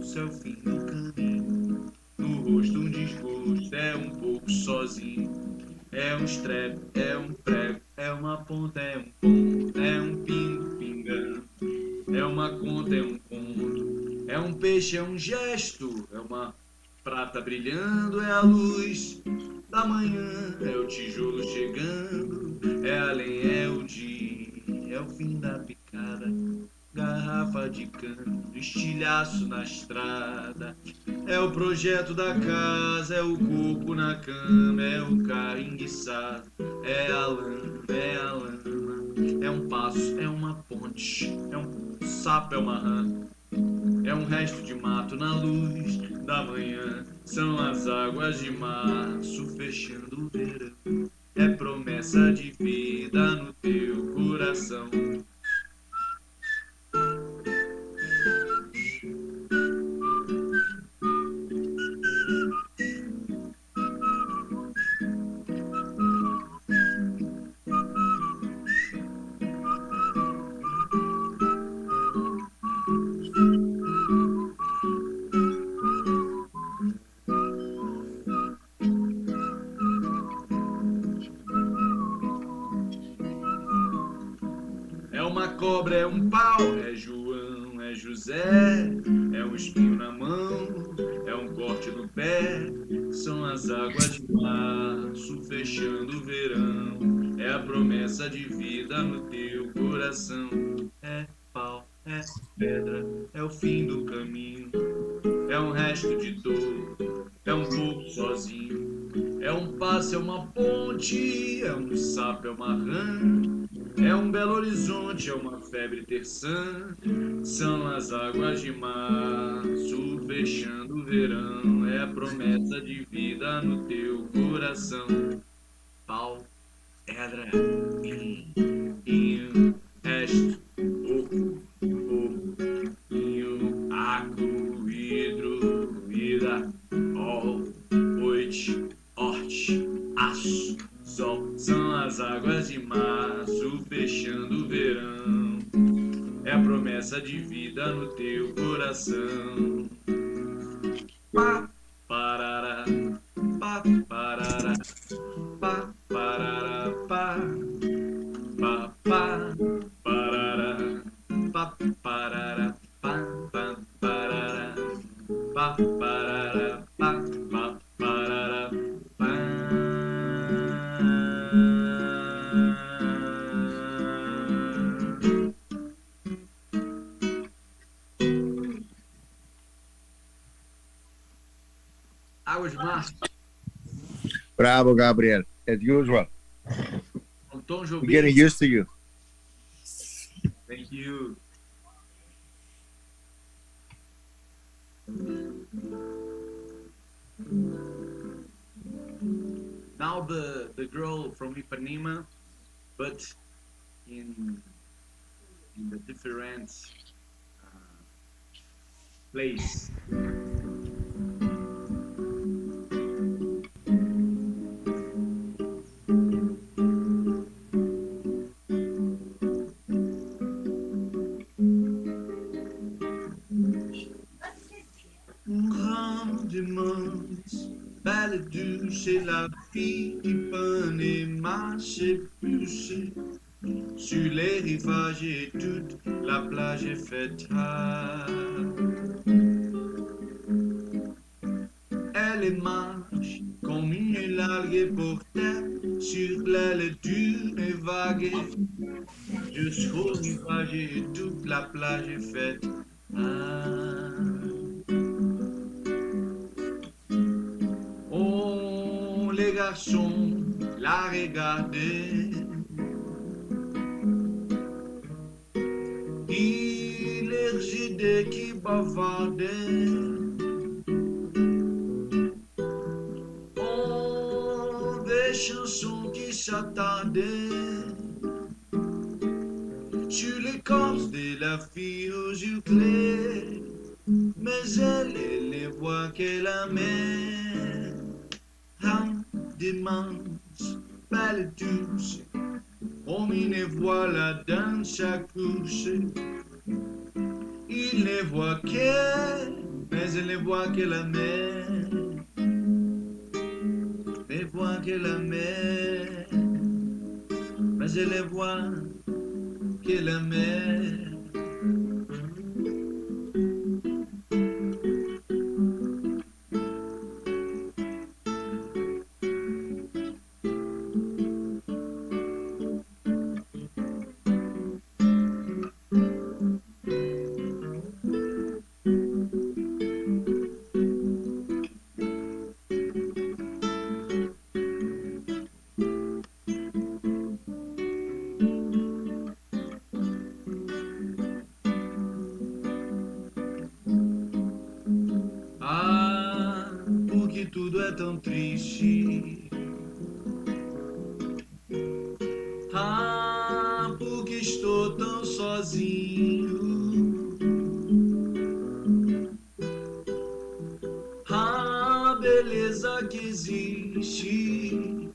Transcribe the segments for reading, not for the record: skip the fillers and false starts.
soluço, é o fim do caminho. No rosto um desgosto, é um pouco sozinho. É um estrepe, é um prego, é uma ponta, é um ponto, é um pingo pingando. É uma conta, é um conto, é um peixe, é um gesto, é uma prata brilhando, é a luz da manhã, é o tijolo chegando, é além, é o dia, é o fim da picada, garrafa de cano, estilhaço na estrada, é o projeto da casa, é o corpo na cama, é o carro enguiçado, é a lama, é a lama, é um passo, é uma ponte, é um sapo, é uma rã, é um resto de mato na luz da manhã, são as águas de março fechando o verão, é promessa de vida no teu coração. É uma cobra, é um pau, é João, é José, é um espinho na mão, é um corte no pé, são as águas de março fechando o verão, é a promessa de vida no teu coração. É pau, é pedra, é o fim do caminho, é um resto de dor, é um pouco sozinho, é um passo, é uma ponte, é um sapo, é uma rã, é um belo horizonte, é uma febre terçã, são as águas de março fechando o verão, é a promessa de vida no teu coração. Pau, pedra, inho, resto, oco, inho, água, hidro, vida, ol, noite, horte, aço, sol, são as águas de março fechando o verão, é a promessa de vida no teu coração. Pá, parará, pá, parará, pá, parará, pá, pá, pá, parará, pá, parará, pá, pá, parará, pá, parará, pá, pá, parará, pá. Águas de março, Bravo, Gabriel. As usual. com Tom We're getting Jobim. used to you. Thank you. Now the girl from Ipanema, but in a different place. Grande manse, belle douce et la fille d'Ipanema s'est poussée sur les rivages et toute la plage est faite rare. Elle est marche comme une algue portée sur l'aile d'une vague jusqu'au rivage et toute la plage est faite rare. Oh, les garçons la regardaient. Il les idées qui bavardaient. Oh, des chansons qui s'attardaient sur l'écorce de la fille aux yeux clairs. Mais elle et les voix qu'elle amène. Dimanche, belle douce, comme une voit la danse à coucher. Il ne voit qu'elle, mais elle voit que la mer, mais voit que la mer, mais elle voit que la mer. Ah, porque tudo é tão triste. Ah, porque estou tão sozinho. A beleza que existe,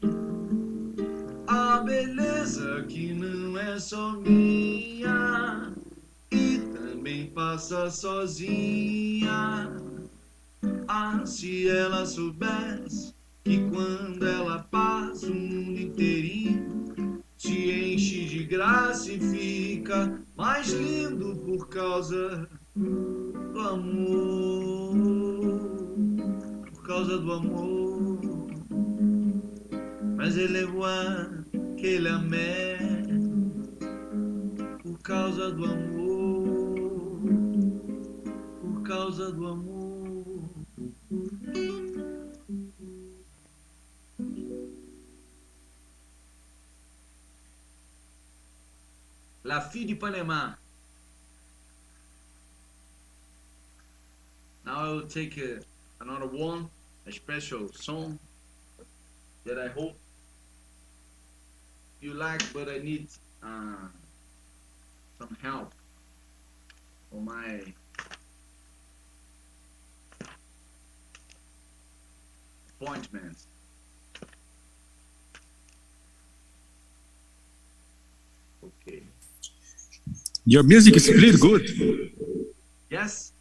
a beleza que não é só minha e também passa sozinha. Ah, se ela soubesse que quando ela passa o mundo inteirinho se enche de graça e fica mais lindo por causa do amor, por causa do amor. Mas ele voa que ele amé por causa do amor, por causa do amor. La fille du Panama. Now I will take another one, a special song that I hope you like, but I need some help for my appointments. Okay. Your music is really good. Yes,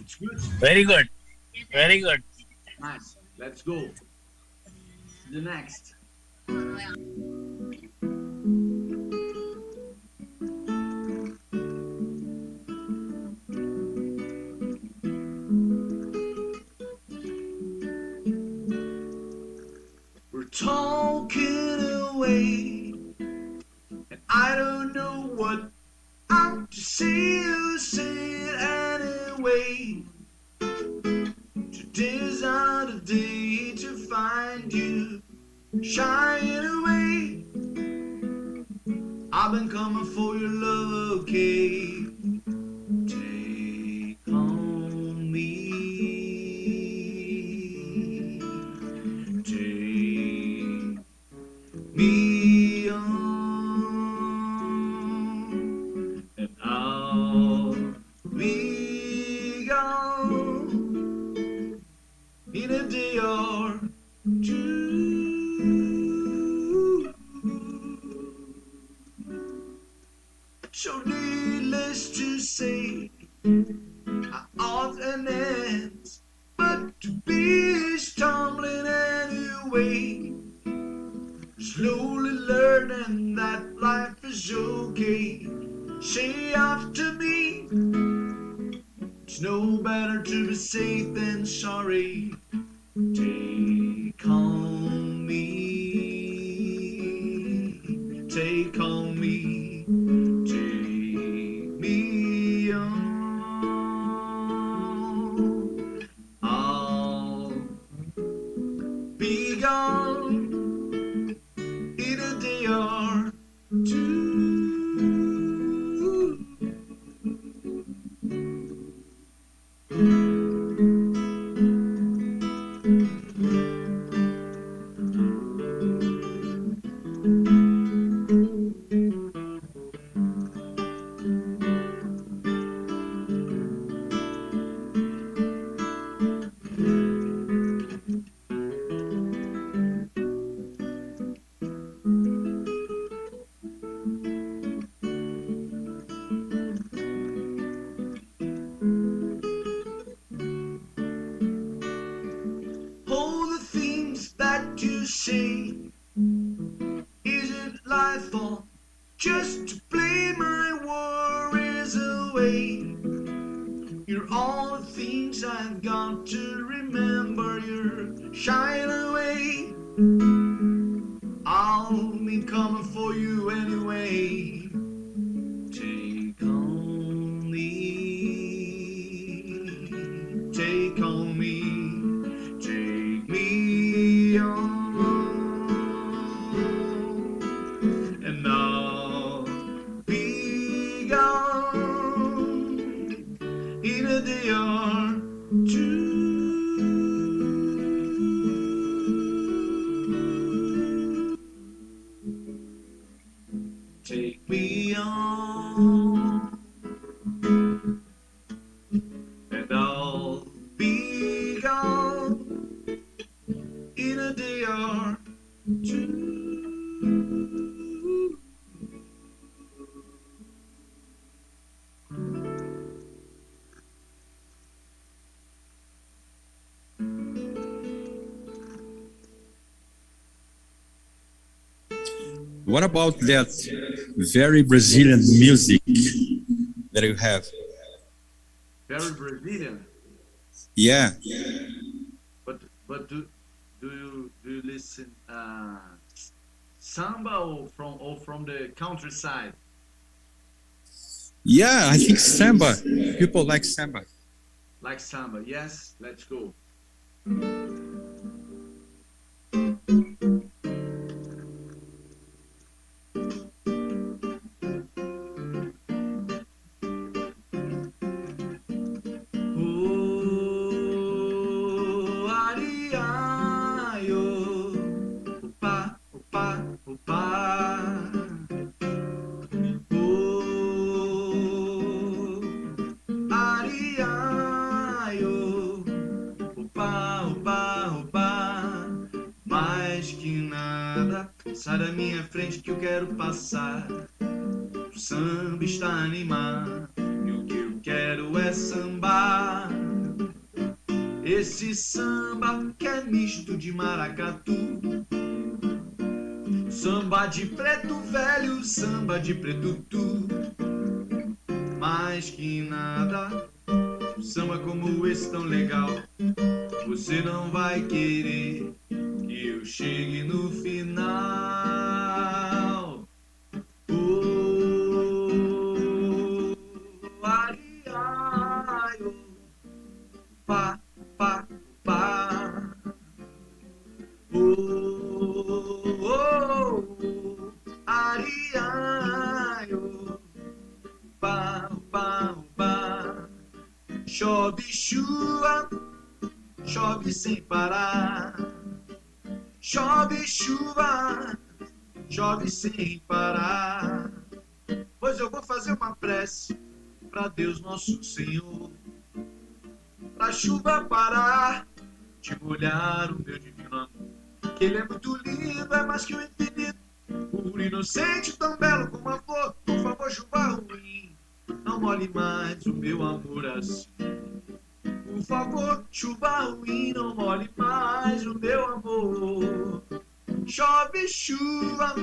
it's good. Very good. Very good. Nice. Let's go. The next. We're talking away, and I don't know what I'm to say. You say it anyway. Today's not a day to find you shying away. I've been coming for your love, okay? Take on me. Take me on, and I'll be gone in a day or two. So needless to say, I ought an end, but to be is tumbling anyway. Slowly learning that life is okay. Say after me, it's no better to be safe than sorry. Take on me, take on me, take me on. I'll be gone in a day or two. say, is it life or just to play my worries away? You're all the things I've got to remember. You're shying away. I'll be coming for you anyway. Take on me, take on me, take me on, and I'll be gone in a day or two. Take me on, and I'll be gone in a day or two. What about that very Brazilian music that you have? Very Brazilian, Yeah. but do you listen samba or from the countryside? Yeah, I think samba. People like samba. Like samba, yes. Let's go. Oh, ariaio, opa, opa, opa. Oh, ariaio, opa, opa, opa. Mais que nada, sai da minha frente que eu quero passar. O samba está animado e o que eu quero é sambar. Esse samba que é misto de maracatu, samba de preto velho, samba de preto tu. Mais que nada, um samba como esse tão legal, você não vai querer que eu chegue no final. Oh, ai, ai, oh, pá, pá, pá. Oh, oh, ai, ai, oh, pá, pá, pá. Chove chuva, chove sem parar. Chove chuva, chove sem parar. Pois eu vou fazer uma prece pra Deus nosso Senhor, pra chuva parar de molhar o meu divino amor. Que ele é muito lindo, é mais que o infinito, puro, inocente, tão belo como a flor. Por favor, chuva ruim, não molhe mais o meu amor assim. Por favor, chuva ruim, não molhe mais o meu amor. Chove chuva,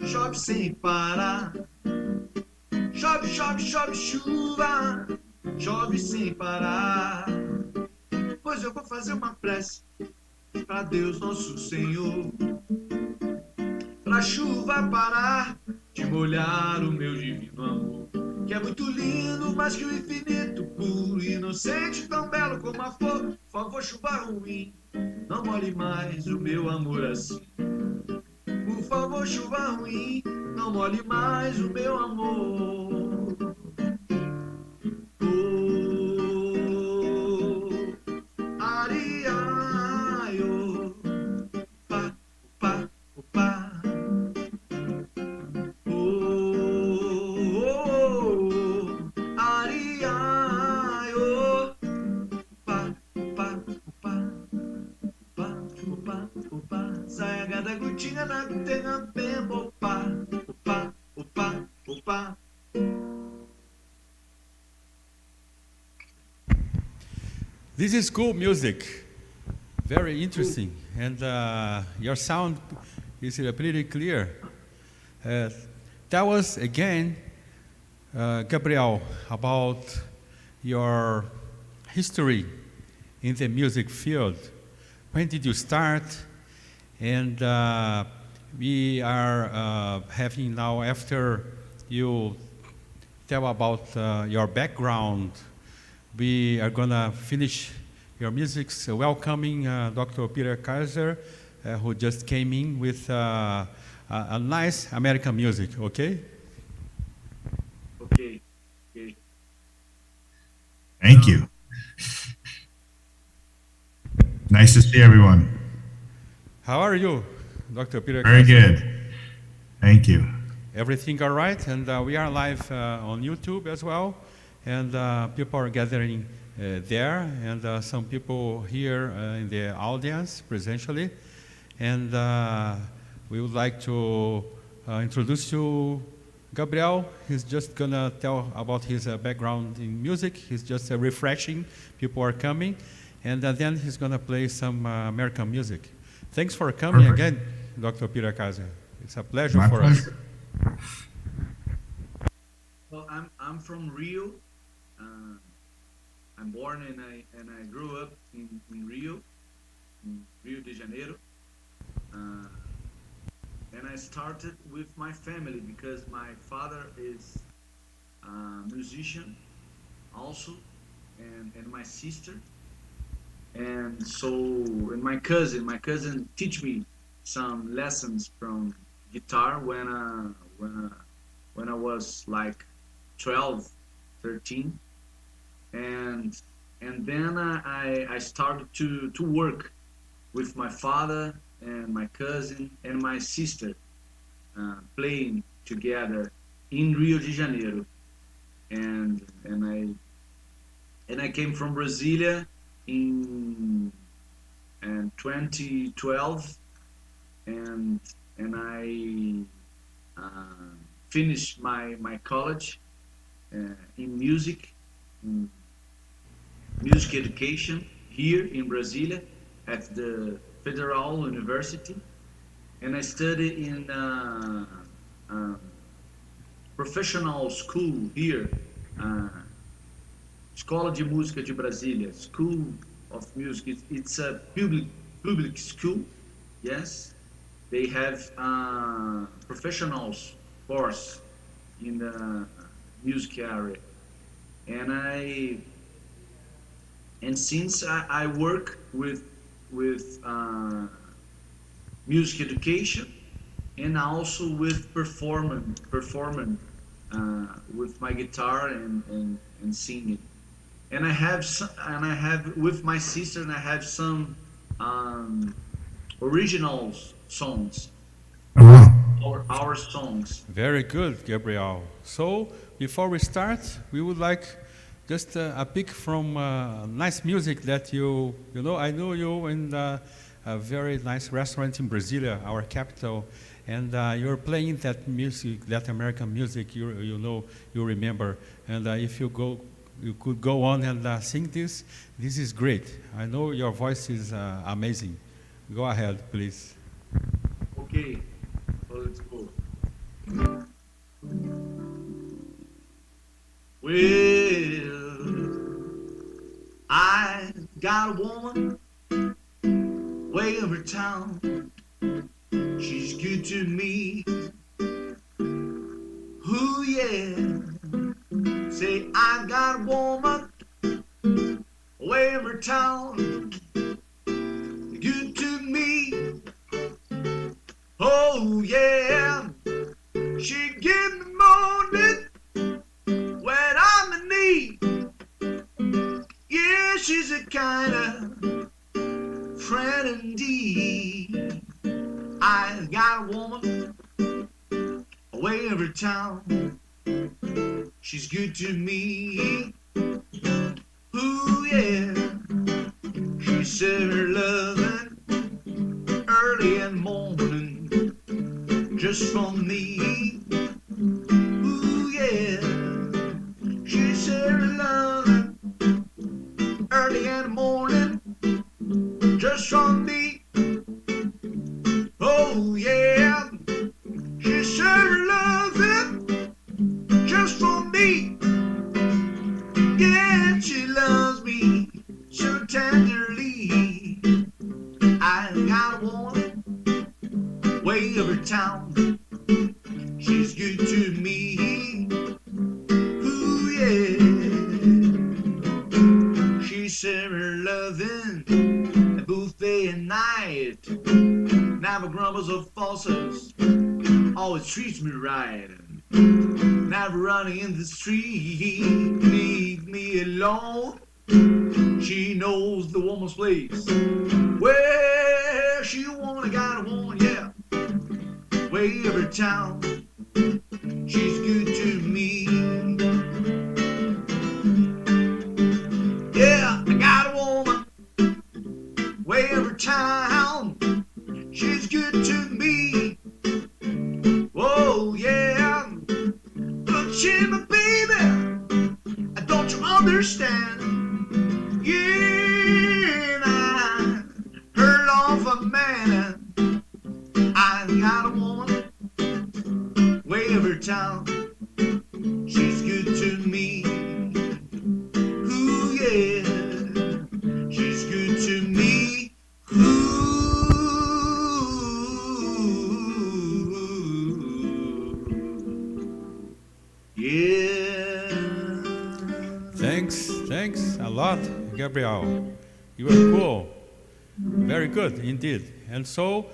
chove sem parar. Chove, chove, chove chuva, chove sem parar. Pois eu vou fazer uma prece pra Deus nosso Senhor, pra chuva parar de molhar o meu divino amor. Que é muito lindo, mais que o infinito, puro, inocente, tão belo como a flor. Por favor, chuva ruim, não molhe mais o meu amor assim. Por favor, chuva ruim, não molhe mais o meu amor. Oh, ariaio, pá, pá, pá. Oh, ariaio, pá, pá, pá. Opa, opa, saia gada gutinha na terra bembo, opa, opa, opa, opa. This is cool music. very interesting, and your sound is pretty clear. Tell us again, Gabriel, about your history in the music field. When did you start? And we are having now, after you tell about your background, we are going to finish your music, welcoming Dr. Peter Kaiser, who just came in with a nice American music, okay? Okay. Okay. Thank you. Nice to see everyone. How are you, Dr. Peter Very Kaiser? good. Thank you. Everything all right? And we are live on YouTube as well, and people are gathering there, and some people here in the audience presentially. And we would like to introduce you, Gabriel. He's just gonna tell about his background in music. He's just refreshing. People are coming, and then he's gonna play some American music. Thanks for coming again, Dr. Peter Kaiser. It's a pleasure My for pleasure. us. Well, I'm from Rio. I'm born and I grew up in Rio de Janeiro. And I started with my family because my father is a musician also, and my sister. And so, and my cousin teach me some lessons from guitar when I was like 12, 13. And then I started to work with my father and my cousin and my sister, playing together in Rio de Janeiro. And I came from Brasilia in 2012, and I finished my college in music education here in Brasilia at the Federal University, and I studied in professional school here, Escola de Música de Brasília, School of Music. It's a public school. Yes, they have professionals course in the music area, and since I work with music education and also with performing with my guitar and singing. And I have with my sister, and I have some original songs, our songs. Very good, Gabriel. So, before we start, we would like just a pick from nice music that you know. I know you in a very nice restaurant in Brasilia, our capital, and you're playing that music, that American music. You know, you remember. And if you could go on and sing this. This is great. I know your voice is amazing. Go ahead, please. Okay, so let's go. Well, I got a woman way over town. She's good to me. Ooh, yeah. Say, I got a woman way over town. Good to me. Oh, yeah. She give me morning when I'm in need. Yeah, she's a kind of friend indeed. I got a woman way over town. She's good to me. Ooh, yeah. She said her loving early in the morning just for me. Ooh, yeah. She said her loving early in the morning just from me. Oh yeah, she sure loves it just for me. Yeah, she loves me so tenderly. I got a woman way over town. She's good to me. Ooh yeah, she's summer loving a buffet at night. Never grumbles or falsers, always treats me right. Never running in the street, leave me alone. She knows the woman's place. Where she wanna got a woman, yeah. Way over town, she's good to me. Yeah, I got a woman way over town. She's good to me. Oh yeah, but she's my baby. Don't you understand? Yeah, I heard of a man. I got a woman way over town. She's good to me. Ooh yeah, she's good to me. Ooh yeah. Thanks a lot, Gabriel. You were cool. Very good indeed. And so,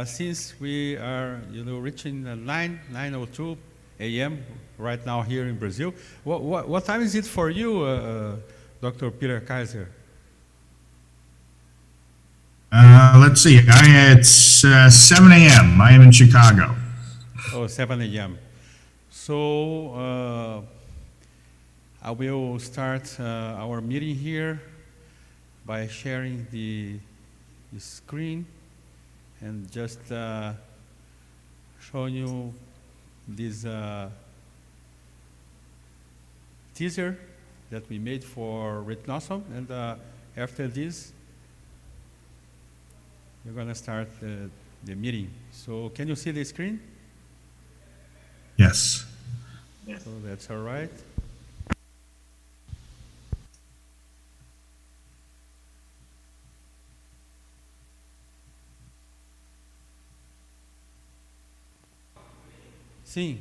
since we are, reaching 9:02 a.m. right now here in Brazil, what time is it for you, Dr. Peter Kaiser? Let's see. It's 7 a.m. I am in Chicago. Oh, 7 a.m. So I will start our meeting here by sharing the screen and just showing you this teaser that we made for Retinawesome. And after this, we're going to start the meeting. So can you see the screen? Yes. So that's all right. Sim.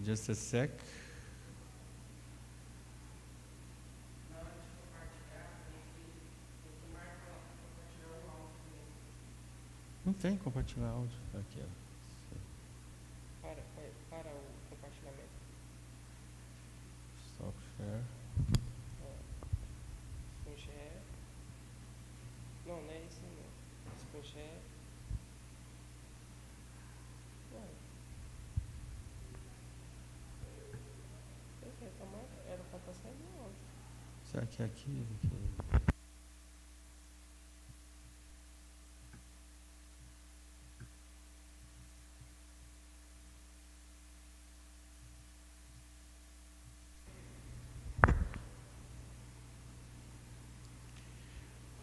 Just a sec. Não tem compartilhar áudio. Aqui, ó. Para o compartilhamento. Stop share. Screen share. Não, não é isso não. Screen share. Ué. Perfeito, era para estar saindo áudio. Será que é aqui?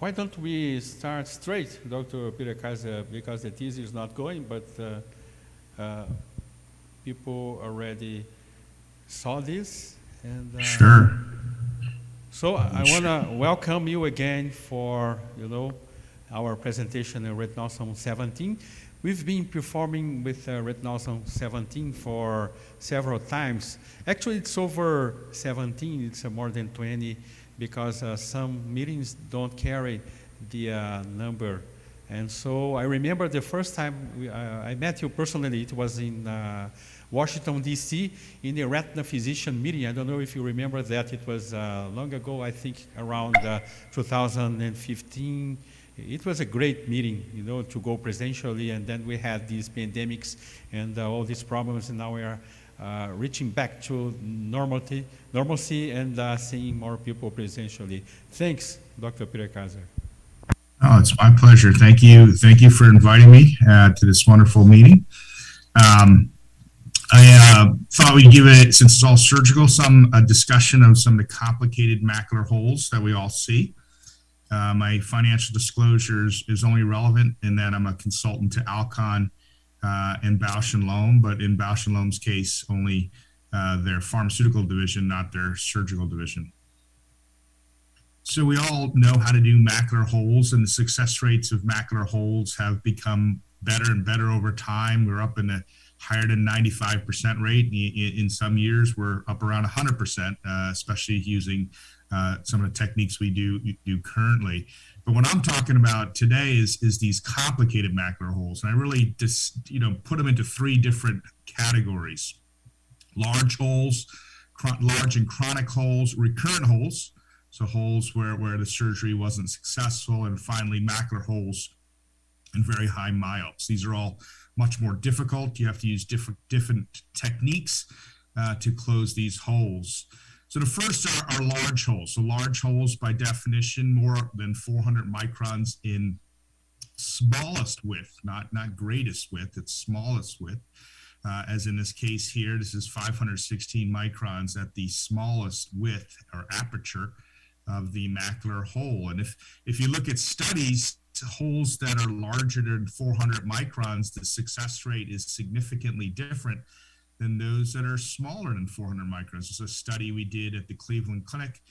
Why don't we start straight, Dr. Peter Kaiser, because the teaser is not going, but people already saw this. And, Sure. So I want to welcome you again for, our presentation in Retinawesome 17. We've been performing with Retinawesome 17 for several times. Actually, it's over 17, it's more than 20, because some meetings don't carry the number And so I remember the first time I met you personally, it was in Washington, D.C., in the retina physician meeting. I don't know if you remember that. It was long ago, I think around 2015. It was a great meeting, to go presentially, and then we had these pandemics and all these problems, and now we are reaching back to normalcy and seeing more people presentially. Thanks, Dr. Peter Kaiser. Oh, it's my pleasure. Thank you. Thank you for inviting me to this wonderful meeting. I thought we'd give it, since it's all surgical, a discussion of some of the complicated macular holes that we all see. My financial disclosures is only relevant in that I'm a consultant to Alcon and Bausch & Lomb, but in Bausch & Lomb's case, only their pharmaceutical division, not their surgical division. So we all know how to do macular holes, and the success rates of macular holes have become better and better over time. We're up in the higher than 95% rate. In some years, we're up around 100%, especially using some of the techniques we do currently. But what I'm talking about today is these complicated macular holes, and I really just put them into three different categories: large holes, large and chronic holes, recurrent holes, so holes where the surgery wasn't successful, and finally macular holes and very high myopes. These are all much more difficult. You have to use different techniques to close these holes. So the first are large holes. So large holes, by definition, more than 400 microns in smallest width, not greatest width, it's smallest width. As in this case here, this is 516 microns at the smallest width or aperture of the macular hole. And if you look at studies, holes that are larger than 400 microns, the success rate is significantly different than those that are smaller than 400 microns. It's a study we did at the Cleveland Clinic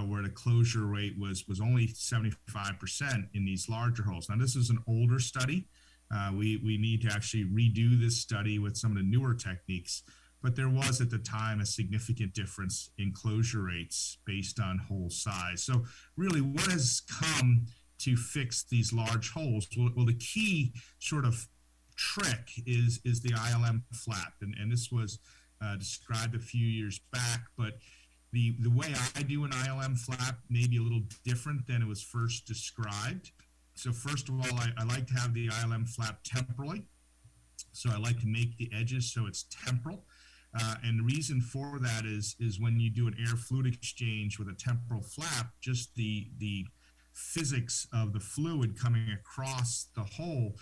where the closure rate was only 75% in these larger holes. Now, this is an older study. We need to actually redo this study with some of the newer techniques, but there was at the time a significant difference in closure rates based on hole size. So really, what has come to fix these large holes? Well, the key sort of trick is the ILM flap, and this was described a few years back, but the way I do an ILM flap may be a little different than it was first described. So first of all, I like to have the ILM flap temporally. So I like to make the edges so it's temporal. And the reason for that is when you do an air fluid exchange with a temporal flap, just the physics of the fluid coming across the hole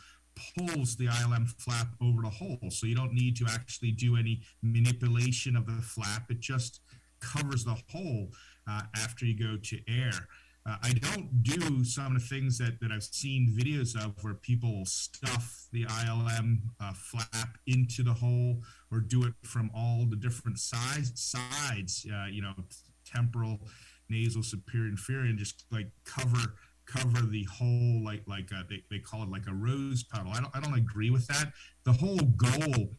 pulls the ILM flap over the hole. So you don't need to actually do any manipulation of the flap. It just covers the hole after you go to air. I don't do some of the things that I've seen videos of where people stuff the ILM flap into the hole or do it from all the different sides, temporal, nasal, superior, inferior, and just like cover the hole like they call it like a rose petal. I don't agree with that. The whole goal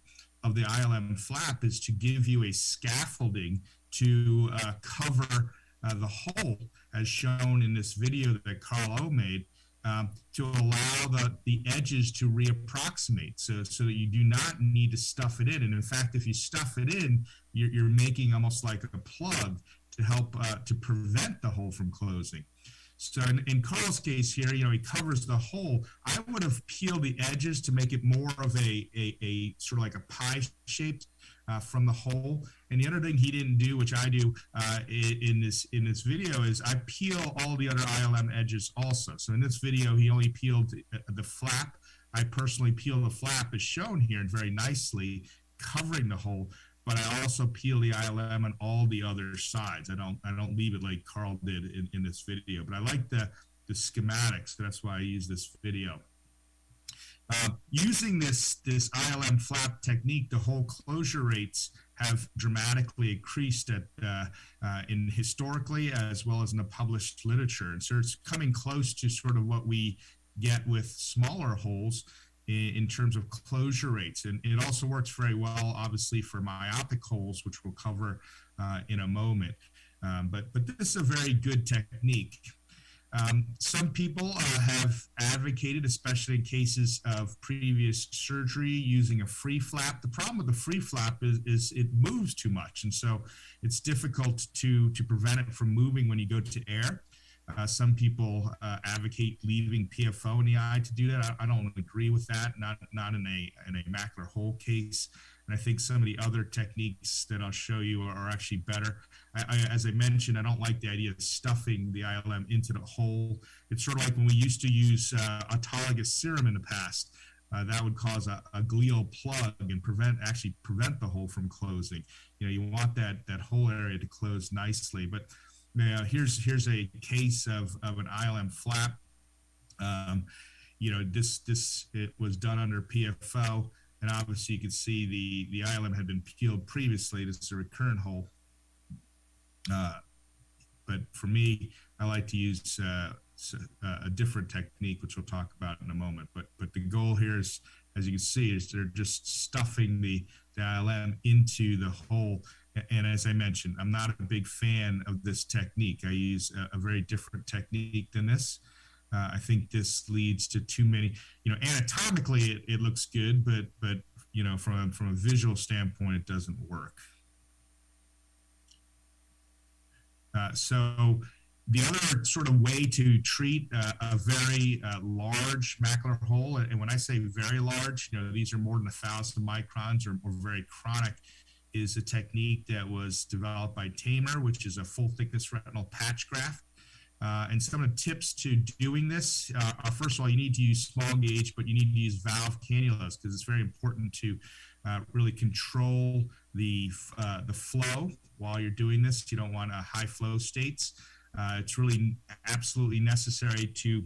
of the ILM flap is to give you a scaffolding to cover the hole, as shown in this video that Carl O made, to allow the edges to reapproximate, so that you do not need to stuff it in. And in fact, if you stuff it in, you're making almost like a plug to help to prevent the hole from closing. So in Carl's case here, he covers the hole. I would have peeled the edges to make it more of a sort of like a pie shaped from the hole. And the other thing he didn't do, which I do in this video, is I peel all the other ILM edges also. So in this video, he only peeled the flap. I personally peel the flap as shown here and very nicely covering the hole. But I also peel the ILM on all the other sides. I don't leave it like Carl did in this video. But I like the schematics. So that's why I use this video. Using this ILM flap technique, the hole closure rates have dramatically increased in historically as well as in the published literature. And so it's coming close to sort of what we get with smaller holes in terms of closure rates. And it also works very well, obviously, for myopic holes, which we'll cover in a moment. But this is a very good technique. Some people have advocated, especially in cases of previous surgery, using a free flap. The problem with the free flap is it moves too much, and so it's difficult to prevent it from moving when you go to air. Some people advocate leaving PFO in the eye to do that. I don't agree with that. Not in a macular hole case. And I think some of the other techniques that I'll show you are actually better. As I mentioned, I don't like the idea of stuffing the ILM into the hole. It's sort of like when we used to use autologous serum in the past. That would cause a glial plug and prevent the hole from closing. You want that whole area to close nicely. But here's a case of an ILM flap. It was done under PFO. And obviously, you can see the ILM had been peeled previously. This is a recurrent hole. But for me, I like to use a different technique, which we'll talk about in a moment. But the goal here is, as you can see, is they're just stuffing the ILM into the hole. And as I mentioned, I'm not a big fan of this technique. I use a very different technique than this. I think this leads to too many, anatomically it looks good, but from a visual standpoint, it doesn't work. So the other sort of way to treat a very large macular hole, and when I say very large, these are more than 1,000 microns or very chronic, is a technique that was developed by Tamer, which is a full thickness retinal patch graft. And some of the tips to doing this are, first of all, you need to use small gauge, but you need to use valve cannulas because it's very important to really control the flow while you're doing this. You don't want high flow states. It's really absolutely necessary to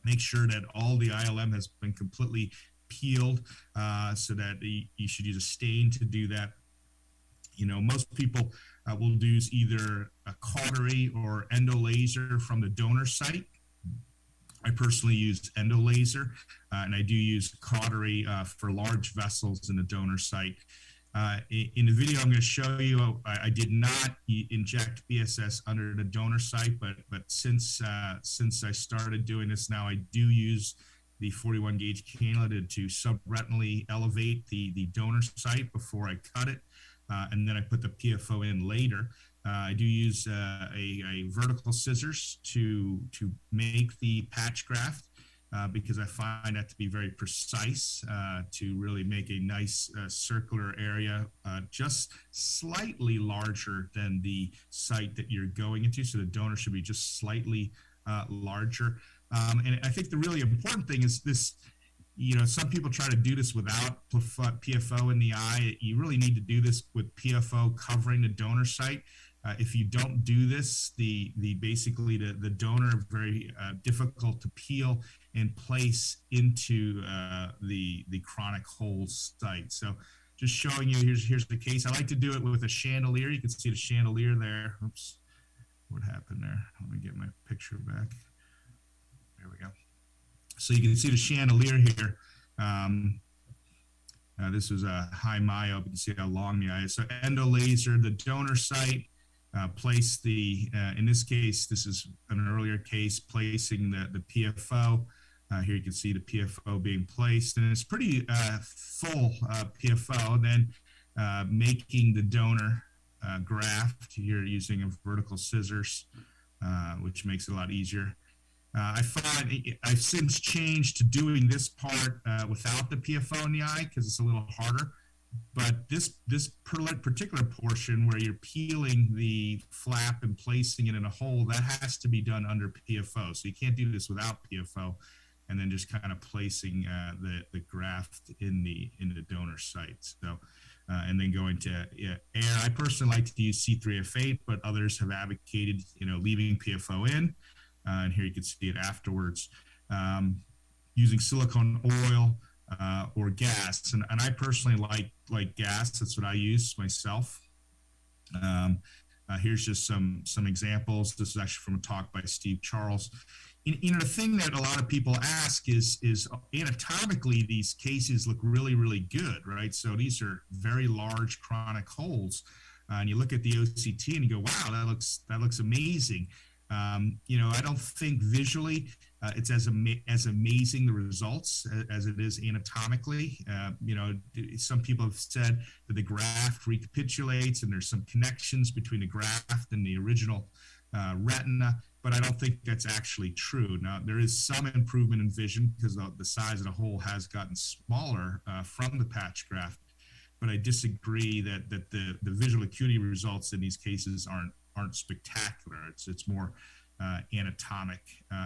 make sure that all the ILM has been completely peeled so that you should use a stain to do that. Most people will use either a cautery or endolaser from the donor site. I personally use endolaser, and I do use cautery for large vessels in the donor site. In the video I'm going to show you, I did not inject BSS under the donor site, but since I started doing this now, I do use the 41 gauge cannula to subretinally elevate the donor site before I cut it. And then I put the PFO in later. I do use a vertical scissors to make the patch graft because I find that to be very precise to really make a nice circular area just slightly larger than the site that you're going into. So the donor should be just slightly larger. And I think the really important thing is this. Some people try to do this without PFO in the eye. You really need to do this with PFO covering the donor site. If you don't do this, the donor very difficult to peel and place into the chronic hole site. So just showing you, here's the case. I like to do it with a chandelier. You can see the chandelier there. Oops, what happened there? Let me get my picture back. There we go. So you can see the chandelier here. This was a high myope. You can see how long the eye is. So endolaser, the donor site, place in this case, this is an earlier case, placing the PFO. Here you can see the PFO being placed, and it's pretty full PFO. Then making the donor graft here using a vertical scissors, which makes it a lot easier. I find I've since changed to doing this part without the PFO in the eye because it's a little harder. But this particular portion where you're peeling the flap and placing it in a hole, that has to be done under PFO. So you can't do this without PFO, and then just kind of placing the graft in the donor site. So and then going to air. I personally like to use C3F8, but others have advocated leaving PFO in. And here you can see it afterwards, using silicone oil or gas. And I personally like gas. That's what I use myself. Here's just some examples. This is actually from a talk by Steve Charles. The thing that a lot of people ask is anatomically, these cases look really, really good, right? So these are very large chronic holes. And you look at the OCT and you go, wow, that looks amazing. I don't think visually it's as amazing the results as it is anatomically. Some people have said that the graft recapitulates and there's some connections between the graft and the original retina, but I don't think that's actually true. Now, there is some improvement in vision because the size of the hole has gotten smaller from the patch graft, but I disagree that the visual acuity results in these cases aren't spectacular. It's more anatomic.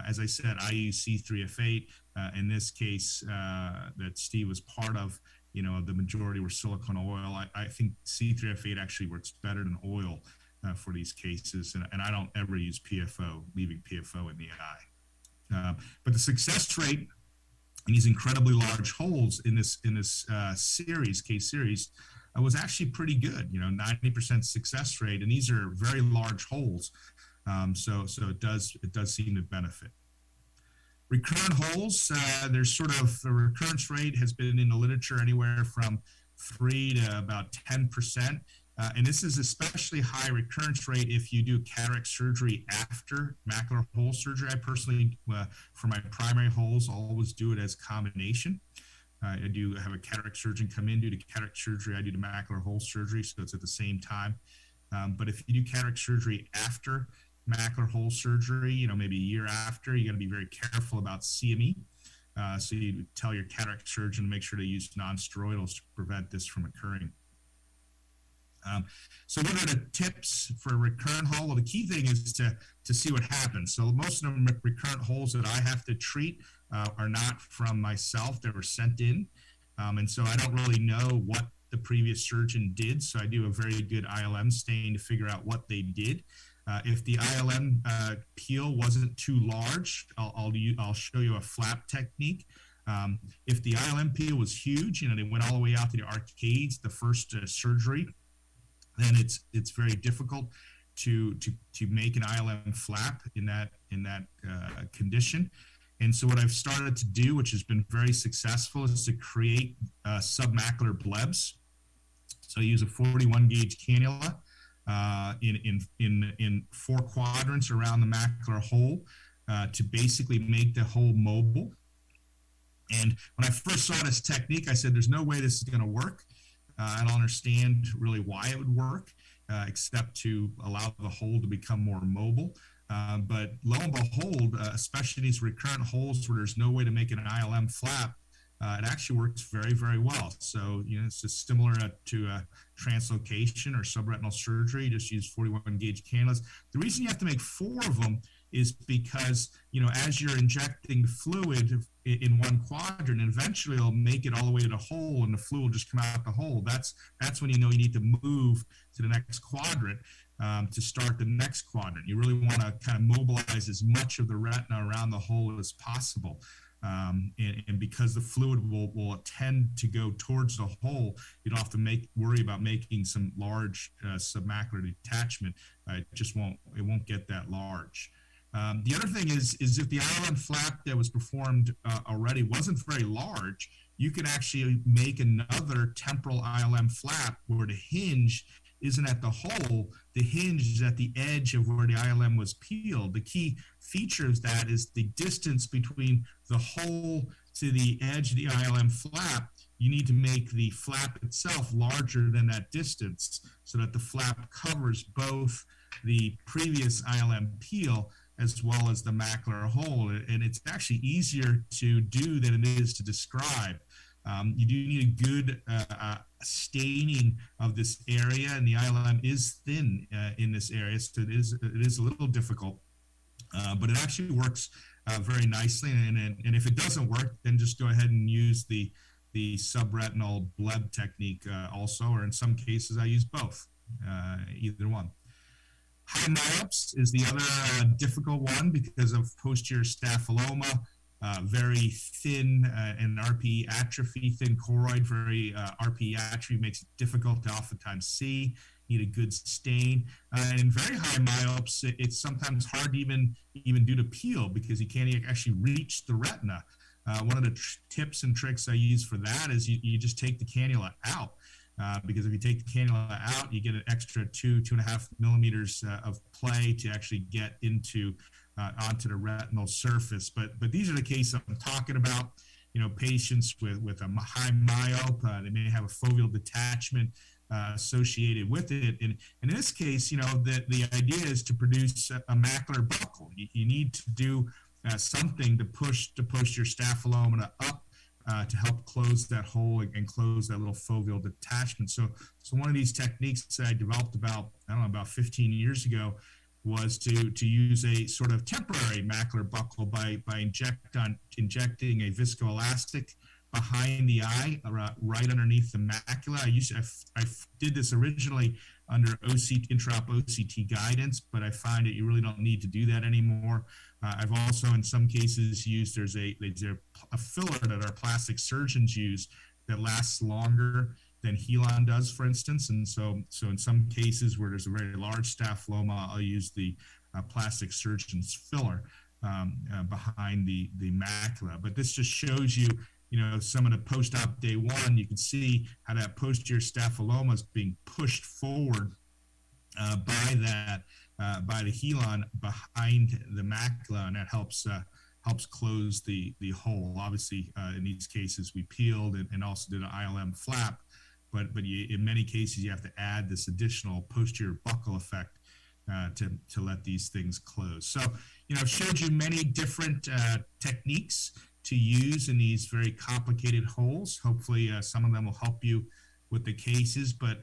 As I said, I use C3F8. In this case that Steve was part of, the majority were silicone oil. I think C3F8 actually works better than oil for these cases, and I don't ever use PFO, leaving PFO in the eye. But the success rate in these incredibly large holes in this case series was actually pretty good. 90% success rate, and these are very large holes, so it does seem to benefit. Recurrent holes, there's sort of the recurrence rate has been in the literature anywhere from 3 to about 10%. And this is especially high recurrence rate if you do cataract surgery after macular hole surgery. I personally, for my primary holes, always do it as combination. I do have a cataract surgeon come in, do the cataract surgery. I do the macular hole surgery, so it's at the same time. But if you do cataract surgery after macular hole surgery, maybe a year after, you got to be very careful about CME. So you tell your cataract surgeon to make sure to use non-steroidals to prevent this from occurring. So what are the tips for a recurrent hole? Well, the key thing is to see what happens. So most of them recurrent holes that I have to treat are not from myself. They were sent in. And so I don't really know what the previous surgeon did. So I do a very good ILM stain to figure out what they did. If the ILM peel wasn't too large, I'll show you a flap technique. If the ILM peel was huge, they went all the way out to the arcades, the first surgery, then it's very difficult to make an ILM flap in that condition. And so what I've started to do, which has been very successful, is to create submacular blebs. So I use a 41 gauge cannula in 4 quadrants around the macular hole to basically make the hole mobile. And when I first saw this technique, I said, there's no way this is going to work. I don't understand really why it would work, except to allow the hole to become more mobile. But lo and behold, especially these recurrent holes where there's no way to make an ILM flap, it actually works very, very well. So, it's just similar to a translocation or subretinal surgery. You just use 41 gauge cannulas. The reason you have to make 4 of them is because, as you're injecting fluid in one quadrant, and eventually it'll make it all the way to the hole and the fluid will just come out the hole. That's when you need to move to the next quadrant to start the next quadrant. You really want to kind of mobilize as much of the retina around the hole as possible. And because the fluid will tend to go towards the hole, you don't have to worry about making some large submacular detachment. It won't get that large. The other thing is if the ILM flap that was performed already wasn't very large, you can actually make another temporal ILM flap where the hinge isn't at the hole, the hinge is at the edge of where the ILM was peeled. The key feature of that is the distance between the hole to the edge of the ILM flap. You need to make the flap itself larger than that distance so that the flap covers both the previous ILM peel as well as the macular hole. And it's actually easier to do than it is to describe. You do need a good staining of this area, and the ILM is thin in this area, so it is a little difficult, but it actually works very nicely. And if it doesn't work, then just go ahead and use the subretinal bleb technique also, or in some cases I use both, either one. High myops is the other difficult one because of posterior staphyloma. Very thin and RPE atrophy, thin choroid, very RPE atrophy makes it difficult to oftentimes see. Need a good stain. And in very high myops, it's sometimes hard to even do the peel because you can't actually reach the retina. One of the tips and tricks I use for that is you just take the cannula out. because if you take the cannula out, you get an extra 2.5 millimeters of play to actually get into onto the retinal surface. But these are the cases I'm talking about. Patients with a high myope, they may have a foveal detachment associated with it. And in this case, the idea is to produce a macular buckle. You need to do something to push the posterior staphyloma up to help close that hole and close that little foveal detachment. So one of these techniques that I developed about 15 years ago was to use a sort of temporary macular buckle by injecting a viscoelastic behind the eye, right underneath the macula. I did this originally under intraop OCT guidance, but I find that you really don't need to do that anymore. I've also, in some cases, used there's a filler that our plastic surgeons use that lasts longer than Helon does, for instance. And so in some cases where there's a very large staphyloma, I'll use the plastic surgeon's filler behind the macula. But this just shows you, some of the post-op day one, you can see how that posterior staphyloma is being pushed forward by the Helon behind the macula, and that helps close the hole. Obviously, in these cases, we peeled and also did an ILM flap, but in many cases, you have to add this additional posterior buckle effect to let these things close. So, I've showed you many different techniques to use in these very complicated holes. Hopefully, some of them will help you with the cases, but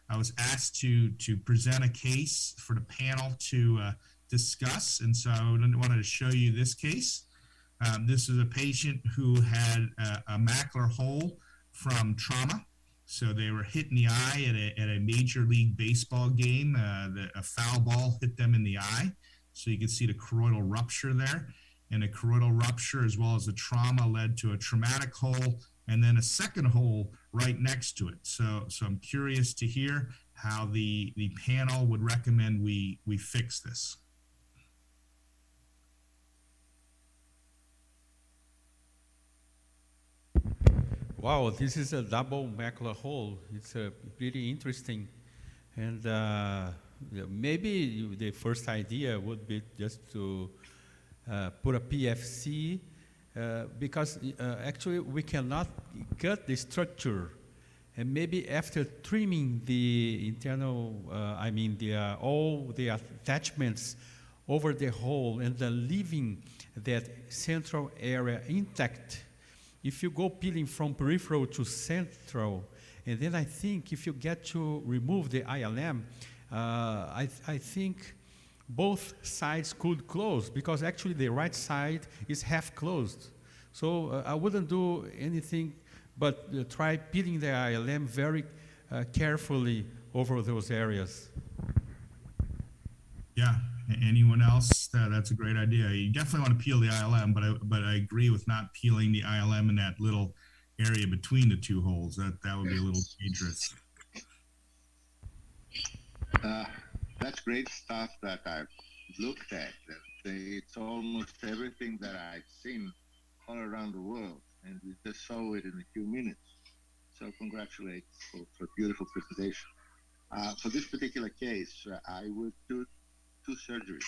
I was asked to present a case for the panel to discuss, and so I wanted to show you this case. This is a patient who had a macular hole from trauma. So they were hit in the eye at a major league baseball game. A foul ball hit them in the eye. So you can see the choroidal rupture there. And the choroidal rupture, as well as the trauma, led to a traumatic hole and then a second hole right next to it. So I'm curious to hear how the panel would recommend we fix this. Wow, this is a double macular hole. It's pretty interesting. And maybe the first idea would be just to put a PFC because actually we cannot cut the structure. And maybe after trimming the internal, all the attachments over the hole and then leaving that central area intact, if you go peeling from peripheral to central, and then I think if you get to remove the ILM, I think both sides could close because actually the right side is half closed. So I wouldn't do anything but try peeling the ILM very carefully over those areas. Yeah. Anyone else? That's a great idea. You definitely want to peel the ILM, but I agree with not peeling the ILM in that little area between the two holes. That would be a little dangerous. That's great stuff that I've looked at. It's almost everything that I've seen all around the world, and we just saw it in a few minutes. So congratulations for a beautiful presentation. For this particular case, I would do two surgeries.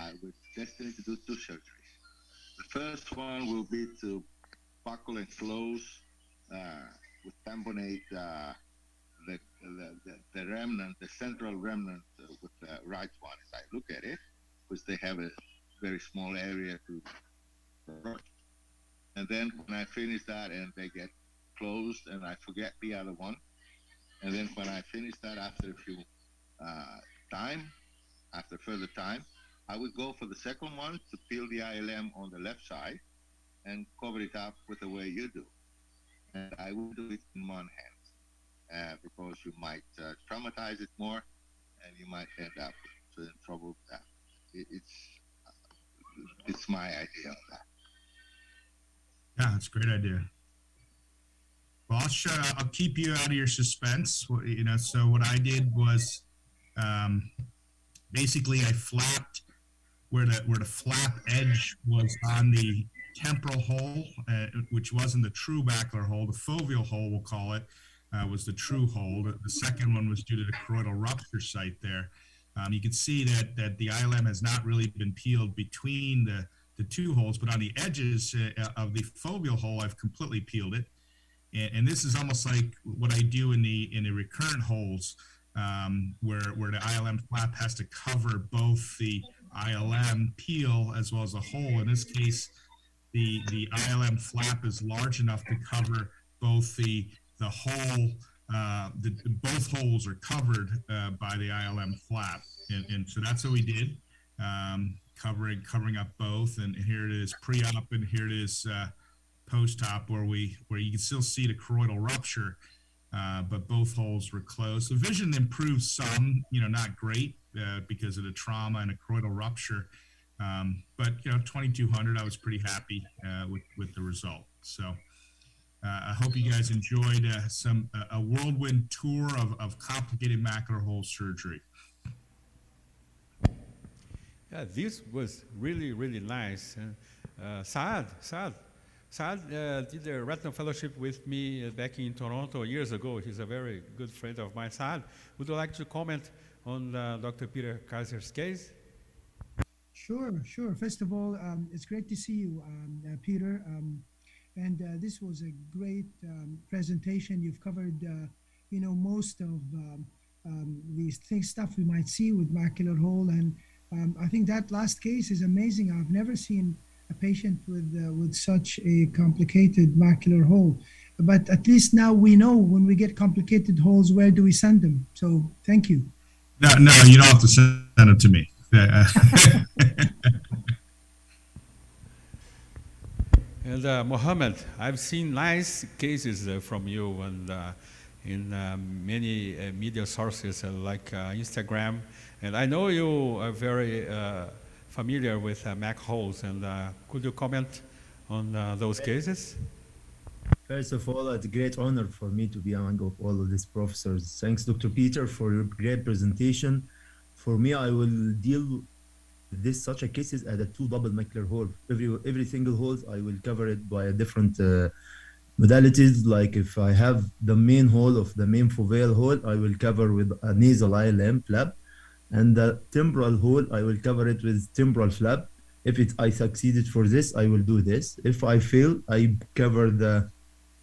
I was destined to do two surgeries. The first one will be to buckle and close with tamponade the remnant, the central remnant with the right one. As I look at it, because they have a very small area to work. And then when I finish that and they get closed and I forget the other one, and then when I finish that after a few after further time, I would go for the second one to peel the ILM on the left side and cover it up with the way you do. And I would do it in one hand because you might traumatize it more and you might end up in trouble with that. It's my idea on that. Yeah, that's a great idea. Well, I'll keep you out of your suspense. So what I did was basically I flapped where the flap edge was on the temporal hole, which wasn't the true macular hole, the foveal hole we'll call it. was the true hole. The second one was due to the choroidal rupture site there. You can see that the ILM has not really been peeled between the two holes, but on the edges of the foveal hole, I've completely peeled it. And this is almost like what I do in the recurrent holes, where the ILM flap has to cover both the ILM peel as well as the hole. In this case, the ILM flap is large enough to cover both the hole. Both holes are covered by the ILM flap, and so that's what we did, covering up both. And here it is pre-op, and here it is post-op, where you can still see the choroidal rupture, but both holes were closed. The vision improved some, not great because of the trauma and a choroidal rupture. But 2200, I was pretty happy with the result. So I hope you guys enjoyed a whirlwind tour of complicated macular hole surgery. Yeah, this was really, really nice. Saad did a retinal fellowship with me back in Toronto years ago. He's a very good friend of mine. Saad, would you like to comment on Dr. Peter Kaiser's case? Sure. First of all, it's great to see you, Peter. And this was a great presentation. You've covered, most of these stuff we might see with macular hole. And I think that last case is amazing. I've never seen a patient with such a complicated macular hole. But at least now we know when we get complicated holes, where do we send them? So thank you. No, you don't have to send it to me. And Mohammed, I've seen nice cases from you and in many media sources like Instagram, and I know you are very familiar with MAC holes. And could you comment on those cases? First of all, it's a great honor for me to be among all of these professors. Thanks, Dr. Peter, for your great presentation. For me, I will deal with such a cases as a two double macular hole. Every single hole, I will cover it by a different modalities. Like if I have the main hole of the main foveal hole, I will cover with a nasal ILM flap, and the temporal hole, I will cover it with temporal flap. If I succeeded for this, I will do this. If I fail, I cover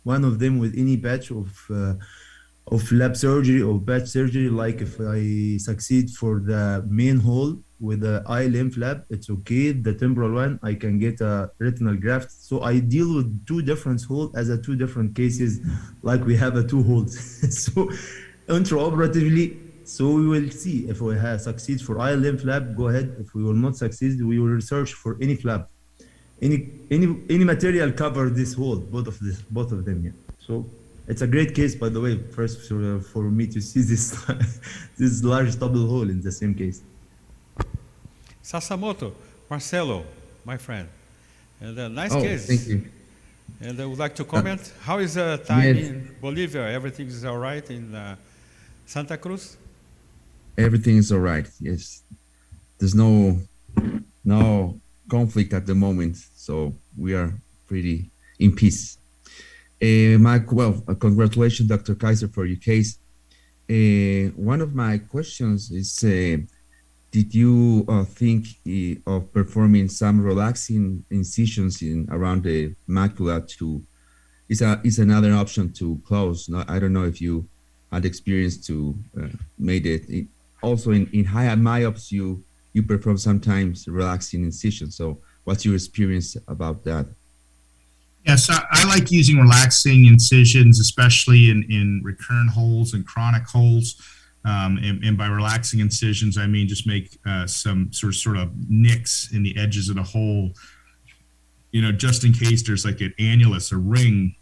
one of them with any patch of flap surgery or patch surgery. Like if I succeed for the main hole with the ILM flap, it's okay. The temporal one, I can get a retinal graft. So I deal with two different holes as two different cases, like we have two holes. So intraoperatively, so we will see if we succeed for ILM flap, go ahead. If we will not succeed, we will research for any flap. Any material cover this hole, both of them. Yeah. So it's a great case, by the way. First, for me to see this large double hole in the same case. Sasamoto, Marcelo, my friend, and a nice case. Thank you. And I would like to comment. How is the time in Bolivia? Everything is all right in Santa Cruz? Everything is all right. Yes, there's no conflict at the moment, so we are pretty in peace. Congratulations, Dr. Kaiser, for your case. One of my questions is, did you think of performing some relaxing incisions around the macula is another option to close? I don't know if you had experience to made it. Also in high myopes, you perform sometimes relaxing incisions. So what's your experience about that? Yes, I like using relaxing incisions, especially in recurrent holes and chronic holes. And by relaxing incisions, I mean just make some sort of nicks in the edges of the hole, just in case there's like an annulus, a ring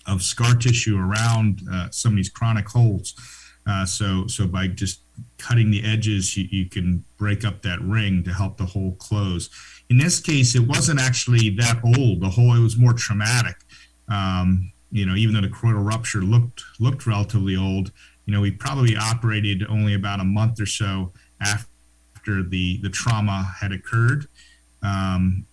of scar tissue around some of these chronic holes. So by just cutting the edges, you can break up that ring to help the hole close. In this case, it wasn't actually that old. The hole, it was more traumatic. Even though the choroidal rupture looked relatively old, we probably operated only about a month or so after the trauma had occurred.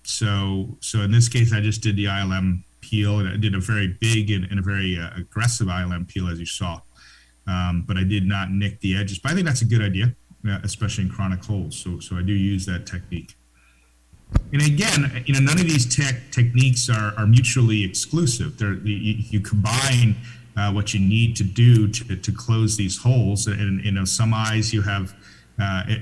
So in this case, I just did the ILM peel, and I did a very big and a very aggressive ILM peel, as you saw. But I did not nick the edges. But I think that's a good idea, especially in chronic holes. So I do use that technique. And again, none of these techniques are mutually exclusive. You combine what you need to do to close these holes. And some eyes you have.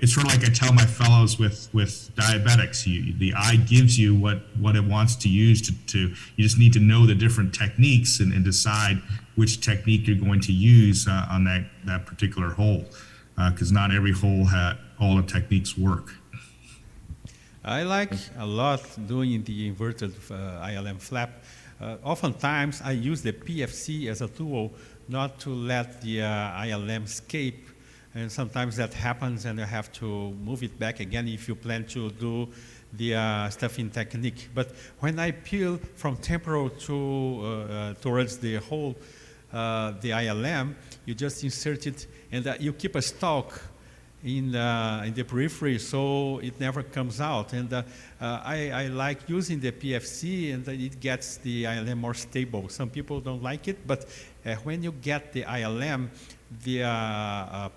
It's sort of like I tell my fellows with diabetics. The eye gives you what it wants to use to. You just need to know the different techniques and decide which technique you're going to use on that particular hole, because not every hole all the techniques work. I like a lot doing the inverted ILM flap. Oftentimes, I use the PFC as a tool not to let the ILM escape, and sometimes that happens and you have to move it back again if you plan to do the stuffing technique. But when I peel from temporal to towards the hole, the ILM, you just insert it and you keep a stalk in the periphery, so it never comes out. And I like using the PFC, and it gets the ILM more stable. Some people don't like it, but when you get the ILM, the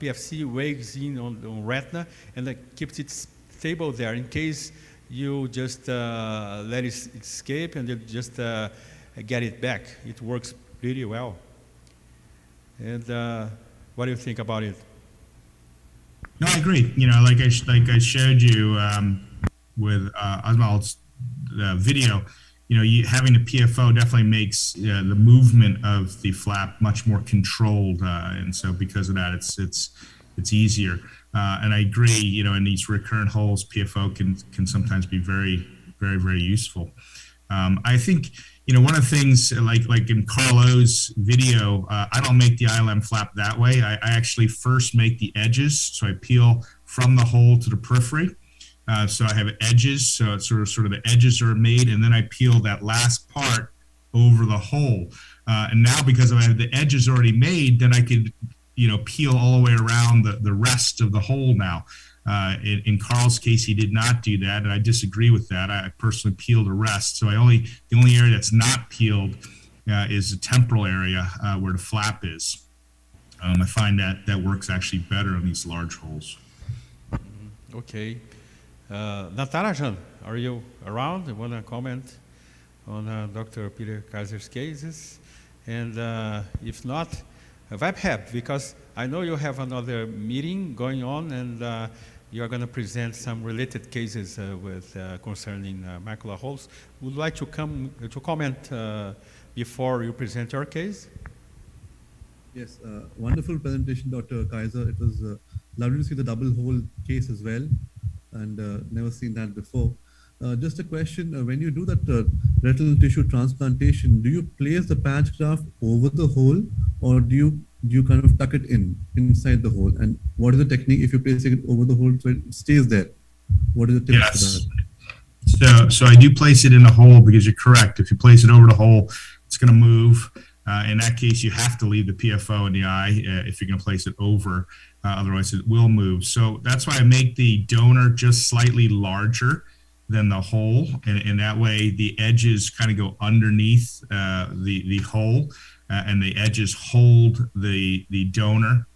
PFC weighs in on retina, and it keeps it stable there in case you just let it escape and you just get it back. It works pretty well. And what do you think about it? No, I agree. Like I showed you with Oswald's video, having the PFO definitely makes the movement of the flap much more controlled, and so because of that, it's easier. And I agree. In these recurrent holes, PFO can sometimes be very, very, very useful. I think one of the things like in Carlo's video, I don't make the ILM flap that way. I actually first make the edges, so I peel from the hole to the periphery. So I have edges, so it's sort of the edges are made, and then I peel that last part over the hole. And now because I have the edges already made, then I could peel all the way around the rest of the hole now. In Carl's case, he did not do that, and I disagree with that. I personally peeled the rest, so the only area that's not peeled is the temporal area where the flap is. I find that works actually better on these large holes. Okay. Natarajan, are you around? You want to comment on Dr. Peter Kaiser's cases? And if not, Vibhab, because I know you have another meeting going on, and you are going to present some related cases with concerning macular holes. Would you like to comment before you present your case? Yes, wonderful presentation, Dr. Kaiser. It was lovely to see the double hole case as well, and never seen that before. Just a question, when you do that retinal tissue transplantation, do you place the patch graft over the hole, or do you kind of tuck it inside the hole? And what is the technique if you're placing it over the hole so it stays there? What is the tip for that? So I do place it in the hole because you're correct. If you place it over the hole, it's going to move. In that case, you have to leave the PFO in the eye if you're going to place it over. Otherwise, it will move. So that's why I make the donor just slightly larger than the hole, and that way the edges kind of go underneath the hole, and the edges hold the donor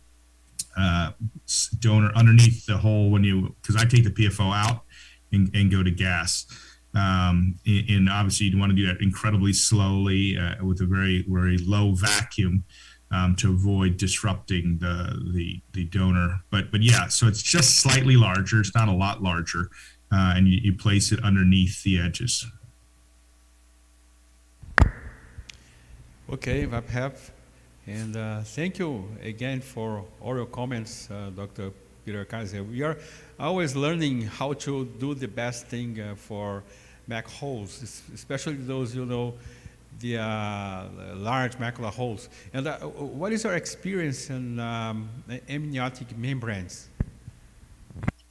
underneath the hole because I take the PFO out and go to gas. And obviously you want to do that incredibly slowly with a very, very low vacuum to avoid disrupting the donor. But yeah, so it's just slightly larger. It's not a lot larger. And you place it underneath the edges. Okay, Vibhab. And thank you again for all your comments, Dr. Peter Kaiser. We are always learning how to do the best thing for mac holes, especially those, the large macular holes. And what is your experience in amniotic membranes?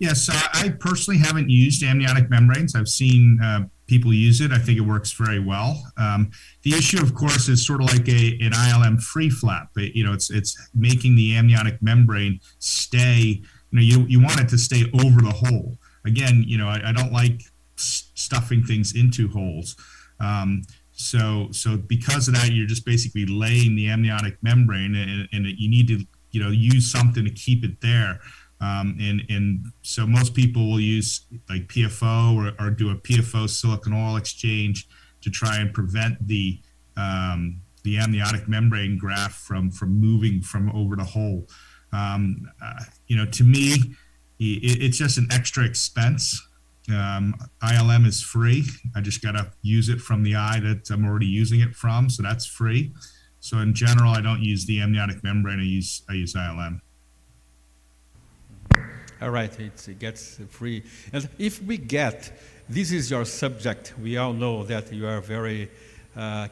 Yes, I personally haven't used amniotic membranes. I've seen people use it. I think it works very well. The issue, of course, is sort of like an ILM free flap. It's making the amniotic membrane stay. You want it to stay over the hole. Again, I don't like stuffing things into holes. So because of that, you're just basically laying the amniotic membrane, and you need to use something to keep it there. And so most people will use like PFO or do a PFO silicone oil exchange to try and prevent the amniotic membrane graft from moving from over the hole. To me, it's just an extra expense. ILM is free. I just got to use it from the eye that I'm already using it from, so that's free. So in general, I don't use the amniotic membrane. I use ILM. All right, it gets free. And if we get, this is your subject, we all know that you are very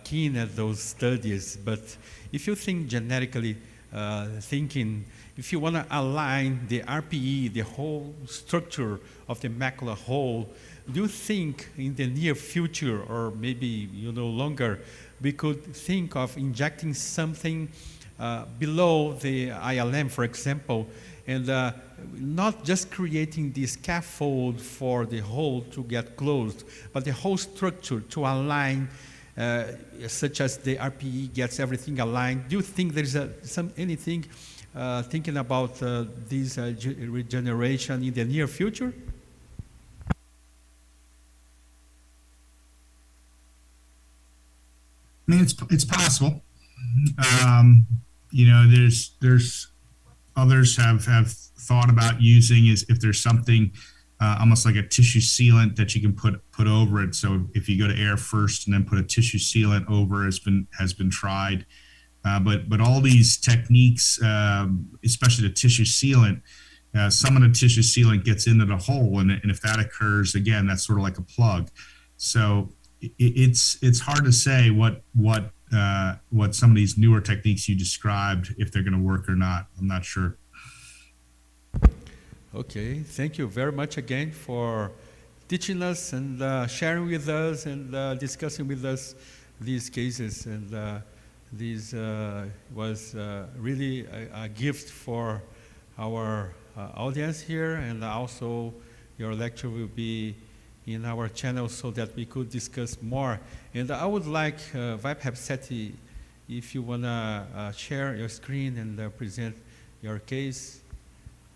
keen at those studies, but if you think genetically thinking, if you want to align the RPE, the whole structure of the macular hole, do you think in the near future, or maybe longer, we could think of injecting something below the ILM, for example, and not just creating the scaffold for the hole to get closed, but the whole structure to align, such as the RPE gets everything aligned? Do you think there is anything thinking about this regeneration in the near future? I mean, it's possible. There's others have thought about using is if there's something almost like a tissue sealant that you can put over it. So if you go to air first and then put a tissue sealant over, has been tried. But all these techniques, especially the tissue sealant, some of the tissue sealant gets into the hole, and if that occurs again, that's sort of like a plug. So it's hard to say what some of these newer techniques you described, if they're going to work or not. I'm not sure. Okay, thank you very much again for teaching us and sharing with us and discussing with us these cases. And this was really a gift for our audience here, and also your lecture will be in our channel so that we could discuss more. And I would like Vaibhav Sethi, if you want to share your screen and present your case,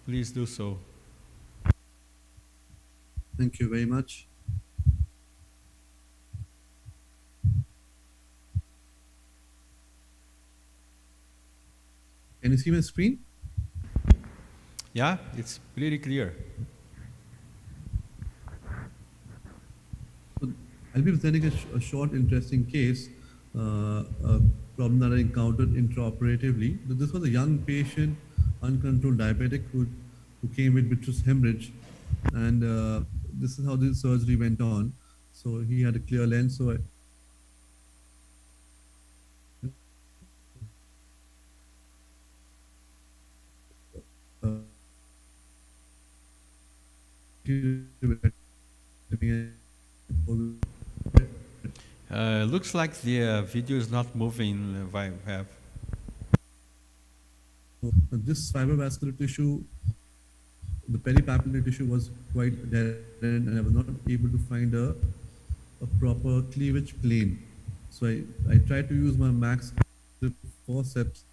please do so. Thank you very much. Can you see my screen? Yeah, it's pretty clear. So I'll be presenting a short, interesting case, a problem that I encountered intraoperatively. This was a young patient, uncontrolled diabetic who came with vitreous hemorrhage, and this is how the surgery went on. So he had a clear lens. So Looks like the video is not moving, Vaibhav. This fibrovascular tissue, the peripapillary tissue, was quite dead, and I was not able to find a proper cleavage plane. So I tried to use my max forceps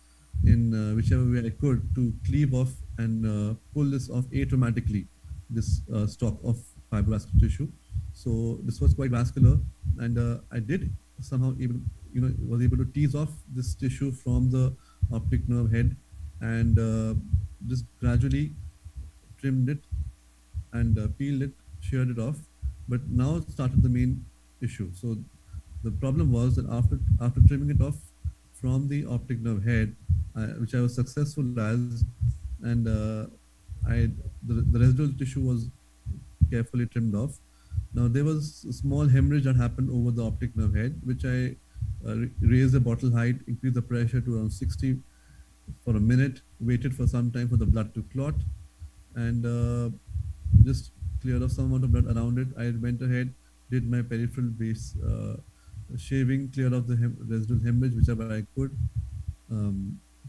in whichever way I could to cleave off and pull this off atraumatically, this stalk of fibrovascular tissue. So this was quite vascular, and I did somehow was able to tease off this tissue from the optic nerve head, and just gradually trimmed it and peeled it, sheared it off. But now started the main issue. So the problem was that after trimming it off from the optic nerve head, which I was successful as, and the residual tissue was carefully trimmed off. Now there was a small hemorrhage that happened over the optic nerve head, which I raised the bottle height, increased the pressure to around 60 for a minute, waited for some time for the blood to clot, and just cleared off some amount of blood around it. I went ahead, did my peripheral base shaving, cleared off the residual hemorrhage whichever I could,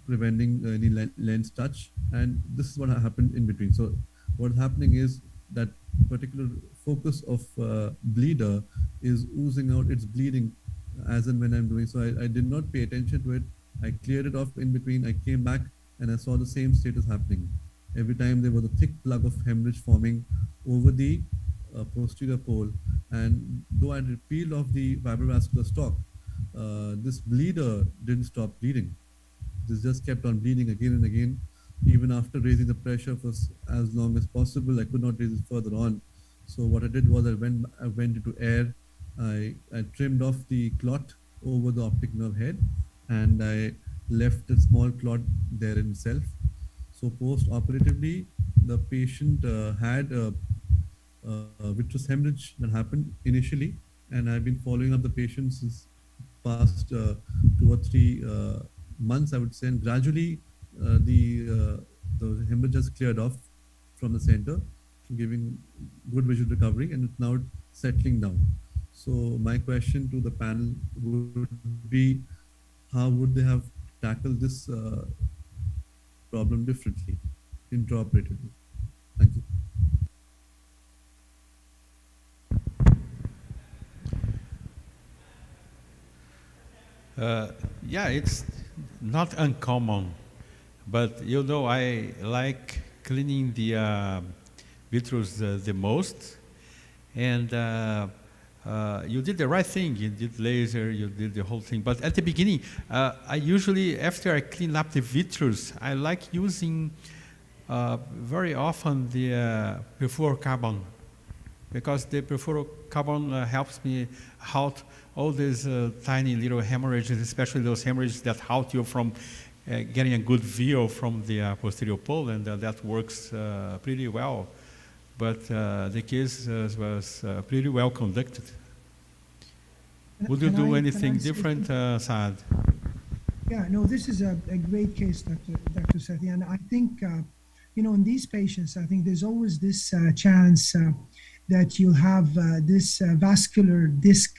preventing any lens touch, and this is what happened in between. So what's happening is that particular focus of bleeder is oozing out, it's bleeding as and when I'm doing. So I did not pay attention to it. I cleared it off in between. I came back and I saw the same status happening. Every time there was a thick plug of hemorrhage forming over the posterior pole. And though I had peeled off the fibrovascular stalk, this bleeder didn't stop bleeding. This just kept on bleeding again and again. Even after raising the pressure for as long as possible, I could not raise it further on. So what I did was I went into air. I trimmed off the clot over the optic nerve head, and I left a small clot there in itself. So post-operatively, the patient had a vitreous hemorrhage that happened initially, and I've been following up the patient since past 2 or 3 months, I would say, and gradually the hemorrhage has cleared off from the center, giving good visual recovery, and it's now settling down. So my question to the panel would be, how would they have tackled this problem differently, intraoperatively? Thank you. Yeah, it's not uncommon, but you know, I like cleaning the vitreous the most, and you did the right thing. You did laser, you did the whole thing. But at the beginning, I usually, after I clean up the vitreous, I like using very often the perfluorocarbon, because the perfluorocarbon helps me halt all these tiny little hemorrhages, especially those hemorrhages that halt you from getting a good view from the posterior pole, and that works pretty well. But the case was pretty well conducted. Would you do anything different, Saad? Yeah, no, this is a great case, Dr. Sethi. And I think, you know, in these patients, I think there's always this chance that you have this vascular disc.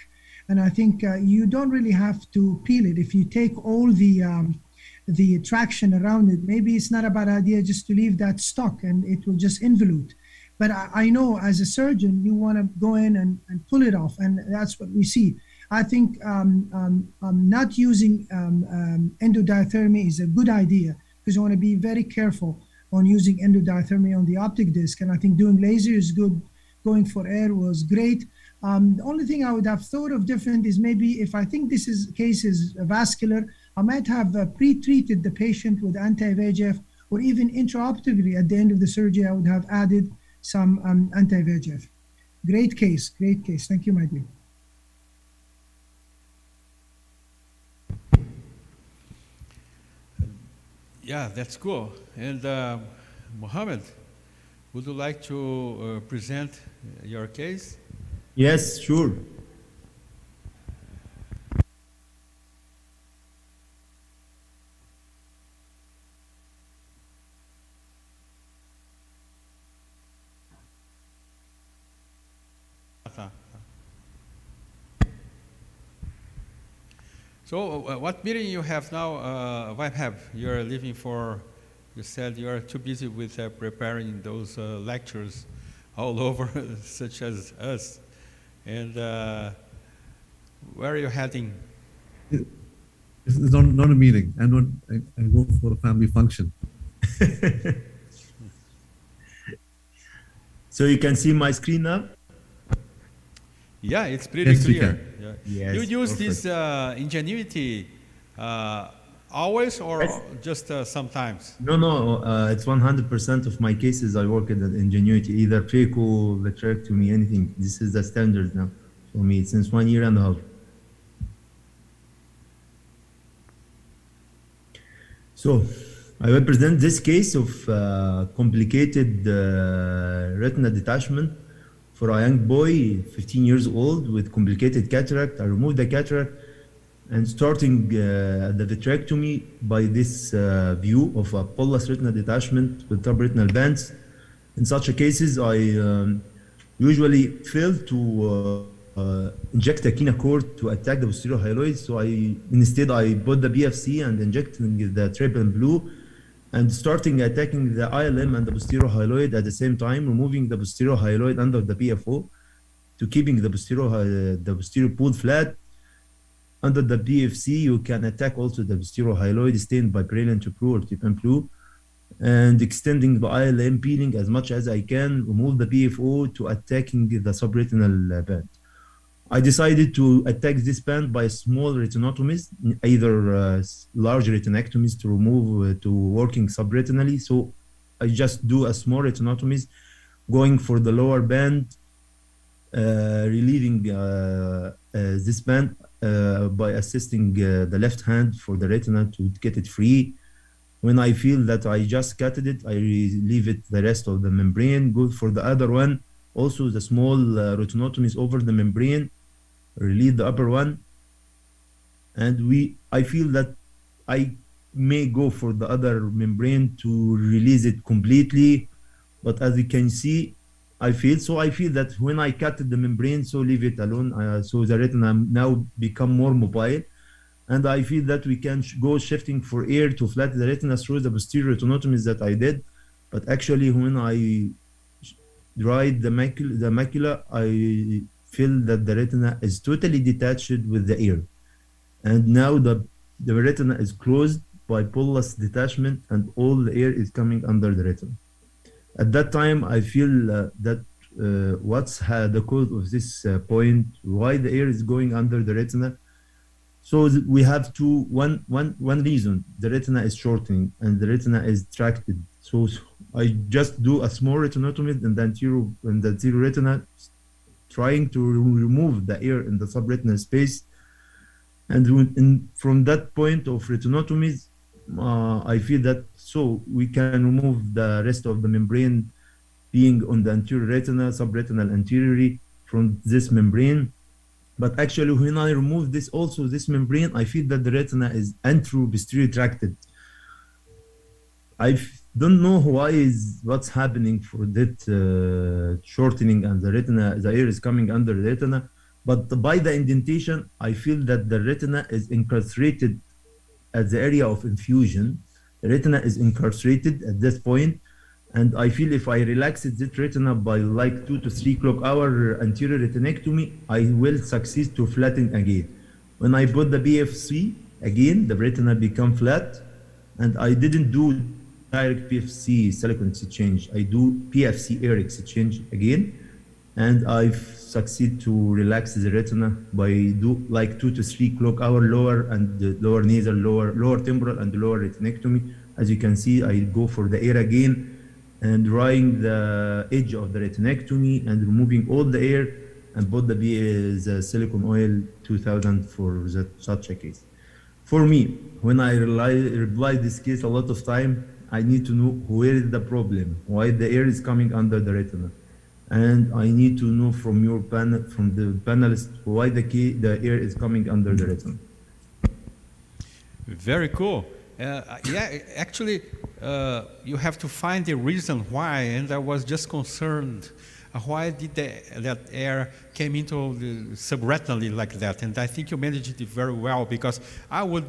And I think you don't really have to peel it. If you take all the traction around it, maybe it's not a bad idea just to leave that stock and it will just involute. But I know as a surgeon, you want to go in and pull it off, and that's what we see. I think not using endodiathermy is a good idea, because you want to be very careful on using endodiathermy on the optic disc. And I think doing laser is good. Going for air was great. The only thing I would have thought of different is maybe if I think this case is vascular, I might have pre-treated the patient with anti-VEGF, or even intraoptically at the end of the surgery, I would have added some anti-VEGF. Great case, great case. Thank you, my dear. Yeah, that's cool. And Mohammed, would you like to present your case? Yes, sure. So what meeting you have now, Webhab? You're leaving for, you said you are too busy with preparing those lectures all over, such as us. And where are you heading? It's not a meeting. I go for a family function. So you can see my screen now? Yeah, it's pretty clear. Yeah. Yes, You use perfect. this Ingenuity always, or Yes. just sometimes? No, it's 100% of my cases I work in Ingenuity, either tracho, vitrectomy, anything. This is the standard now for me since 1 year and a half. So I will present this case of complicated retina detachment for a young boy, 15 years old, with complicated cataract. I removed the cataract and starting the vitrectomy by this view of a bullous retina detachment with subretinal bands. In such cases, I usually fail to inject a Kinacort to attack the posterior hyaloid. So instead I put the BFC and injecting the triple blue and starting attacking the ILM and the posterior hyaloid at the same time, removing the posterior hyaloid under the PFO to keeping the posterior pool flat. under the BFC, you can attack also the stereohyaloid stained by brilliant blue or tip blue, and extending the ILM peeling as much as I can, remove the BFO to attacking the subretinal band. I decided to attack this band by small retinotomies, either large retinectomies to remove to working subretinally. So I just do a small retinotomies, going for the lower band, relieving this band by assisting the left hand for the retina to get it free. When I feel that I just cut it, I leave it the rest of the membrane. Go for the other one, also the small retinotomies over the membrane, relieve the upper one. And I feel that I may go for the other membrane to release it completely. But as you can see, I feel that when I cut the membrane, so leave it alone. So the retina now become more mobile. And I feel that we can go shifting for air to flatten the retina through the posterior retinotomies that I did. But actually, when I dried the macula, I feel that the retina is totally detached with the air. And now the retina is closed by pull-less detachment, and all the air is coming under the retina. At that time, I feel that what's the cause of this point, why the air is going under the retina. So we have one reason: the retina is shortening and the retina is tracted. So I just do a small retinotomy in the anterior retina, trying to remove the air in the subretinal space. And from that point of retinotomies, I feel that so we can remove the rest of the membrane being on the anterior retina, subretinal anteriorly from this membrane. But actually, when I remove this membrane, I feel that the retina is antero-posterior tracted. I don't know what's happening for that shortening, and the air is coming under the retina. But by the indentation, I feel that the retina is incarcerated at the area of infusion. The retina is incarcerated at this point. And I feel if I relax this retina by like 2 to 3 clock hour anterior retinectomy, I will succeed to flatten again. When I put the BFC again, the retina become flat, and I didn't do direct PFC silicon exchange. I do PFC air exchange again, and I succeed to relax the retina by do like 2 to 3 clock hour lower and lower nasal, lower temporal and lower retinectomy. As you can see, I go for the air again, and drying the edge of the retinectomy and removing all the air, and put the silicone oil 2000 for such a case. For me, when I reply this case a lot of time, I need to know where is the problem, why the air is coming under the retina. And I need to know from the panelists, why the air is coming under the retina. Very cool. Actually, you have to find the reason why, and I was just concerned why did that air came into the subretinally like that, and I think you managed it very well, because I would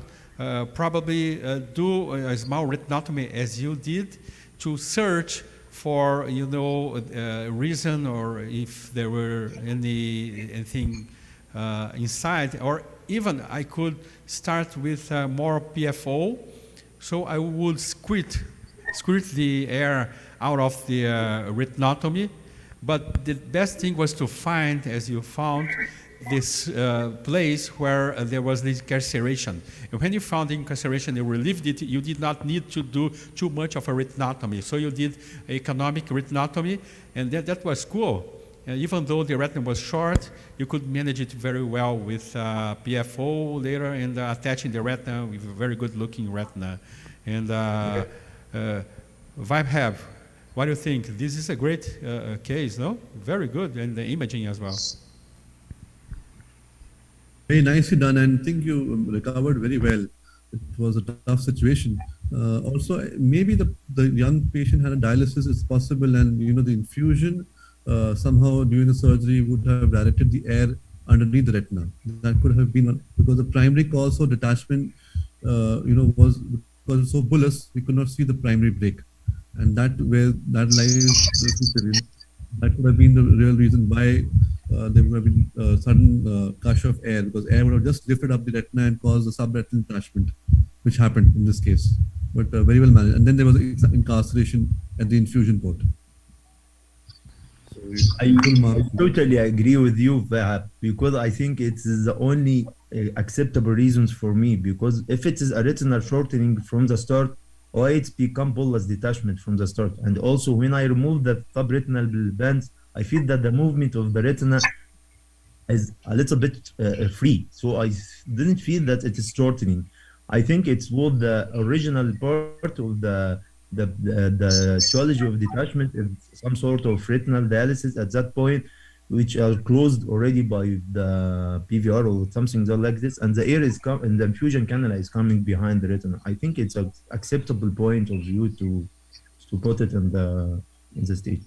probably do a small retinotomy as you did to search for reason, or if there were anything inside, or even I could start with more PFO. So I would squirt the air out of the retinotomy. But the best thing was to find, as you found, this place where there was this incarceration. And when you found the incarceration, you relieved it, you did not need to do too much of a retinotomy. So you did economic retinotomy, and that was cool. Even though the retina was short, you could manage it very well with PFO later, and attaching the retina with a very good-looking retina. And VibeHab, what do you think? This is a great case, no? Very good, and the imaging as well. Very nicely done, and I think you recovered very well. It was a tough situation. Also, maybe the young patient had a dialysis, it's possible, and the infusion somehow during the surgery would have directed the air underneath the retina. That could have been because the primary cause of detachment, was because it's so bullous, we could not see the primary break, and that lies the That could have been the real reason why there would have been sudden gush of air, because air would have just lifted up the retina and caused the subretinal detachment, which happened in this case. But very well managed. And then there was incarceration at the infusion port. So I full marks. totally agree with you, Vahab, because I think it's the only acceptable reasons for me. Because if it is a retinal shortening from the start, why it's become bullous detachment from the start? And also, when I remove the subretinal bands, I feel that the movement of the retina is a little bit free. So I didn't feel that it is shortening. I think it's what the original part of the etiology of detachment is some sort of retinal dialysis at that point, which are closed already by the PVR or something like this, and the air is coming, and the infusion canal is coming behind the retina. I think it's an acceptable point of view to put it in the state.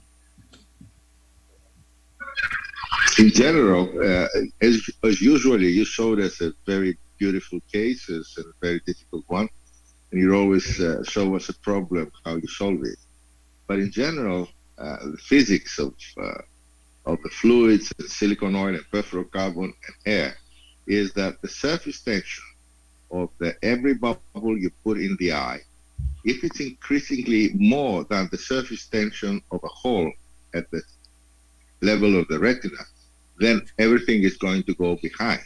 In general, as usually, you showed us a very beautiful cases and a very difficult one, and you always show us a problem, how you solve it. But in general, the physics of the fluids and silicone oil and perfluorocarbon and air is that the surface tension of every bubble you put in the eye, if it's increasingly more than the surface tension of a hole at the level of the retina, then everything is going to go behind.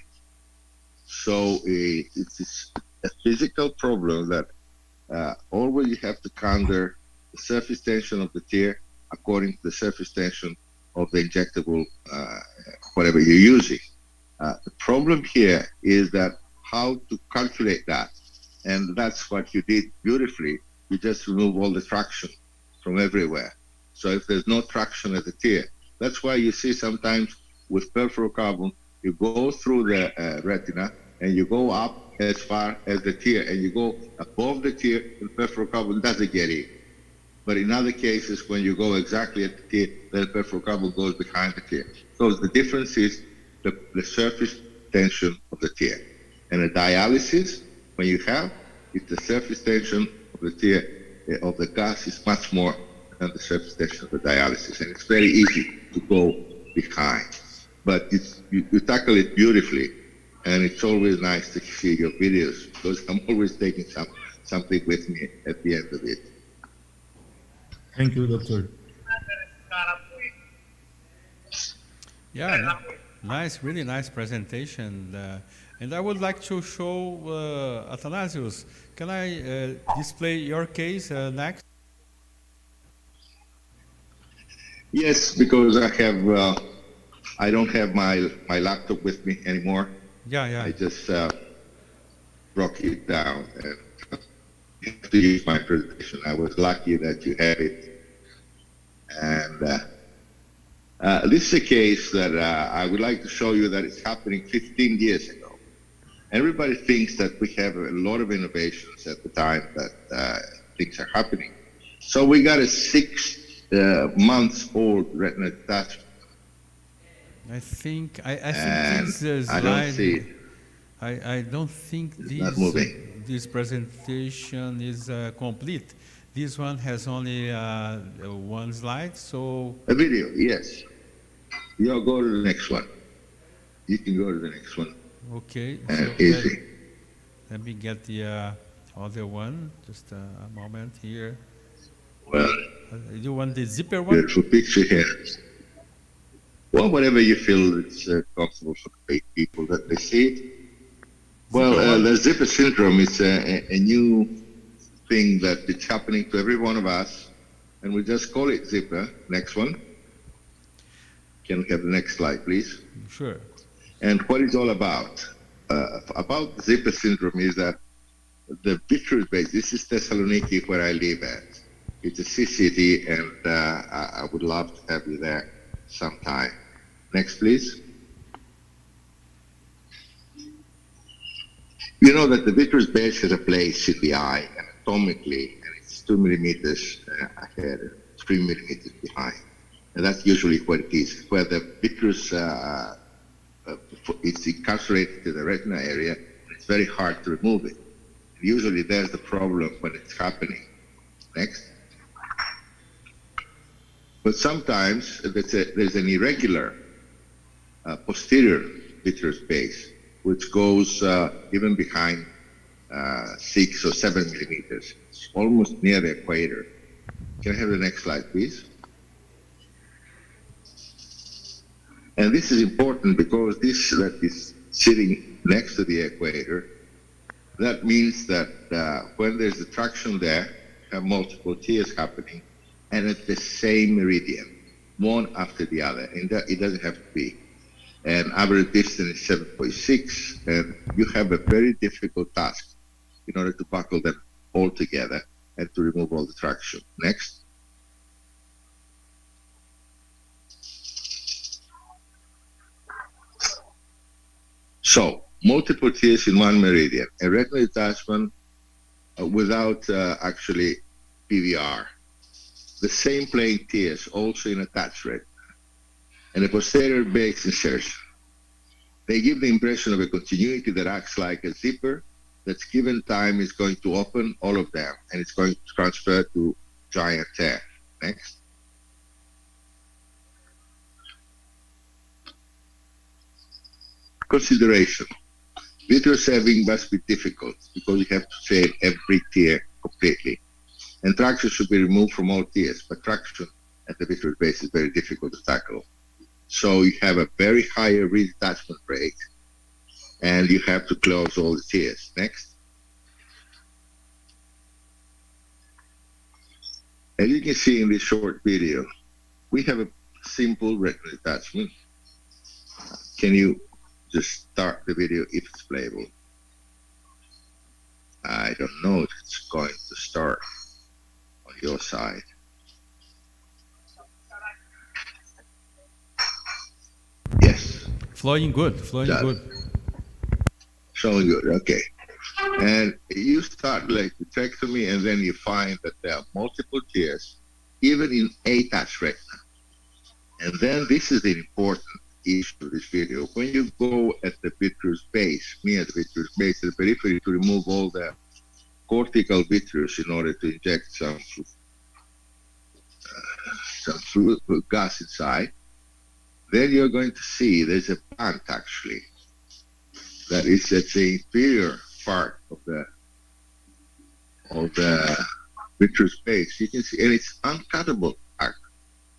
So it's a physical problem that always you have to counter the surface tension of the tear according to the surface tension of the injectable, whatever you're using. The problem here is that how to calculate that. And that's what you did beautifully. You just remove all the traction from everywhere. So if there's no traction at the tear, that's why you see sometimes with perfluorocarbon, you go through the retina and you go up as far as the tear, and you go above the tear, and perfluorocarbon doesn't get in. But in other cases, when you go exactly at the tear, then perfluorocarbon goes behind the tear. So the difference is the surface tension of the tear. And a dialysis, when you have, it's the surface tension of the tear, of the gas is much more than the surface tension of the dialysis. And it's very easy to go behind. But you tackle it beautifully. And it's always nice to see your videos, because I'm always taking something with me at the end of it. Thank you, doctor. Yeah, nice, really nice presentation. And I would like to show Athanasius. Can I display your case next? Yes, because I don't have my laptop with me anymore. Yeah. I just broke it down and have to use my presentation. I was lucky that you had it. And this is a case that I would like to show you that it's happening 15 years ago. Everybody thinks that we have a lot of innovations at the time that things are happening. So we got a 6 months old retina detachment. I think this slide. I don't see it. I don't think this presentation is complete. This one has only one slide, so. A video, yes. You'll go to the next one. You can go to the next one. Okay. And easy. Let me get the other one. Just a moment here. Well. You want the zipper one? Beautiful picture here. Well, whatever you feel it's comfortable for people that they see it. Well, the zipper syndrome is a new thing that it's happening to every one of us, and we just call it zipper. Next one. Can we have the next slide, please? Sure. And what it's all about? About zipper syndrome is that the vitreous base, this is Thessaloniki where I live at. It's a city, and I would love to have you there sometime. Next, please. You know that the vitreous base has a place in the eye anatomically, and it's 2 millimeters ahead and 3 millimeters behind. And that's usually what it is, where the vitreous it's incarcerated to the retina area, and it's very hard to remove it. And usually there's the problem when it's happening. Next. But sometimes there's an irregular posterior vitreous base, which goes even behind 6 or 7 millimeters. It's almost near the equator. Can I have the next slide, please? And this is important because this that is sitting next to the equator, that means that when there's a traction there, you have multiple tears happening, and at the same meridian, one after the other, and that, it doesn't have to be. And average distance is 7.6, and you have a very difficult task in order to buckle them all together and to remove all the traction. Next. So, multiple tears in one meridian, a retinal detachment without actually PVR. The same plane tears also in attached retina, and a posterior base insertion. They give the impression of a continuity that acts like a zipper that's given time is going to open all of them, and it's going to transfer to giant tear. Next. Consideration. Vitreous saving must be difficult because you have to save every tear completely. And traction should be removed from all tears, but traction at the vitreous base is very difficult to tackle. So you have a very high redetachment rate, and you have to close all the tears. Next. As you can see in this short video, we have a simple retinal detachment. Can you just start the video if it's playable? I don't know if it's going to start on your side. Yes. Flowing good, flowing good. Showing good, okay. And you start like vitrectomy, and then you find that there are multiple tears, even in A-touch retina. And then this is the important issue of this video. When you go at the vitreous base, near the vitreous base, at the periphery, to remove all the cortical vitreous in order to inject some fluid gas inside, then you're going to see there's a band actually that is at the inferior part of the vitreous base. You can see, and it's uncuttable.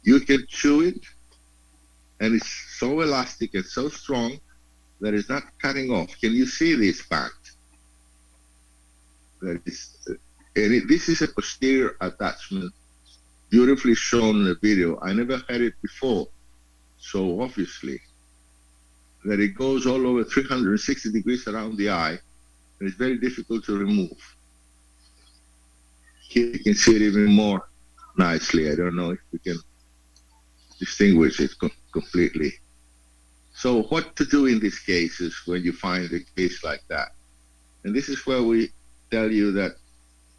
You can chew it, and it's so elastic and so strong that it's not cutting off. Can you see this band? That is, this is a posterior attachment, beautifully shown in the video. I never had it before, so obviously that it goes all over 360 degrees around the eye, and it's very difficult to remove. Here you can see it even more nicely. I don't know if we can distinguish it completely. So what to do in these cases when you find a case like that? And this is where we tell you that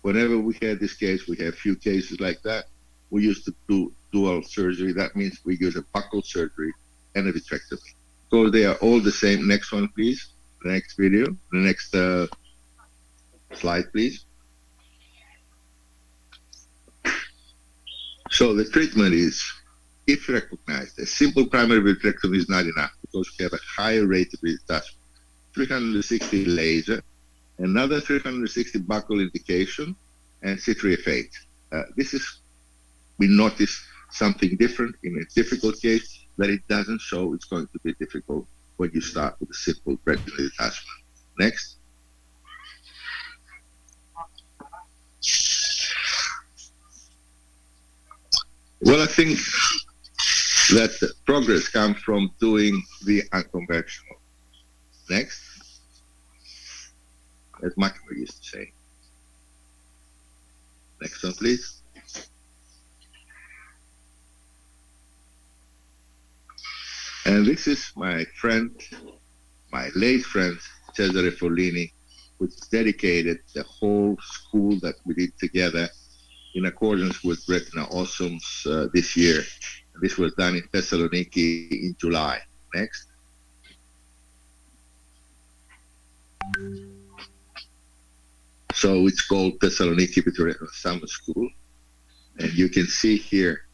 whenever we had this case, we have few cases like that, we used to do dual surgery. That means we use a buccal surgery and a vitrectomy. So they are all the same. Next one, please. The next video. The next slide, please. So the treatment is, if recognized, a simple primary vitrectomy is not enough because we have a higher rate of detachment. 360 laser, another 360 buccal indication, and citriafate. This is, we notice something different in a difficult case that it doesn't show it's going to be difficult when you start with a simple retinal detachment. Next. Well, I think that the progress comes from doing the unconventional. Next. As Machiavelli used to say. Next one, please. And this is my friend, my late friend, Cesare Follini, which dedicated the whole school that we did together in accordance with Retinawesomes this year. This was done in Thessaloniki in July. Next. So it's called Thessaloniki Vitreoretinal Summer School. And you can see here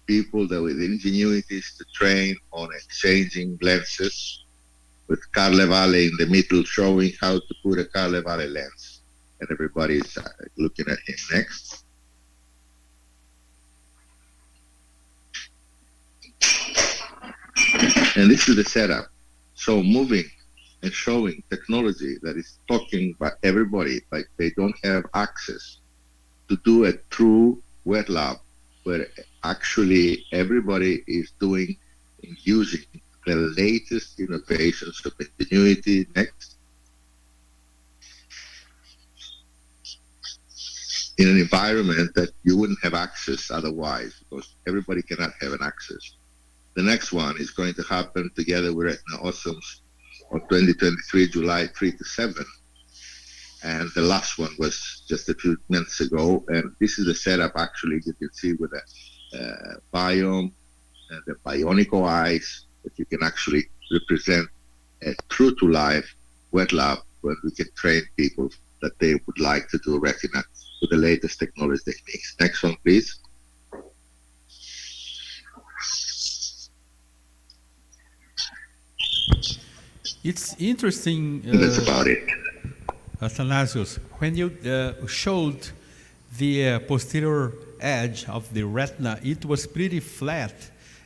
people that with ingenuities to train on exchanging lenses, with Carlevale in the middle showing how to put a Carlevale lens. And everybody's looking at him next. And this is the setup. So moving and showing technology that is talking about everybody, like they don't have access to do a true wet lab, where actually everybody is doing and using the latest innovations of ingenuity. Next. In an environment that you wouldn't have access otherwise, because everybody cannot have an access. The next one is going to happen together with Retinawesome's on 2023, July 3 to 7. And the last one was just a few minutes ago. And this is the setup, actually, you can see with the biome and the bionico eyes, that you can actually represent a true-to-life wet lab where we can train people that they would like to do retina with the latest technology techniques. Next one, please. It's interesting. That's about it. Athanasios, when you showed the posterior edge of the retina, it was pretty flat.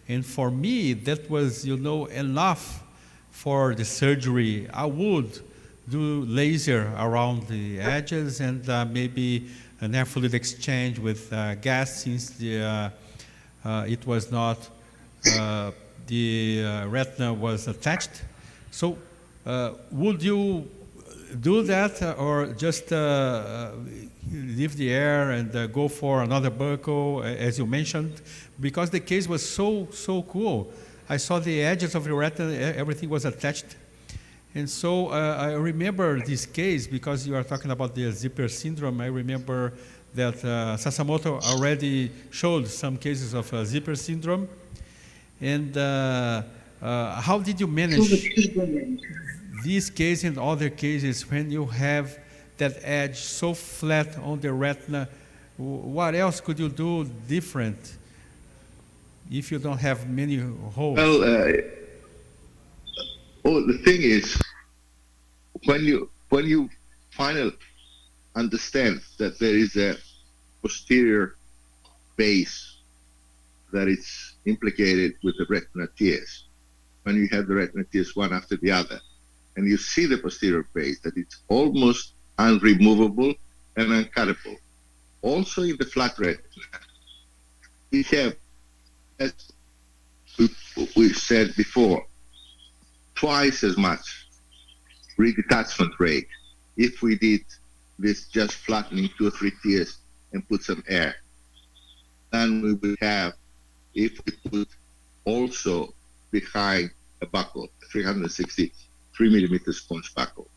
And for me, that was, enough for the surgery. I would do laser around the edges and maybe an air fluid exchange with gas, since it was not, the retina was attached. So would you do that, or just leave the air and go for another buccal, as you mentioned? Because the case was so cool. I saw the edges of the retina, everything was attached. And so I remember this case, because you are talking about the zipper syndrome. I remember that Sasamoto already showed some cases of zipper syndrome. And how did you manage this case and other cases when you have that edge so flat on the retina? What else could you do different if you don't have many holes? Well, the thing is, when you finally understand that there is a posterior base that is implicated with the retina tears, when you have the retina tears one after the other, and you see the posterior base, that it's almost unremovable and uncuttable. Also in the flat retina, we have, as we said before, twice as much redetachment rate if we did this just flattening 2 or 3 tears and put some air than we would have if we put also behind a buckle, a 363 millimeter sponge buckle.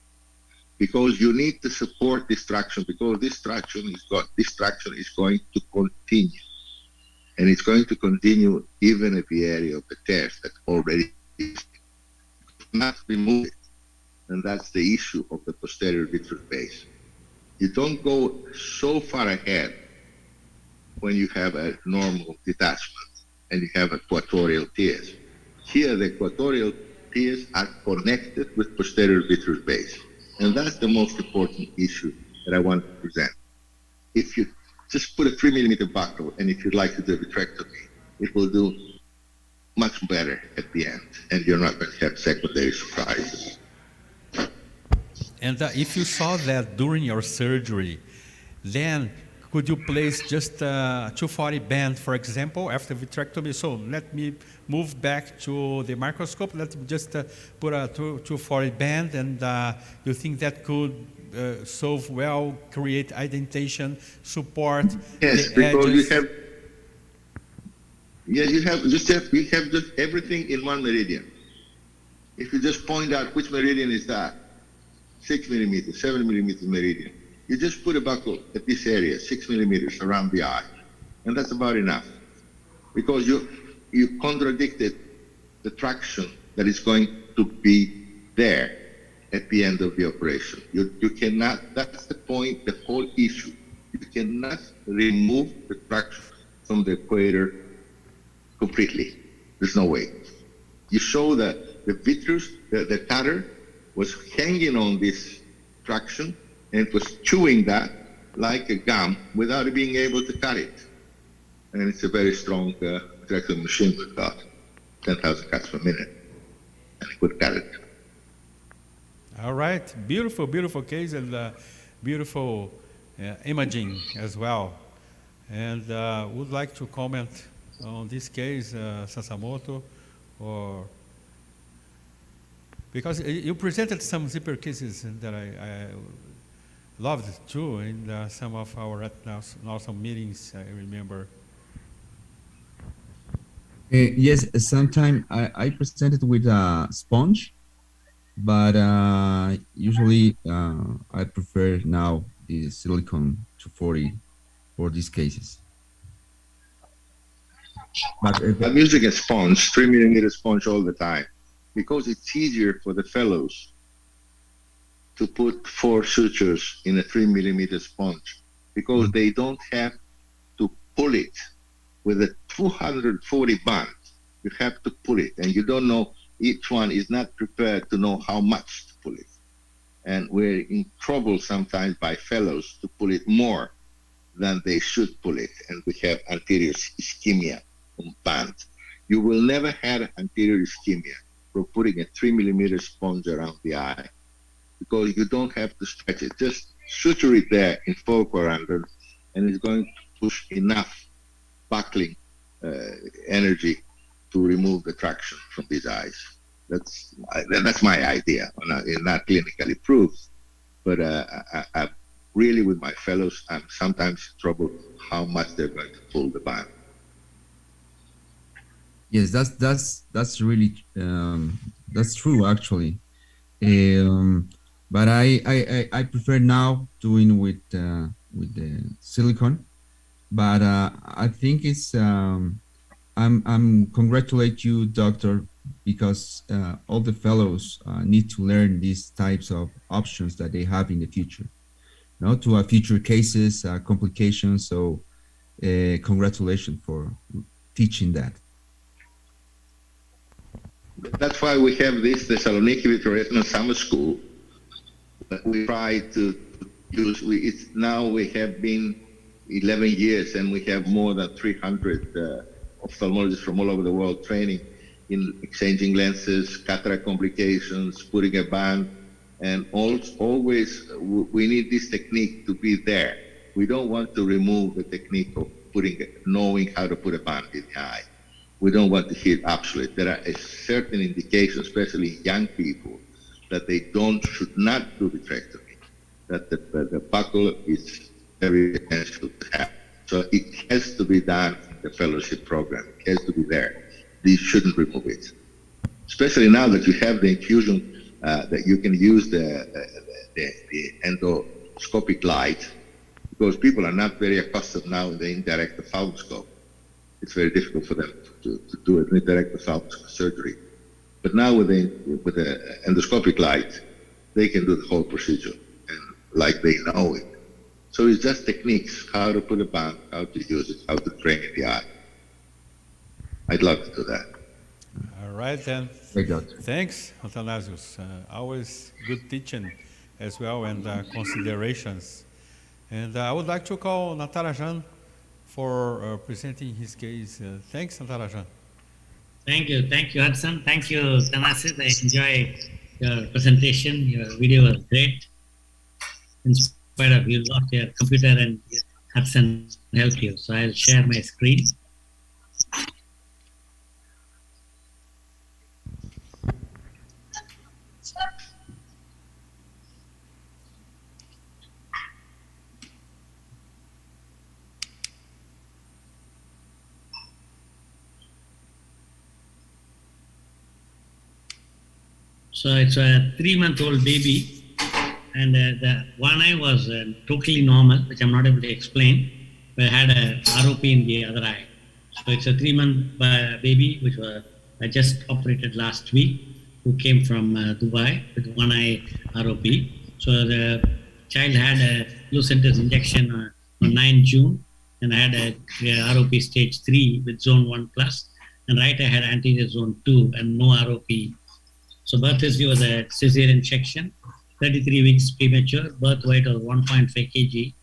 Because you need to support this traction, because this traction is going to continue. And it's going to continue even at the area of the tears that already is not removed. And that's the issue of the posterior vitreous base. You don't go so far ahead when you have a normal detachment and you have equatorial tears. Here, the equatorial tears are connected with posterior vitreous base. And that's the most important issue that I want to present. If you just put a 3 millimeter buckle, and if you'd like to do a vitrectomy, it will do much better at the end, and you're not going to have secondary surprises. And if you saw that during your surgery, then could you place just a 240 band, for example, after vitrectomy? So let me move back to the microscope. Let's just put a 240 band, and you think that could solve well, create indentation, support yes, the because edges? you have just everything in one meridian. If you just point out which meridian is that, 6 millimeters, 7 millimeters meridian, you just put a buckle at this area, 6 millimeters around the eye, and that's about enough. Because you contradicted the traction that is going to be there at the end of the operation. You cannot, that's the point, the whole issue. You cannot remove the traction from the equator completely. There's no way. You show that the vitreous, the cutter was hanging on this traction and it was chewing that like a gum without being able to cut it. And it's a very strong vitrectomy machine we've got, 10,000 cuts per minute, and it could cut it. All right, beautiful, beautiful case and beautiful imaging as well. And would like to comment on this case, Sasamoto, or because you presented some zipper cases that I loved too in some of our Retinawesome meetings, I remember. Yes, sometimes I presented with a sponge, but usually I prefer now the silicone 240 for these cases. But I'm using a sponge, 3 millimeter sponge all the time, because it's easier for the fellows to put 4 sutures in a 3 millimeter sponge, because they don't have to pull it with a 240 band. You have to pull it, and you don't know, each one is not prepared to know how much to pull it. And we're in trouble sometimes by fellows to pull it more than they should pull it, and we have anterior ischemia on band. You will never have anterior ischemia for putting a 3 millimeter sponge around the eye, because you don't have to stretch it. Just suture it there in 4 quadrant, and it's going to push enough buckling energy to remove the traction from these eyes. That's my idea. It's not clinically proved, but I really, with my fellows, I'm sometimes in trouble how much they're going to pull the band. yes, that's really that's true actually. But I prefer now doing with the silicone. But I think it's I'm congratulate you, doctor, because all the fellows need to learn these types of options that they have in the future, to future cases, complications. So congratulations for teaching that. That's why we have this Thessaloniki Vitreoretinal Summer School. We try to use, now we have been 11 years and we have more than 300 ophthalmologists from all over the world training in exchanging lenses, cataract complications, putting a band, and always we need this technique to be there. We don't want to remove the technique of knowing how to put a band in the eye. We don't want to hear absolute. There are a certain indications, especially in young people, that they should not do vitrectomy, that the buckle is very essential to have. So it has to be done in the fellowship program. It has to be there. They shouldn't remove it. Especially now that you have the infusion, that you can use the endoscopic light, because people are not very accustomed now in the indirect ophthalmoscope. It's very difficult for them to do an indirect ophthalmoscope surgery. But now with the endoscopic light, they can do the whole procedure, and like they know it. So it's just techniques, how to put a band, how to use it, how to train in the eye. I'd love to do that. All right, then. Great, doctor. Thanks, Athanasius. Always good teaching as well, and considerations. And I would like to call Natarajan for presenting his case. Thanks, Natarajan. Thank you, Hudson. Thank you, Thanasis. I enjoy your presentation. Your video was great. In spite of you lost your computer and Hudson helped you. So I'll share my screen. So it's a 3-month-old baby, and the one eye was totally normal, which I'm not able to explain, but I had a ROP in the other eye. So it's a 3-month baby, which I just operated last week, who came from Dubai with one eye ROP. So the child had a Lucentis injection on 9 June, and I had a ROP stage 3 with zone 1+. and right eye had anterior zone 2 and no ROP. So birth history was a cesarean section, 33 weeks premature, birth weight was 1.5 kg,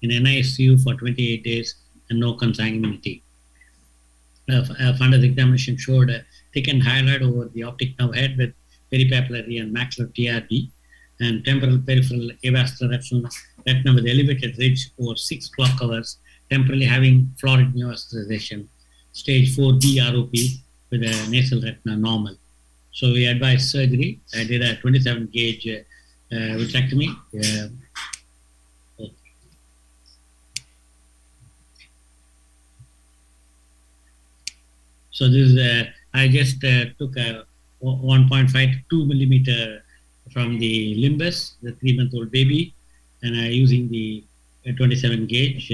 in NICU for 28 days, and no consanguinity. Fundus examination showed a thickened hyaloid over the optic nerve head with peripapillary and macular TRD, and temporal peripheral avascular retina with elevated ridge over 6 clock hours, temporally having florid neovascularization, stage 4B ROP with a nasal retina normal. So we advised surgery. I did a 27 gauge vitrectomy. So this is I just took a 1.5 to 2 millimeter from the limbus, the 3-month-old baby, and using the 27 gauge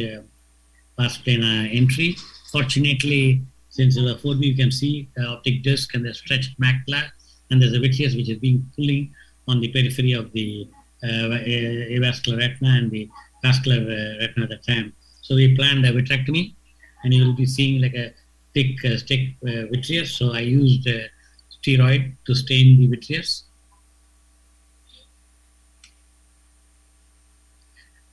pars plana entry. Fortunately, since the 4B, you can see the optic disc and the stretched macula, and there's a vitreous which is being pulling on the periphery of the avascular retina and the vascular retina at the time. So we planned a vitrectomy, and you will be seeing like a thick stick vitreous. So I used steroid to stain the vitreous.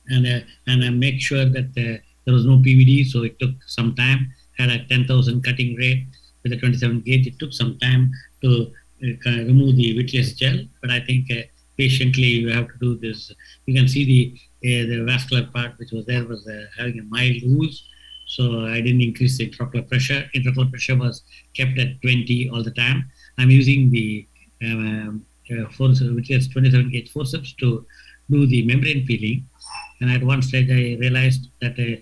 And I make sure that there was no PVD, so it took some time. Had a 10,000 cutting rate with a 27 gauge. It took some time to remove the vitreous gel, but I think patiently you have to do this. You can see the vascular part which was there was having a mild ooze, so I didn't increase the intraocular pressure. Intraocular pressure was kept at 20 all the time. I'm using the vitreous 27 gauge forceps to do the membrane peeling, and at one stage I realized that the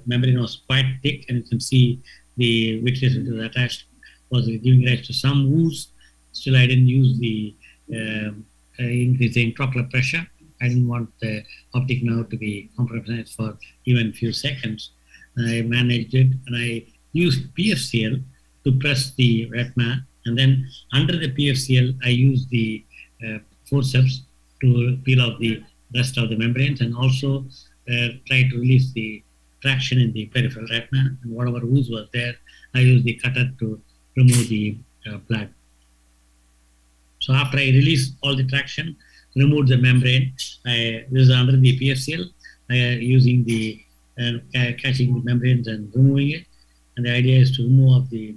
membrane was quite thick, and you can see the vitreous which was attached was giving rise to some ooze. Still, I didn't use the increasing intraocular pressure. I didn't want the optic nerve to be compromised for even a few seconds. I managed it, and I used PFCL to press the retina, and then under the PFCL, I used the forceps to peel off the rest of the membranes, and also try to release the traction in the peripheral retina, and whatever ooze was there, I used the cutter to remove the blood. So after I released all the traction, removed the membrane, this is under the PFCL, using the catching the membranes and removing it. And the idea is to remove the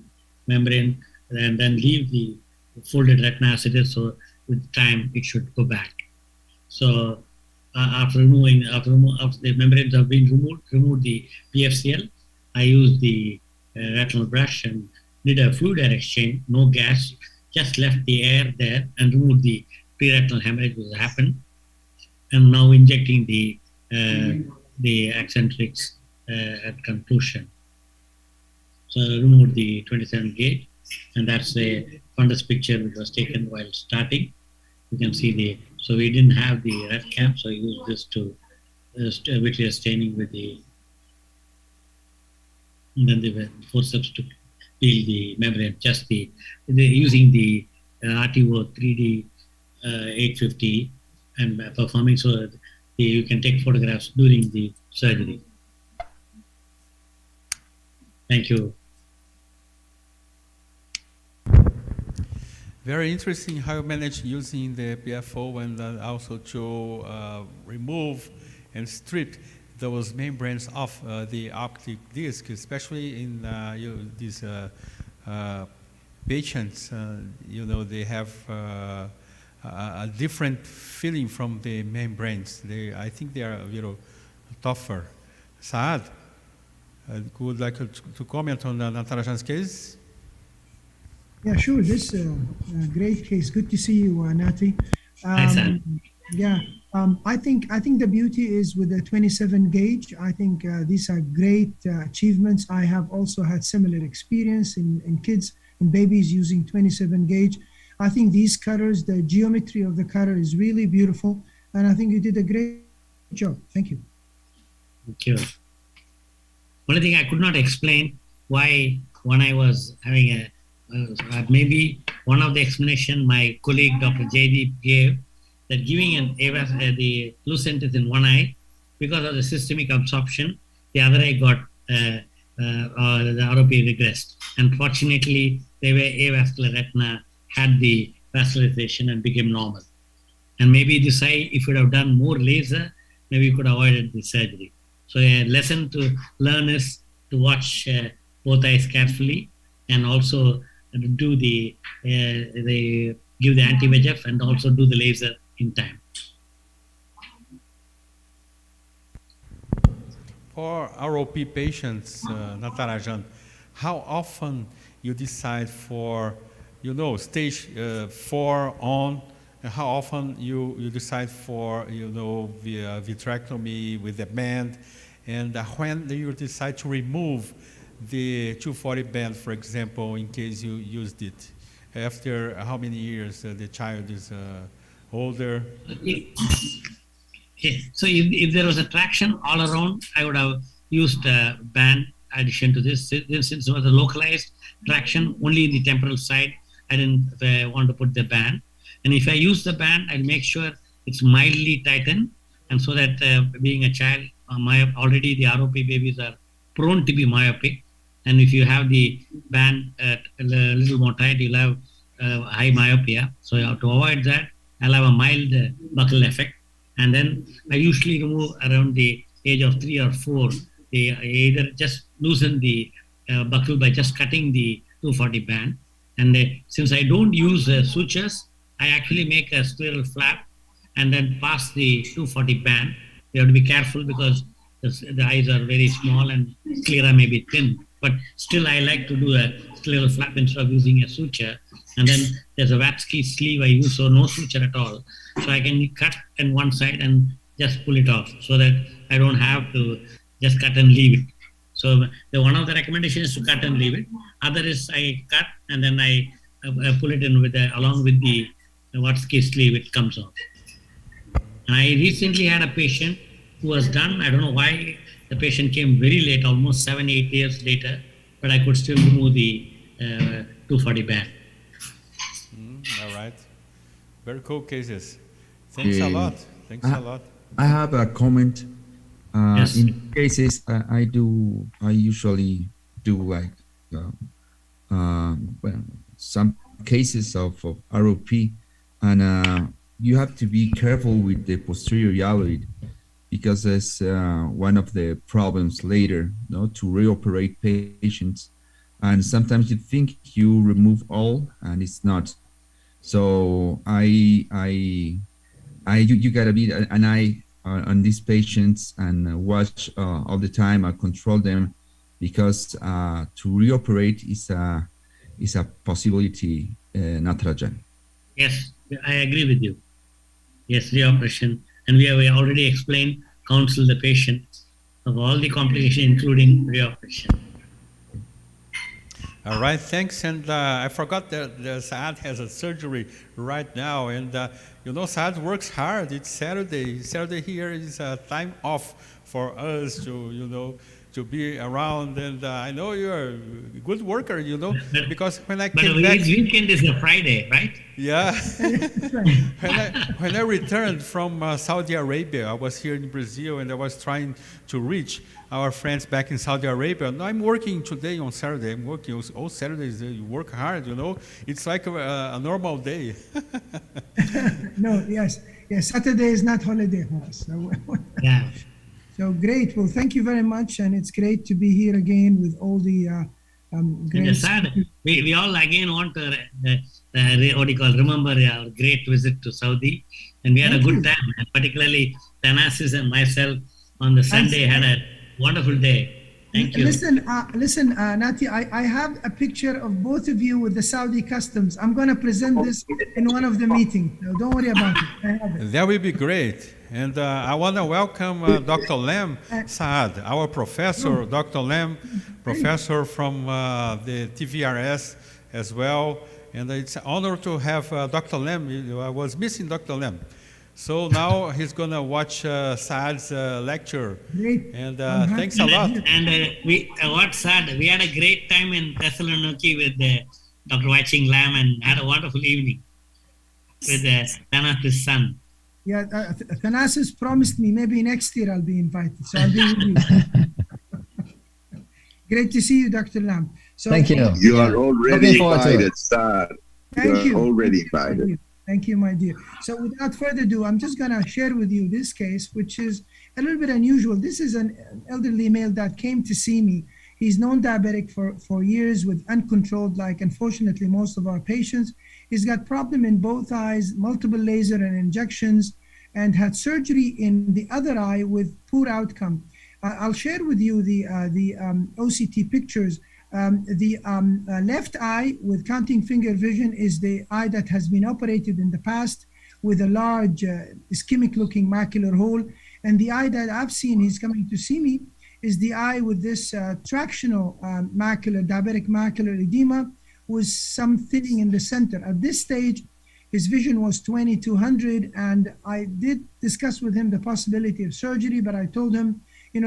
membrane and then leave the folded retina as it is, so with time it should go back. So after the membranes have been removed the PFCL, I used the retinal brush and did a fluid air exchange, no gas, just left the air there and removed the pre-retinal hemorrhage which happened, and now injecting the eccentrics at conclusion. So I removed the 27 gauge, and that's a fundus picture which was taken while starting. You can see so we didn't have the red cap, so I used this to vitreous staining with and then the forceps to peel the membrane, just using the RTO 3D 850 and performing so that you can take photographs during the surgery. Thank you. Very interesting how you managed using the PFO and also to remove and strip those membranes off the optic disc, especially in these patients. They have a different feeling from the membranes. I think they are tougher. Saad, would like to comment on Natarajan's case? Yeah, sure. This great case. Good to see you, Nati. Yeah, I think the beauty is with the 27 gauge. I think these are great achievements. I have also had similar experience in kids and babies using 27 gauge. I think these cutters, the geometry of the cutter is really beautiful, and I think you did a great job. Thank you. Thank you. Only thing I could not explain why when I was having maybe one of the explanation my colleague Dr. Jaydeep gave, that giving the lucentis in one eye, because of the systemic absorption, the other eye got the ROP regressed. Unfortunately, the avascular retina had the vascularization and became normal. And maybe this eye, if you would have done more laser, maybe you could have avoided the surgery. So a lesson to learn is to watch both eyes carefully and also do the give the anti-VEGF and also do the laser in time. For ROP patients, Natarajan, how often you decide for, stage 4 on, and how often you decide for, the vitrectomy with the band, and when do you decide to remove the 240 band, for example, in case you used it? After how many years the child is older? Okay. So if there was a traction all around, I would have used a band addition to this. Since it was a localized traction only in the temporal side, I didn't want to put the band. And if I use the band, I'll make sure it's mildly tightened, and so that being a child, already the ROP babies are prone to be myopic. And if you have the band a little more tight, you'll have high myopia. So to avoid that, I'll have a mild buccal effect. And then I usually remove around the age of 3 or 4. They either just loosen the buccal by just cutting the 240 band. And since I don't use sutures, I actually make a squirrel flap and then pass the 240 band. You have to be careful because the eyes are very small and sclera may be thin. But still, I like to do a squirrel flap instead of using a suture. And then there's a Watsky sleeve I use, so no suture at all. So I can cut on one side and just pull it off so that I don't have to just cut and leave it. So one of the recommendations is to cut and leave it. Other is I cut and then I pull it in with along with the Watsky sleeve, it comes off. And I recently had a patient who was done. I don't know why the patient came very late, almost 7-8 years later, but I could still remove the 240 band. All right. Very cool cases. Thanks a lot. Thanks a lot. I have a comment. Yes. In cases, I usually do like some cases of ROP, and you have to be careful with the posterior eyelid because it's one of the problems later, to reoperate patients, and sometimes you think you remove all, and it's not. So you gotta be an eye on these patients and watch all the time. Control them because to reoperate is a possibility. Natarajan. Yes, I agree with you. Yes, reoperation, and we have already explained, counsel the patient of all the complications, including reoperation. All right, thanks. And I forgot that Saad has a surgery right now. And, Saad works hard. It's Saturday. Saturday here is a time off for us to, to be around. And I know you're a good worker, because when I came back... But weekend is a Friday, right? Yeah. when I returned from Saudi Arabia, I was here in Brazil and I was trying to reach our friends back in Saudi Arabia. Now I'm working today on Saturday. I'm working all Saturdays. You work hard, It's like a normal day. No, yes. Saturday is not holiday for us. So, yeah. So great. Well, thank you very much, and it's great to be here again with all the great. We all again want to remember our great visit to Saudi, and we had a good time. And particularly Thanasis and myself on the Sunday had a wonderful day. Thank you. Listen, Nati, I have a picture of both of you with the Saudi customs. I'm going to present this in one of the meetings. So don't worry about it. I have it. That will be great. And I want to welcome Dr. Lam Saad, our professor, Dr. Lam, professor from the TVRS as well. And it's an honor to have Dr. Lam. I was missing Dr. Lam. So now he's going to watch Saad's lecture. Great. And thanks a lot. And Saad, we had a great time in Thessaloniki with Dr. Waching Lam and had a wonderful evening with Thanasis' son. Yeah, Thanasis promised me maybe next year I'll be invited. So I'll be with you. Great to see you, Dr. Lam. So, Thank you. You Yeah. are already Looking forward to it. invited, sir. Thank you. Already Thank you, invited. Thank you, my dear. So without further ado, I'm just going to share with you this case, which is a little bit unusual. This is an elderly male that came to see me. He's known diabetic for years with uncontrolled, like unfortunately most of our patients. He's got problem in both eyes, multiple laser and injections, and had surgery in the other eye with poor outcome. I'll share with you the OCT pictures. The left eye with counting finger vision is the eye that has been operated in the past with a large ischemic looking macular hole. And the eye that I've seen, he's coming to see me, is the eye with this tractional diabetic macular edema with some thinning in the center. At this stage, his vision was 20/200, and I did discuss with him the possibility of surgery, but I told him,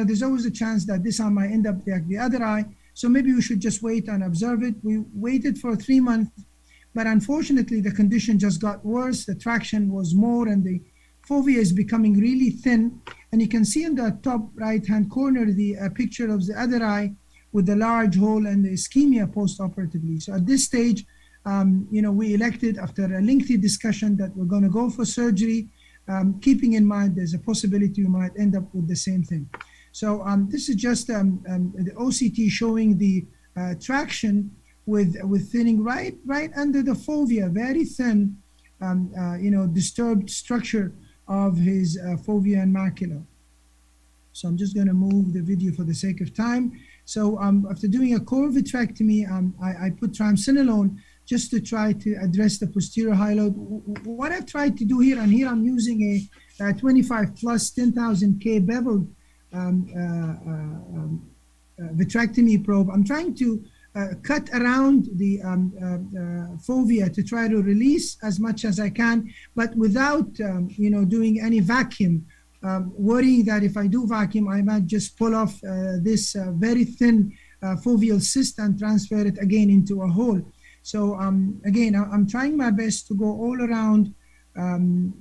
there's always a chance that this eye might end up like the other eye, so maybe we should just wait and observe it. We waited for 3 months, but unfortunately the condition just got worse. The traction was more, and the fovea is becoming really thin. And you can see in the top right-hand corner the picture of the other eye with the large hole and the ischemia post-operatively. So at this stage, we elected after a lengthy discussion that we're going to go for surgery, keeping in mind there's a possibility we might end up with the same thing. So this is just the OCT showing the traction with thinning right under the fovea, very thin, disturbed structure of his fovea and macula. So I'm just going to move the video for the sake of time. So after doing a core vitrectomy, I put triamcinolone just to try to address the posterior hyaloid. What I've tried to do here, and here I'm using a 25 plus 10,000 K beveled vitrectomy probe. I'm trying to cut around the fovea to try to release as much as I can, but without doing any vacuum, worrying that if I do vacuum, I might just pull off this very thin foveal cyst and transfer it again into a hole. So again, I'm trying my best to go all around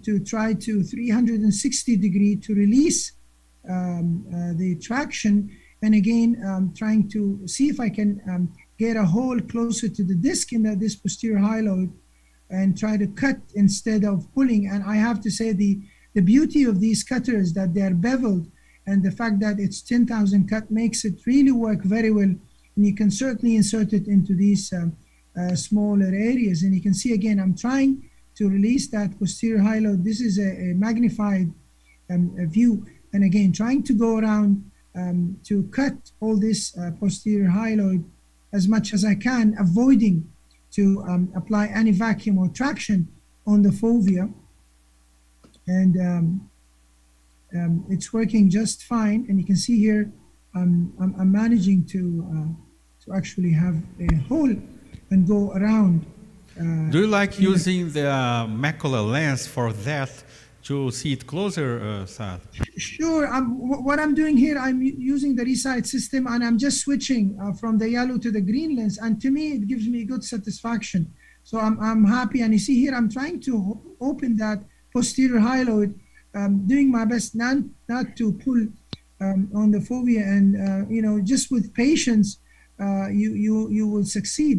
to try to 360 degree to release the traction, and again trying to see if I can get a hole closer to the disc in this posterior hyaloid and try to cut instead of pulling. And I have to say the beauty of these cutters that they're beveled, and the fact that it's 10,000 cut makes it really work very well, and you can certainly insert it into these smaller areas. And you can see again, I'm trying to release that posterior hyaloid. This is a magnified view, and again trying to go around to cut all this posterior hyaloid as much as I can, avoiding to apply any vacuum or traction on the fovea. And it's working just fine. And you can see here, I'm managing to actually have a hole and go around. Do you like using the macular lens for that to see it closer, Saad? Sure. What I'm doing here, I'm using the Resight system, and I'm just switching from the yellow to the green lens. And to me, it gives me good satisfaction. So I'm happy. And you see here, I'm trying to open that posterior hyaloid, doing my best not to pull on the fovea. And, just with patience, you will succeed.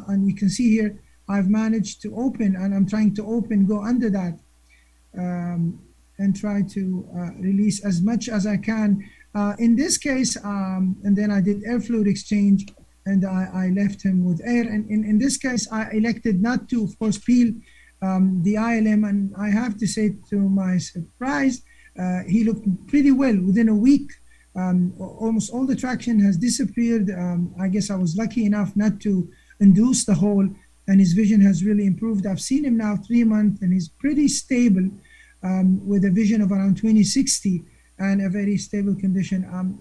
And you can see here, I've managed to open, and I'm trying to go under that. And try to release as much as I can. In this case, and then I did air fluid exchange, and I left him with air. And in this case, I elected not to, of course, peel the ILM. And I have to say, to my surprise, he looked pretty well within a week. Almost all the traction has disappeared. I guess I was lucky enough not to induce the hole, and his vision has really improved. I've seen him now 3 months, and he's pretty stable with a vision of around 20/60 and a very stable condition.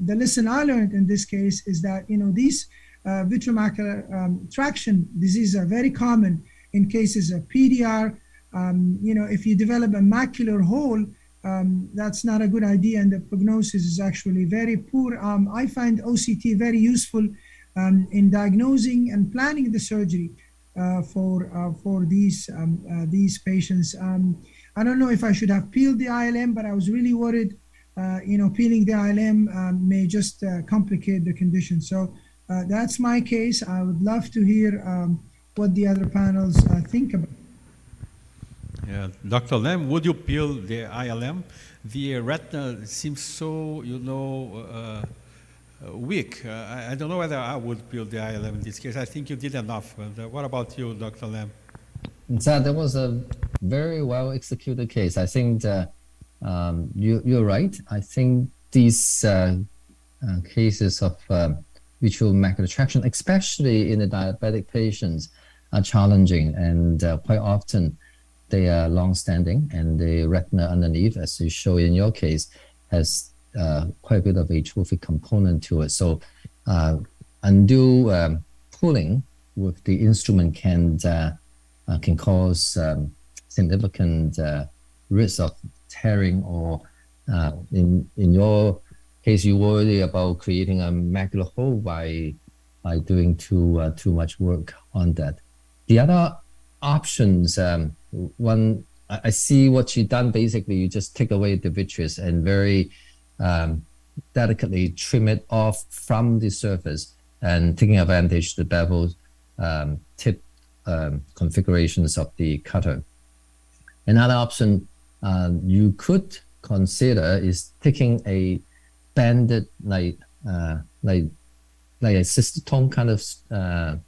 The lesson I learned in this case is that, these vitreomacular traction diseases are very common in cases of PDR. If you develop a macular hole, that's not a good idea, and the prognosis is actually very poor. I find OCT very useful in diagnosing and planning the surgery for these patients. I don't know if I should have peeled the ILM, but I was really worried, peeling the ILM may just complicate the condition. So That's my case. I would love to hear what the other panels think about. Yeah, Dr. Lam, would you peel the ILM? The retina seems so, weak. I don't know whether I would peel the ILM in this case. I think you did enough. What about you, Dr. Lam? So that was a very well executed case. I think you're right. I think these cases of visual macular traction, especially in the diabetic patients, are challenging, and quite often they are long-standing, and the retina underneath, as you show in your case, has quite a bit of atrophic component to it. So undue pulling with the instrument can cause significant risk of tearing, or in your case, you worry about creating a macular hole by doing too much work on that. The other options, one, I see what you done. Basically, you just take away the vitreous and very delicately trim it off from the surface, and taking advantage of the bevel tip configurations of the cutter. Another option you could consider is taking a banded like a cystotome kind of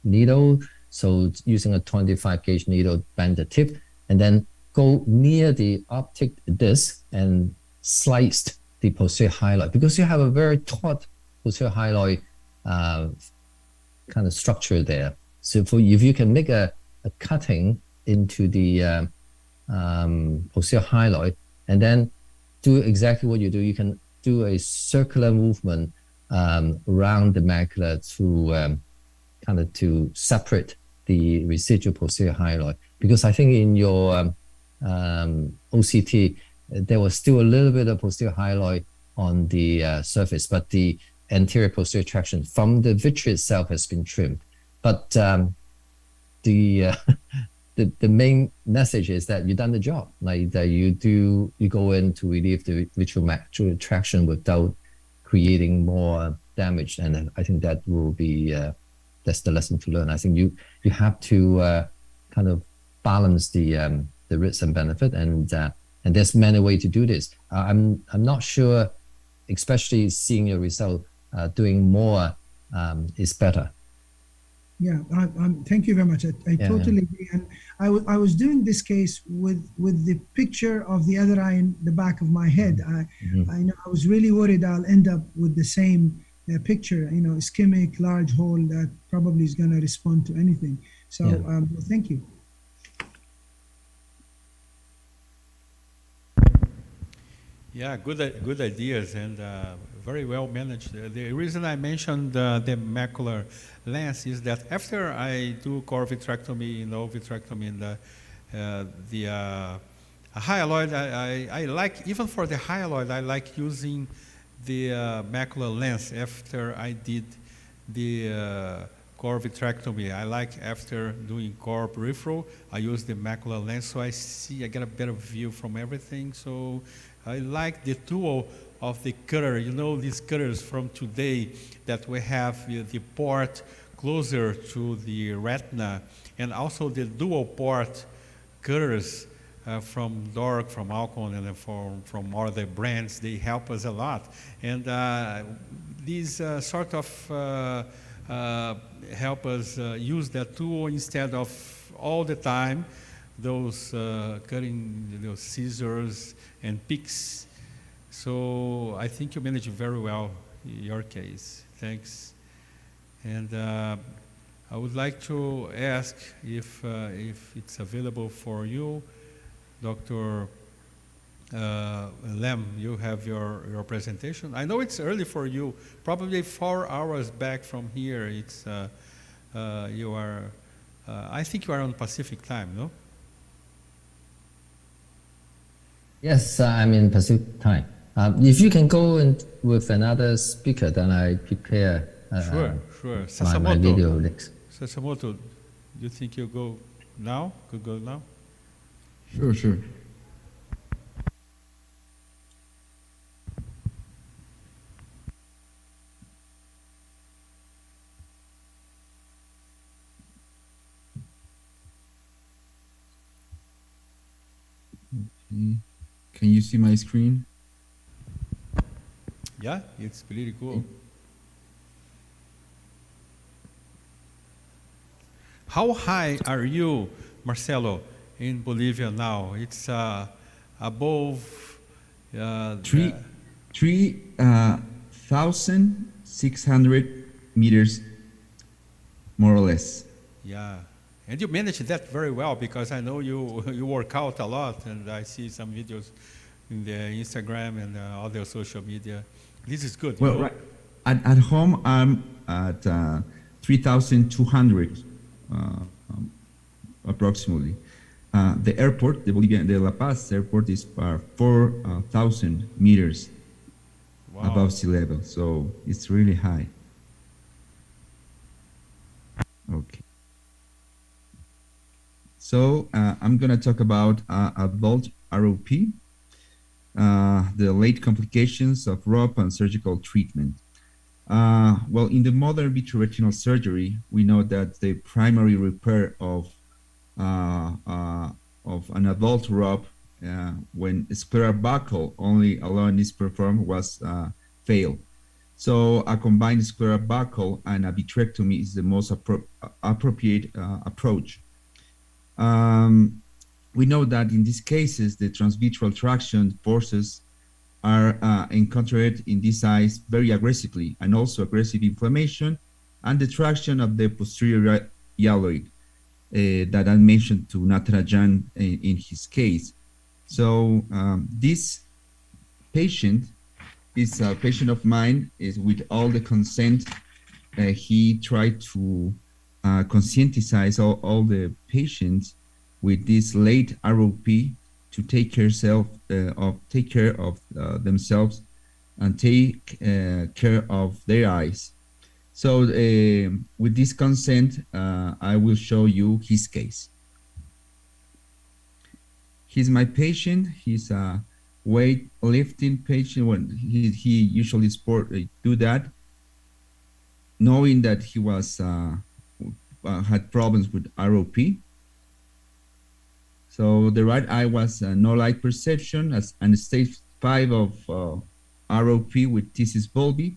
needle, so using a 25 gauge needle, bend the tip, and then go near the optic disc and slice the posterior hyaloid, because you have a very taut posterior hyaloid kind of structure there. So if you can make a cutting into the posterior hyaloid, and then do exactly what you do, you can do a circular movement around the macula to kind of to separate the residual posterior hyaloid. Because I think in your OCT, there was still a little bit of posterior hyaloid on the surface, but the anterior posterior traction from the vitreous itself has been trimmed. But the main message is that you've done the job. Like that you go in to relieve the vitreomacular traction without creating more damage, and I think that will be that's the lesson to learn. I think you have to kind of balance the risk and benefit, and there's many ways to do this. I'm not sure, especially seeing your result, doing more is better. Yeah, thank you very much. I totally agree. And I was doing this case with the picture of the other eye in the back of my head. I know I was really worried I'll end up with the same picture, ischemic, large hole that probably is going to respond to anything. So thank you. Yeah, good ideas, and very well managed. The reason I mentioned the macular lens is that after I do core vitrectomy, vitrectomy, and the hyaloid, I like, even for the hyaloid, I like using the macular lens after I did the core vitrectomy. I like, after doing core peripheral, I use the macular lens, so I get a better view from everything. So I like the tool of the cutter, these cutters from today that we have the port closer to the retina, and also the dual port cutters from Dork, from Alcon, and from other brands. They help us a lot. And these sort of help us use that tool instead of all the time those cutting those scissors and picks. So I think you managed very well your case. Thanks. And I would like to ask if it's available for you, Dr. Lem, you have your presentation. I know it's early for you, probably 4 hours back from here. It's you are, I think you are on Pacific time, no? Yes, I'm in Pacific time. If you can go in with another speaker, then I prepare sure. my video links. Sasamoto, do you think you go now? Could go now? Sure. Okay. Can you see my screen? Yeah, it's pretty cool. How high are you, Marcelo, in Bolivia now? It's above Three 3,600 meters, more or less. yeah. And you manage that very well because I know you you work out a lot, and I see some videos in the Instagram and other social media. This is good. Well, right. At home, I'm at 3,200 approximately. The airport, the Bolivian, the La Paz airport, is 4,000 meters above sea level, so it's really high. Okay. So I'm going to talk about adult ROP, the late complications of ROP and surgical treatment. Well, in the modern vitreoretinal surgery, we know that the primary repair of an adult ROP when scleral buckle only alone is performed was failed. So a combined scleral buckle and a vitrectomy is the most appropriate approach. We know that in these cases, the transvitreal traction forces are encountered in this eyes very aggressively, and also aggressive inflammation and the traction of the posterior hyaloid that I mentioned to Natarajan in his case. So this patient is a patient of mine, is with all the consent. He tried to conscientize all the patients with this late ROP to take care of themselves and take care of their eyes. So with this consent, I will show you his case. He's my patient. He's a weightlifting patient. When he usually do that, knowing that he was had problems with ROP. So the right eye was no light perception and stage 5 of ROP with thesis bulbi.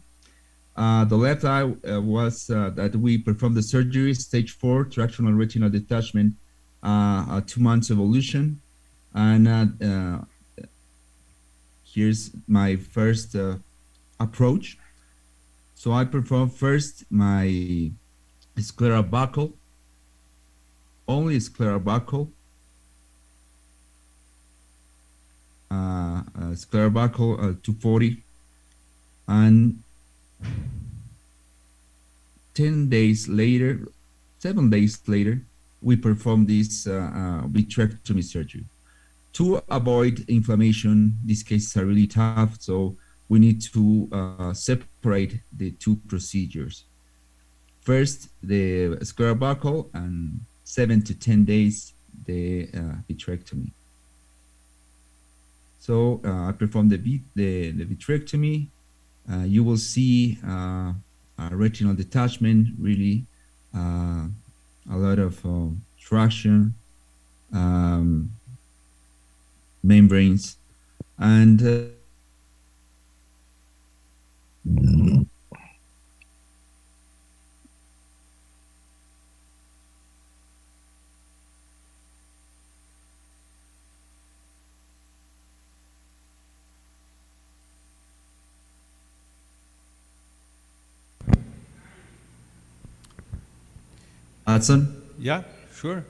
The left eye was that we performed the surgery, stage 4, tractional retinal detachment, 2 months evolution. And here's my first approach. So I perform first my scleral buckle, only scleral buckle. Scleral buckle 240, and 7 days later, we perform this vitrectomy surgery to avoid inflammation. These cases are really tough, so we need to separate the two procedures. First, the scleral buckle, and 7 to 10 days, the vitrectomy. So I perform the vitrectomy. You will see a retinal detachment, really a lot of traction, membranes, and Hudson? Yeah, sure.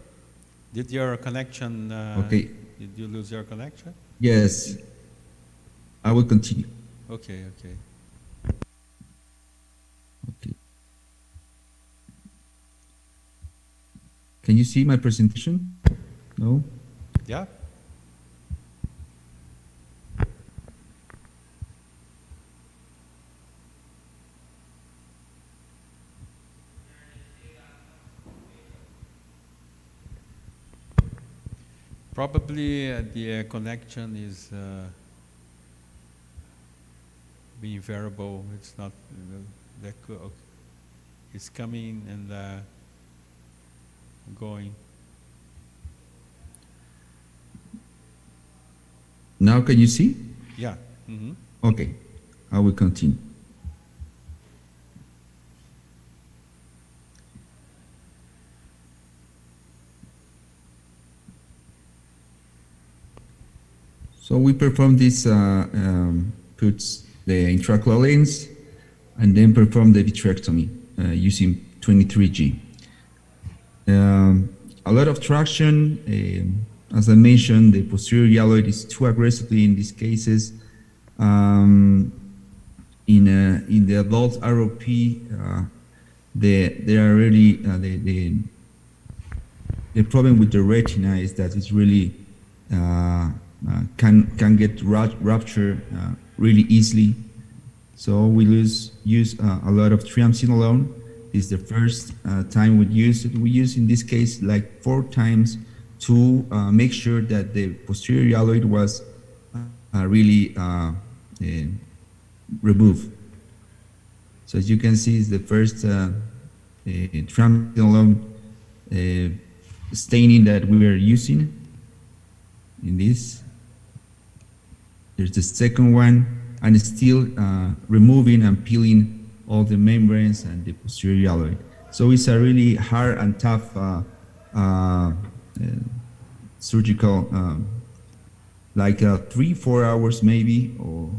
Did your connection, okay. Did you lose your connection? Yes. I will continue. Okay, okay. Okay. Can you see my presentation? No? Yeah. Probably the connection is being variable. It's not that good. Okay. It's coming and going. Now can you see? Yeah. Mhm. Okay, I will continue. So we perform this, puts the intraocular lens and then perform the vitrectomy using 23G. A lot of traction. As I mentioned, the posterior yelloid is too aggressively in these cases. In the adult ROP, they are really the problem with the retina is that it's really can get rupture really easily. So we use a lot of triamcinolone. This is the first time we use it. We use in this case like 4 times to make sure that the posterior yelloid was really removed. So as you can see, it's the first triamcinolone staining that we are using in this. There's the second one, and it's still removing and peeling all the membranes and the posterior yelloid. So it's a really hard and tough surgical, like 3-4 hours maybe, or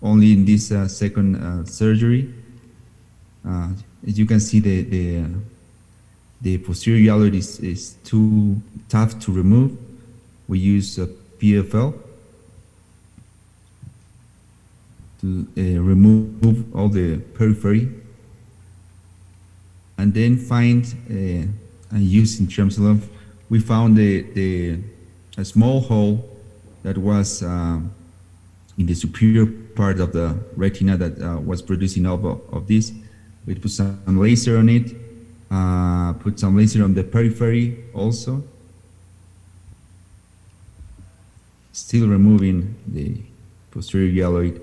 only in this second surgery. As you can see, the posterior yelloid is too tough to remove. We use PFL to remove all the periphery, and then find and use in triamcinolone. We found a small hole that was in the superior part of the retina that was producing of this. We put some laser on it, put some laser on the periphery also, still removing the posterior yelloid.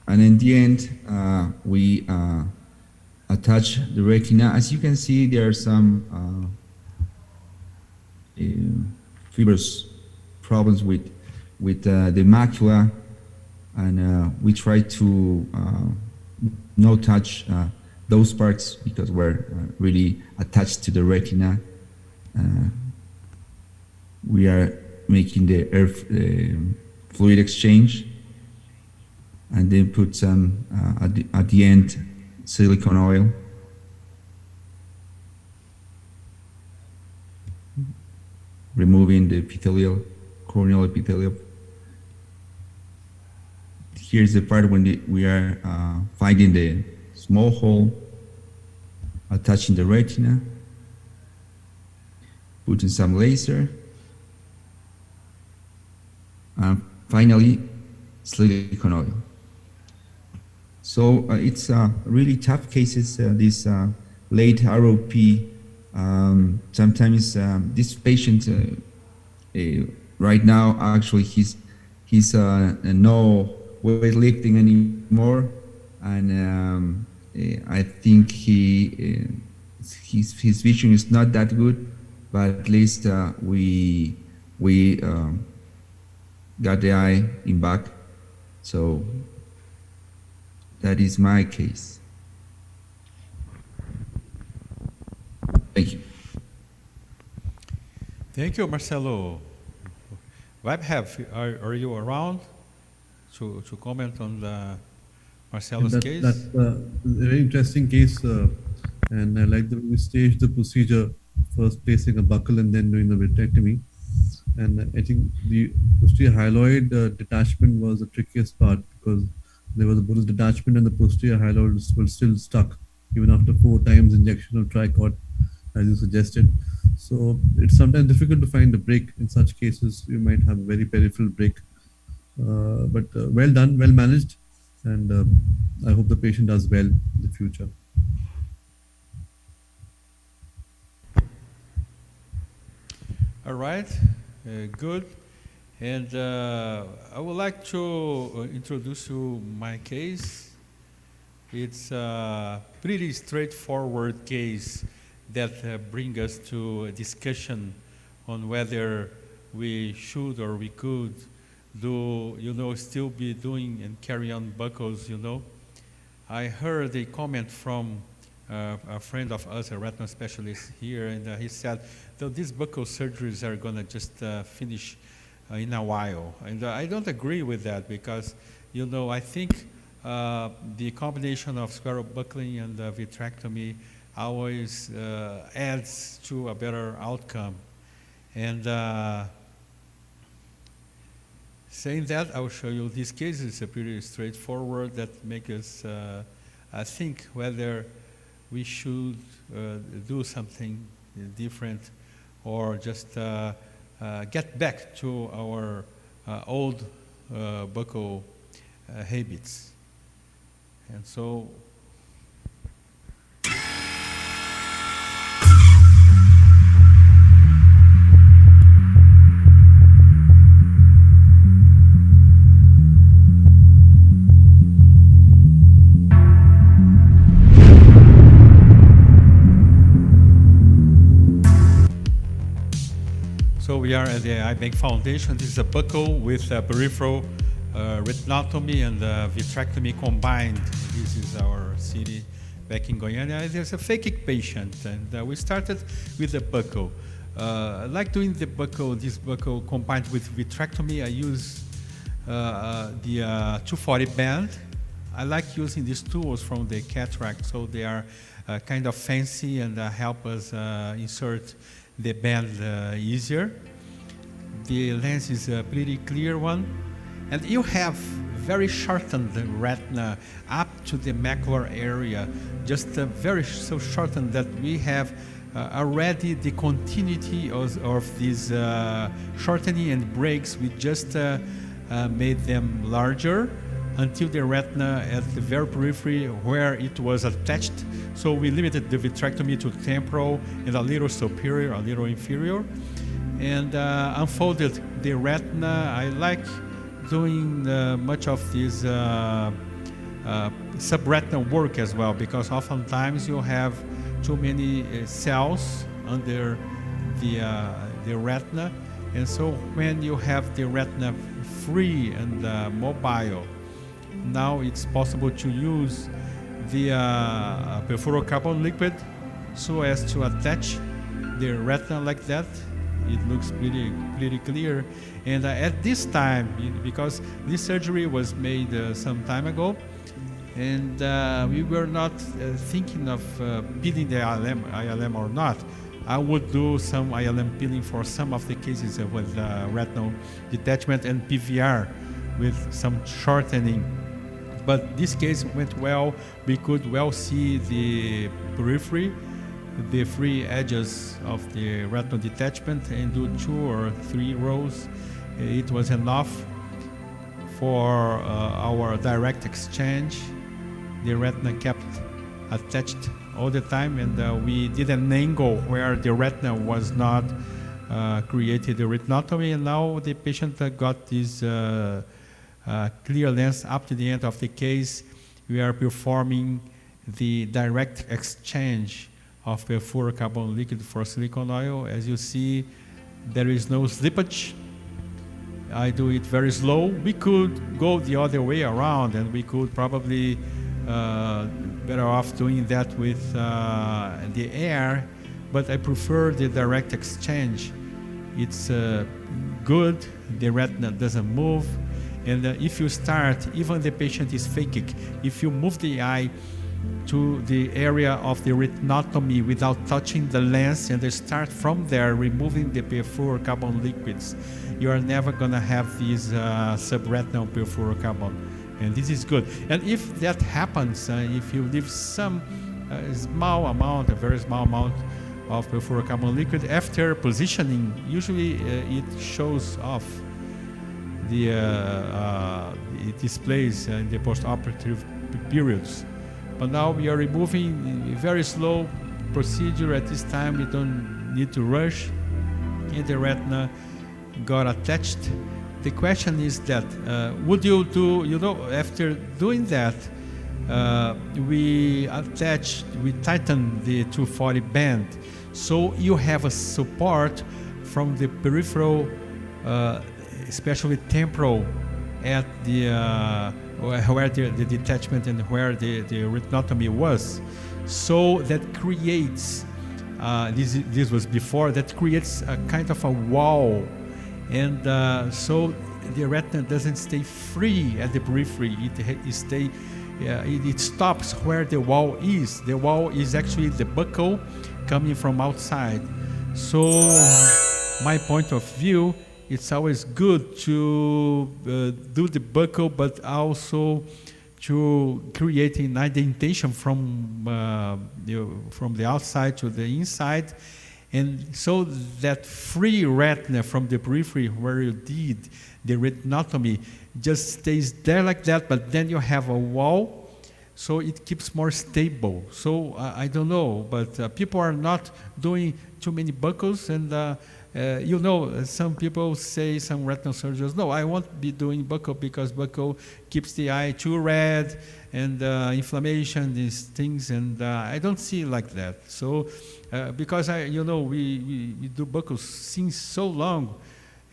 And in the end, we attach the retina. As you can see, there are some fibrous problems with the macula, and we try to not touch those parts because we're really attached to the retina. We are making the fluid exchange, and then put some at the end silicone oil. Removing the epithelial, corneal epithelium. Here's the part when we are finding the small hole, attaching the retina, putting some laser, and finally silicone oil. So it's really tough cases, this late ROP. Sometimes this patient right now, actually he's no weightlifting anymore, and I think his vision is not that good, but at least we got the eye in back. So that is my case. Thank you. Thank you, Marcelo. Webhab, are you around to comment on the Marcelo's case? That's a very interesting case, and I like the way we staged the procedure, first placing a buckle and then doing the vitrectomy. And I think the posterior hyaloid detachment was the trickiest part, because there was a bullous detachment and the posterior hyaloid was still stuck even after 4 times injection of tricot, as you suggested. So it's sometimes difficult to find a break. In such cases, you might have a very peripheral break. But well done, well managed, and I hope the patient does well in the future. All right, good. And I would like to introduce you my case. It's a pretty straightforward case that brings us to a discussion on whether we should or we could do, still be doing and carry on buckles, I heard a comment from a friend of us, a retinal specialist here, and he said, though these buccal surgeries are going to just finish in a while. And I don't agree with that because, I think the combination of scleral buckling and vitrectomy always adds to a better outcome. And saying that, I will show you these cases. Are pretty straightforward that make us think whether we should do something different or just get back to our old buccal habits. And so we are at the Eye Bank Foundation. This is a buccal with peripheral retinotomy and vitrectomy combined. This is our city back in Goiânia. There's a phakic patient, and we started with the buccal. I like doing the buccal, this buccal combined with vitrectomy. I use the 240 band. I like using these tools from the cataract, so they are kind of fancy and help us insert the band easier. The lens is a pretty clear one, and you have very shortened retina up to the macular area, just very so shortened that we have already the continuity of these shortening and breaks. We just made them larger until the retina at the very periphery where it was attached. So we limited the vitrectomy to temporal and a little superior, a little inferior, and unfolded the retina. I like doing much of this subretinal work as well, because oftentimes you have too many cells under the retina, and so when you have the retina free and mobile, now it's possible to use the perfluorocarbon liquid so as to attach the retina like that. It looks pretty clear. And at this time, because this surgery was made some time ago, and we were not thinking of peeling the ILM or not, I would do some ILM peeling for some of the cases with retinal detachment and PVR with some shortening. But this case went well. We could well see the periphery, the free edges of the retinal detachment, and do 2 or 3 rows. It was enough for our direct exchange. The retina kept attached all the time, and we did an angle where the retina was not created a retinotomy, and now the patient got this clear lens up to the end of the case. We are performing the direct exchange of perfluorocarbon liquid for silicone oil. As you see, there is no slippage. I do it very slow. We could go the other way around, and we could probably better off doing that with the air, but I prefer the direct exchange. It's good, the retina doesn't move, and if you start, even the patient is phakic, if you move the eye to the area of the retinotomy without touching the lens and they start from there removing the perfluorocarbon liquids, you are never going to have these subretinal perfluorocarbon, and this is good. And if that happens, if you leave some small amount, a very small amount of perfluorocarbon liquid after positioning, usually it shows off. It displays in the post-operative periods. But now we are removing a very slow procedure. At this time, we don't need to rush, and the retina got attached. The question is that, would you do, after doing that, we tighten the 240 band, so you have a support from the peripheral, especially temporal, at the where the detachment and where the retinotomy was. So that creates, this was before, that creates a kind of a wall, and so the retina doesn't stay free at the periphery. It stops where the wall is. The wall is actually the buccal coming from outside. So my point of view, it's always good to do the buccal, but also to create an indentation from the outside to the inside, and so that free retina from the periphery where you did the retinotomy just stays there like that, but then you have a wall, so it keeps more stable. So I don't know, but people are not doing too many buccals, and some people say, some retinal surgeons, no, I won't be doing buccal because buccal keeps the eye too red, and inflammation, these things, and I don't see it like that. So because we do buccals since so long,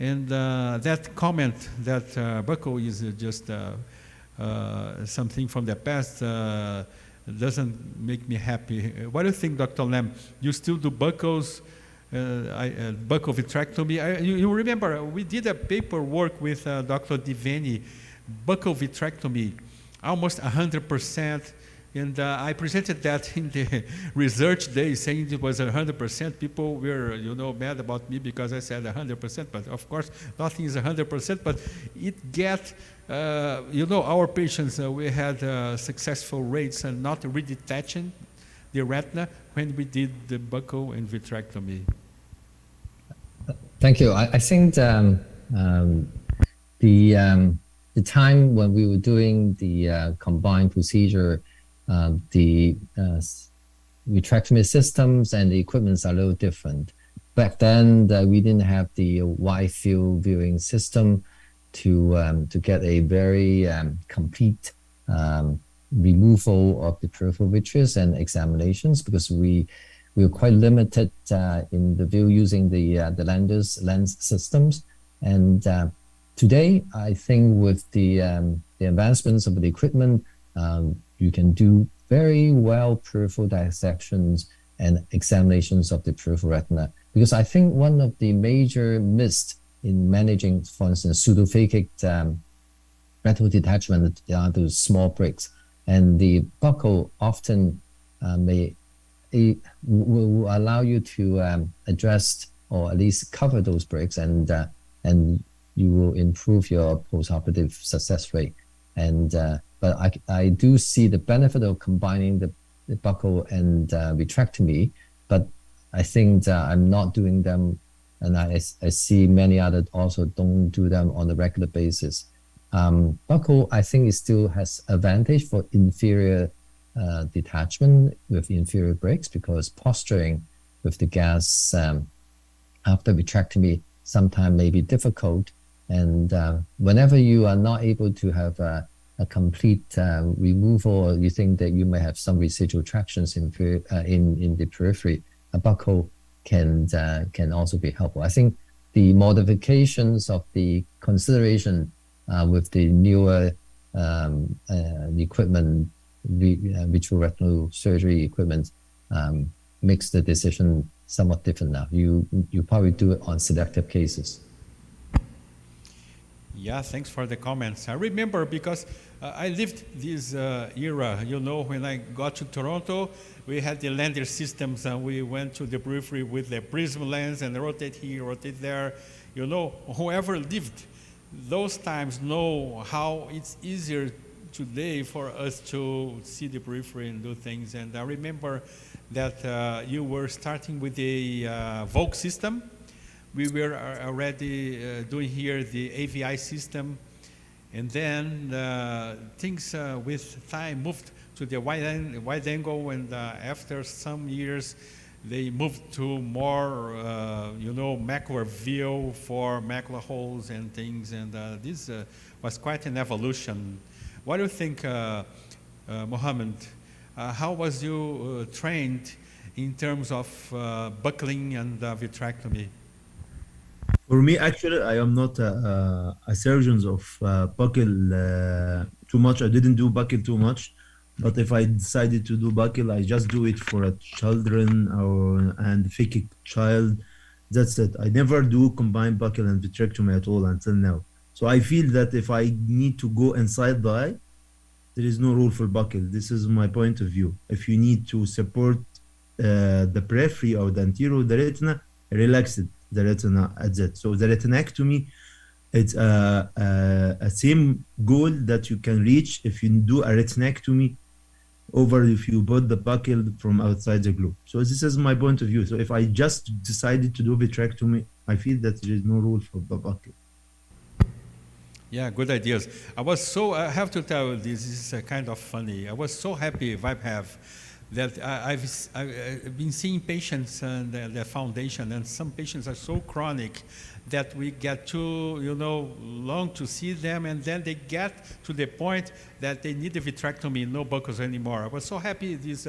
and that comment that buccal is just something from the past doesn't make me happy. What do you think, Dr. Lam? You still do buccals? Buccal vitrectomy. You remember we did a paperwork with Dr. Diveni, buccal vitrectomy, almost 100%, and I presented that in the research day, saying it was 100%. People were, mad about me because I said 100%, but of course nothing is 100%. But it get, our patients, we had successful rates and not redetaching the retina when we did the buccal and vitrectomy. Thank you. I think the time when we were doing the combined procedure, the vitrectomy systems and the equipments are a little different. Back then, we didn't have the wide field viewing system to get a very complete removal of the peripheral vitreous and examinations, because we were quite limited in the view using the lens systems. And today, I think with the advancements of the equipment, you can do very well peripheral dissections and examinations of the peripheral retina. Because I think one of the major myths in managing, for instance, pseudophakic retinal detachment are those small breaks. And the buccal often will allow you to address or at least cover those breaks, and you will improve your postoperative success rate. And but I do see the benefit of combining the buccal and vitrectomy, but I think I'm not doing them, and I see many others also don't do them on a regular basis. Buccal, I think, it still has advantage for inferior detachment with inferior breaks, because posturing with the gas after vitrectomy sometimes may be difficult. And whenever you are not able to have a complete removal, or you think that you may have some residual tractions in the periphery, a buccal can also be helpful. I think the modifications of the consideration with the newer equipment, vitreoretinal surgery equipment, makes the decision somewhat different now. You probably do it on selective cases. Yeah, thanks for the comments. I remember because I lived this era, when I got to Toronto, we had the lander systems, and we went to the periphery with the prism lens and rotate here, rotate there. Whoever lived those times know how it's easier today for us to see the periphery and do things. And I remember that you were starting with the Volk system. We were already doing here the AVI system, and then things with time moved to the wide angle, and after some years they moved to more macular view for macular holes and things, and this was quite an evolution. What do you think, Mohammed? How was you trained in terms of buckling and vitrectomy? For me, actually, I am not a surgeon of buccal too much. I didn't do buccal too much, but if I decided to do buccal, I just do it for a children or and phakic child. That's it. I never do combined buccal and vitrectomy at all until now. So I feel that if I need to go inside the eye, there is no rule for buccal. This is my point of view. If you need to support the periphery or the anterior of the retina, relax it, the retina at that. So the retinectomy, it's a same goal that you can reach if you do a retinectomy over if you put the buccal from outside the globe. So this is my point of view. So if I just decided to do vitrectomy, I feel that there is no rule for the buccal. Yeah, good ideas. I have to tell you, this is kind of funny. I was so happy, Vibe that I've been seeing patients and the foundation, and some patients are so chronic that we get too, long to see them, and then they get to the point that they need a vitrectomy, no buccals anymore. I was so happy these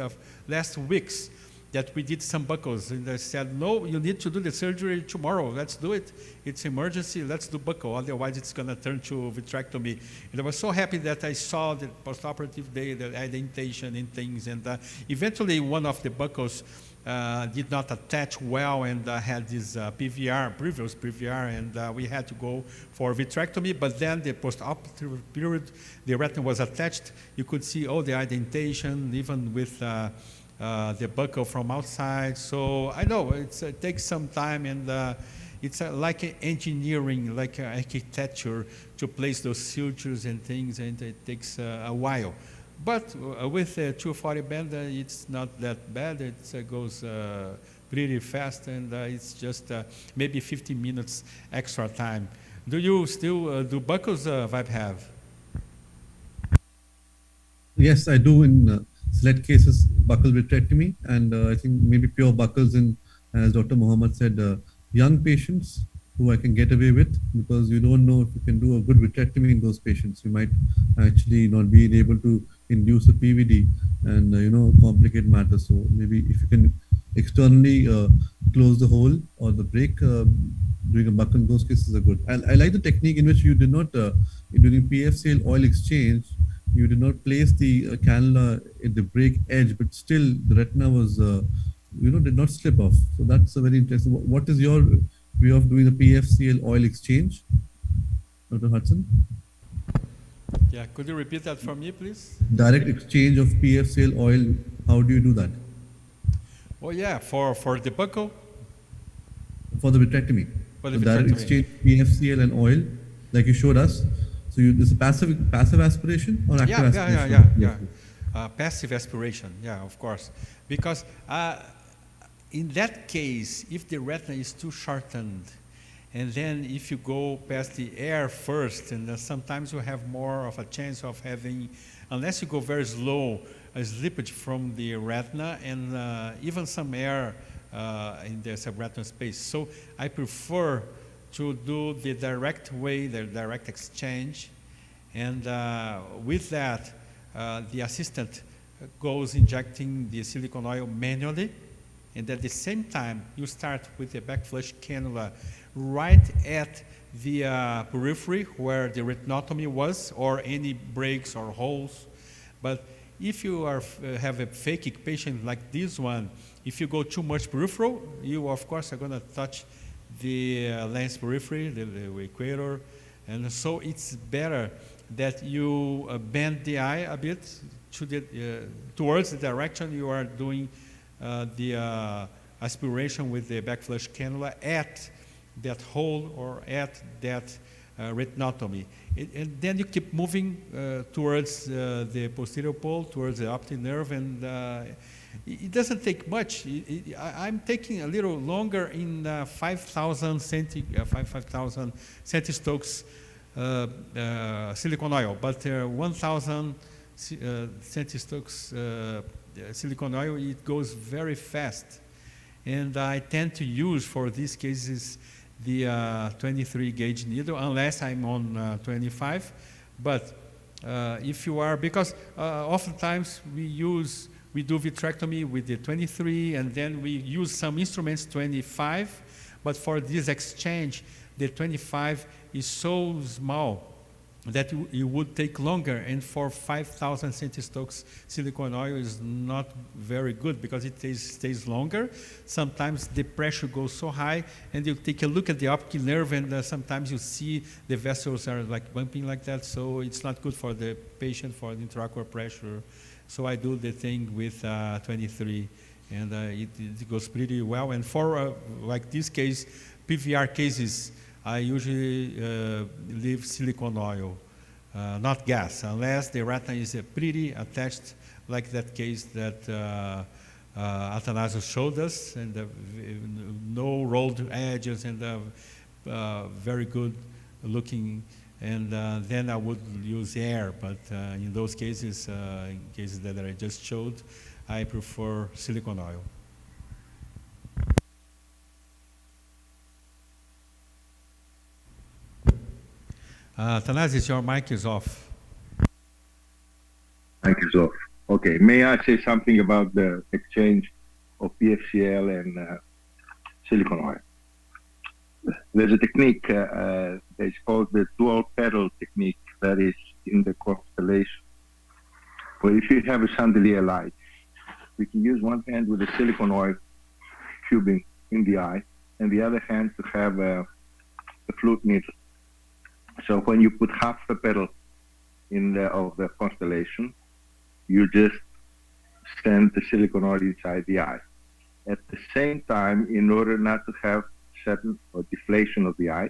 last weeks that we did some buccals, and they said, no, you need to do the surgery tomorrow. Let's do it. It's emergency. Let's do buccal. Otherwise, it's going to turn to vitrectomy. And I was so happy that I saw the postoperative day, the indentation and things. And eventually, one of the buccals did not attach well and had this previous PVR, and we had to go for vitrectomy. But then the postoperative period, the retina was attached. You could see all the indentation, even with the buccal from outside. So I know it takes some time, and it's like engineering, like architecture to place those sutures and things, and it takes a while. But with the 240 band, it's not that bad. It goes pretty fast, and it's just maybe 15 minutes extra time. Do you still do buccals, Vibe? Yes, I do in select cases buccal vitrectomy, and I think maybe pure buccals in, as Dr. Mohammed said, young patients who I can get away with, because you don't know if you can do a good vitrectomy in those patients. You might actually not be able to induce a PVD and complicate matters. So maybe if you can externally close the hole or the break, doing a buccal in those cases are good. I like the technique in which you did not during PFCL oil exchange, you did not place the cannula at the break edge, but still the retina was, did not slip off. So that's a very interesting. What is your way of doing the PFCL oil exchange, Dr. Hudson? Yeah, could you repeat that for me, please? Direct exchange of PFCL oil, how do you do that? Oh yeah, for the buccal? For the vitrectomy. For the direct exchange PFCL and oil, like you showed us. So this is passive aspiration or active aspiration? Yeah. Passive aspiration, yeah, of course. Because in that case, if the retina is too shortened, and then if you go past the air first, and sometimes you have more of a chance of having, unless you go very slow, a slippage from the retina, and even some air in the subretinal space. So I prefer to do the direct way, the direct exchange, and with that, the assistant goes injecting the silicone oil manually, and at the same time, you start with the backflush cannula right at the periphery where the retinotomy was, or any breaks or holes. But if you have a phakic patient like this one, if you go too much peripheral, you of course are going to touch the lens periphery, the equator, and so it's better that you bend the eye a bit to towards the direction you are doing the aspiration with the backflush cannula at that hole or at that retinotomy. And then you keep moving towards the posterior pole, towards the optic nerve, and it doesn't take much. I'm taking a little longer in 5,000 centistokes silicone oil, but 1,000 centistokes silicone oil, it goes very fast. And I tend to use for these cases the 23 gauge needle, unless I'm on 25. But if you are, because oftentimes we do vitrectomy with the 23, and then we use some instruments 25. But for this exchange, the 25 is so small that it would take longer, and for 5,000 centistokes, silicone oil is not very good because it stays longer. Sometimes the pressure goes so high, and you take a look at the optic nerve, and sometimes you see the vessels are like bumping like that, so it's not good for the patient, for the intraocular pressure. So I do the thing with 23, and it goes pretty well. And for like this case, PVR cases, I usually leave silicone oil, not gas, unless the retina is pretty attached, like that case that Athanasio showed us, and no rolled edges, and very good looking. And then I would use air, but in those cases, in cases that I just showed, I prefer silicone oil. Thanasis, your mic is off. Mic is off. Okay, may I say something about the exchange of PFCL and silicone oil? There's a technique that's called the dual petal technique that is in the constellation. Where if you have a chandelier light, we can use one hand with the silicone oil tubing in the eye, and the other hand to have a flute needle. So when you put half the petal of the constellation, you just send the silicone oil inside the eye. At the same time, in order not to have sudden or deflation of the eye,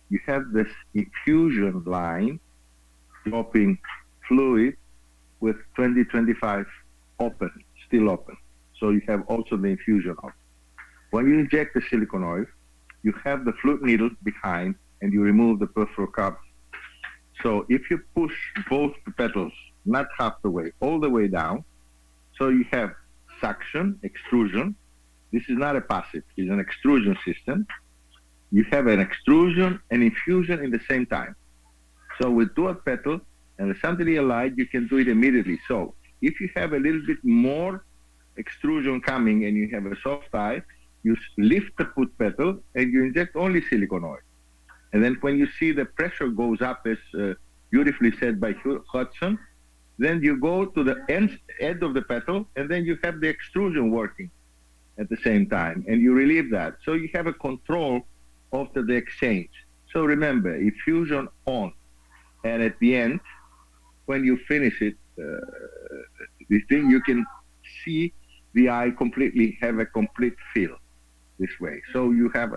you have this infusion line dropping fluid with 20-25 open, still open. So you have also the infusion of. When you inject the silicone oil, you have the flute needle behind, and you remove the peripheral cover. So if you push both the petals, not half the way, all the way down, so you have suction, extrusion. This is not a passive, it's an extrusion system. You have an extrusion and infusion in the same time. So with dual petal and the chandelier light, you can do it immediately. So if you have a little bit more extrusion coming and you have a soft eye, you lift the foot petal and you inject only silicone oil. And then when you see the pressure goes up, as beautifully said by Hudson, then you go to the end of the petal, and then you have the extrusion working at the same time, and you relieve that. So you have a control of the exchange. So remember, infusion on, and at the end, when you finish it, this thing, you can see the eye completely, have a complete feel this way. So you have,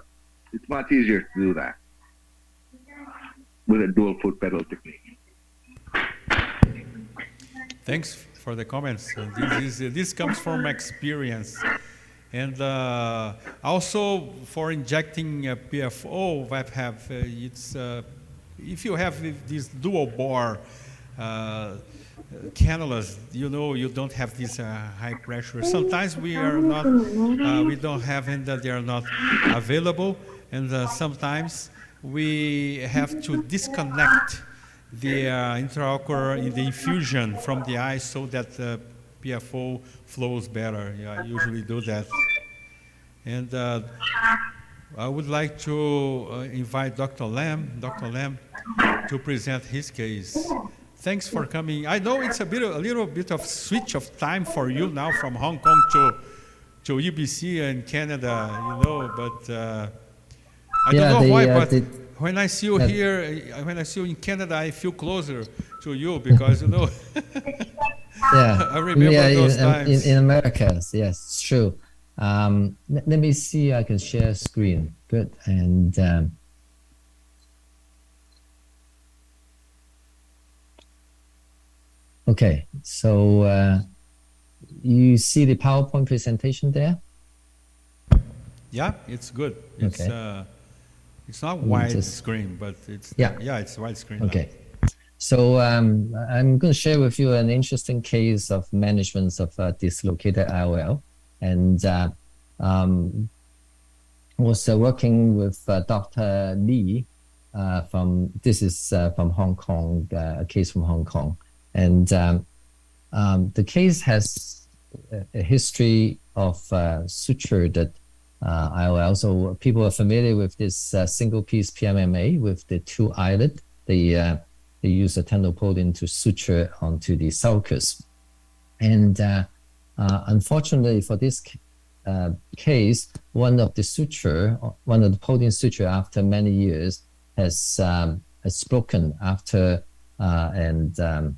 it's much easier to do that with a dual foot petal technique. Thanks for the comments. This comes from experience. And also for injecting PFO, if you have this dual bore cannulas, you don't have this high pressure. Sometimes we don't have, and they are not available. And sometimes we have to disconnect the intraocular infusion from the eye so that PFO flows better. Yeah, I usually do that. And I would like to invite Dr. Lam to present his case. Thanks for coming. I know it's a little bit of switch of time for you now from Hong Kong to UBC in Canada, but I don't know why, but when I see you here, when I see you in Canada, I feel closer to you because, yeah, I remember those times. In America, yes, it's true. Let me see, I can share screen. Good. And okay, so you see the PowerPoint presentation there? Yeah, it's good. It's not widescreen, but it's it's widescreen. Okay. So I'm going to share with you an interesting case of management of dislocated IOL, and was working with Dr. Lee from Hong Kong, a case from Hong Kong, and the case has a history of sutured IOL. So people are familiar with this single piece PMMA with the two eyelid. They use a tenopolin to suture onto the sulcus. And unfortunately for this case, one of the pollen suture after many years has broken after an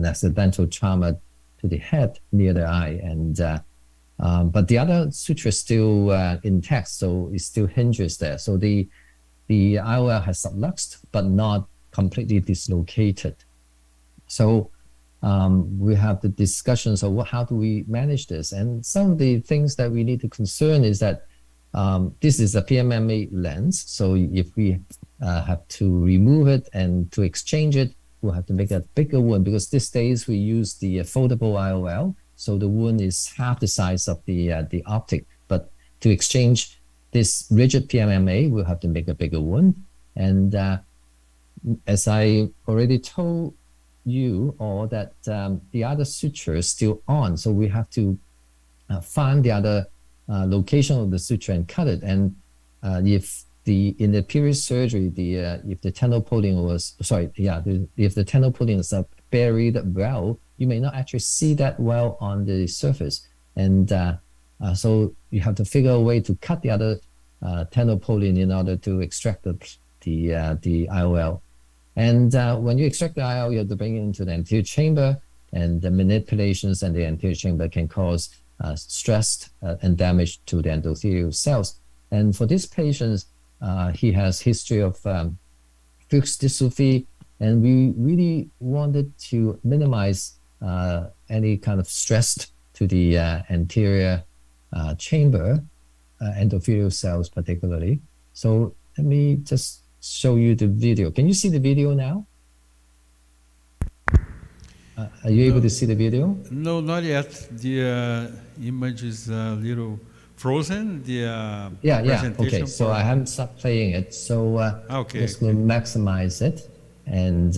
accidental trauma to the head near the eye, and but the other suture is still intact, so it still hinges there. So the IOL has subluxed but not completely dislocated. So we have the discussions of how do we manage this, and some of the things that we need to concern is that this is a PMMA lens, so if we have to remove it and to exchange it, we'll have to make a bigger wound, because these days we use the foldable IOL, so the wound is half the size of the optic. But to exchange this rigid PMMA, we'll have to make a bigger wound. And as I already told you all, that the other suture is still on, so we have to find the other location of the suture and cut it. And if in the previous surgery, if the tenopolin if the tenopolin is buried well, you may not actually see that well on the surface, and so you have to figure a way to cut the other tenopolin in order to extract the IOL. And when you extract the IOL, you have to bring it into the anterior chamber, and the manipulations in the anterior chamber can cause stress and damage to the endothelial cells. And for this patient, he has history of Fuchs dystrophy, and we really wanted to minimize any kind of stress to the anterior chamber, endothelial cells particularly. So let me just show you the video. Can you see the video now? Are you able to see the video? No, not yet. The image is a little frozen. The Okay. So I haven't stopped playing it. So just going to maximize it, and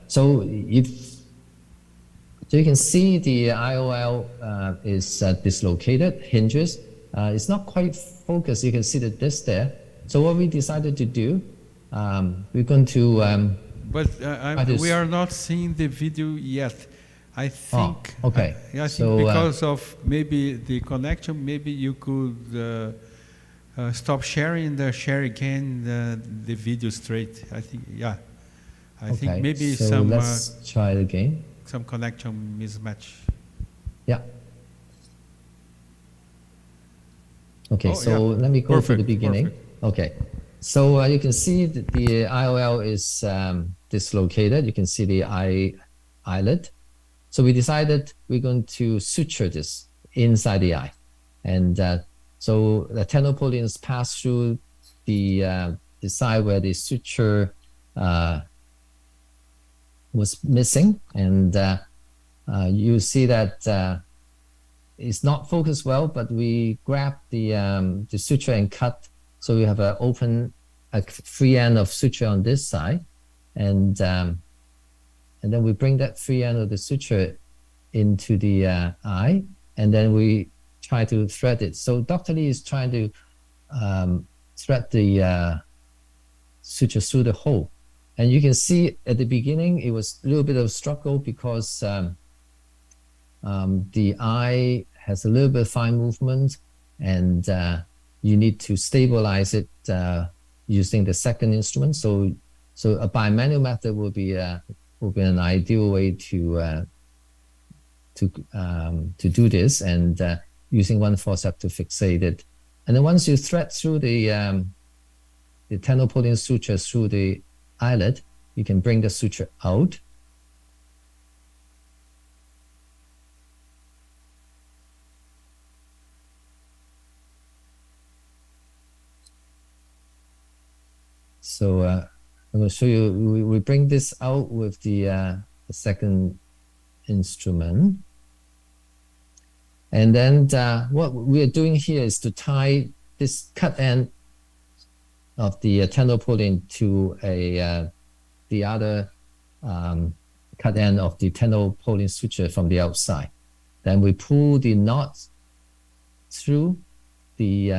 so you can see the IOL is dislocated, hinges. It's not quite focused. You can see the disc there. So what we decided to do, we're going to. But we are not seeing the video yet. I think. Okay. I think because of maybe the connection, maybe you could stop sharing and share again the video straight. I think. Yeah. I think maybe so some. Let's try it again. Some connection mismatch. Yeah. Okay. Let me go to the beginning. Perfect. Okay. So you can see that the IOL is dislocated. You can see the eyelid. So we decided we're going to suture this inside the eye. And so the tenopolins pass through the side where the suture was missing. And you see that it's not focused well, but we grab the suture and cut. So we have a free end of suture on this side, and then we bring that free end of the suture into the eye, and then we try to thread it. So Dr. Lee is trying to thread the suture through the hole, and you can see at the beginning it was a little bit of struggle because the eye has a little bit of fine movement, and you need to stabilize it using the second instrument. So a bimanual method will be an ideal way to do this, and using one forceps to fixate it. And then once you thread through the tenopolin suture through the eyelid, you can bring the suture out. So I'm going to show you, we bring this out with the second instrument. And then what we are doing here is to tie this cut end of the tenopolin to the other cut end of the tenopolin suture from the outside. Then we pull the knot through the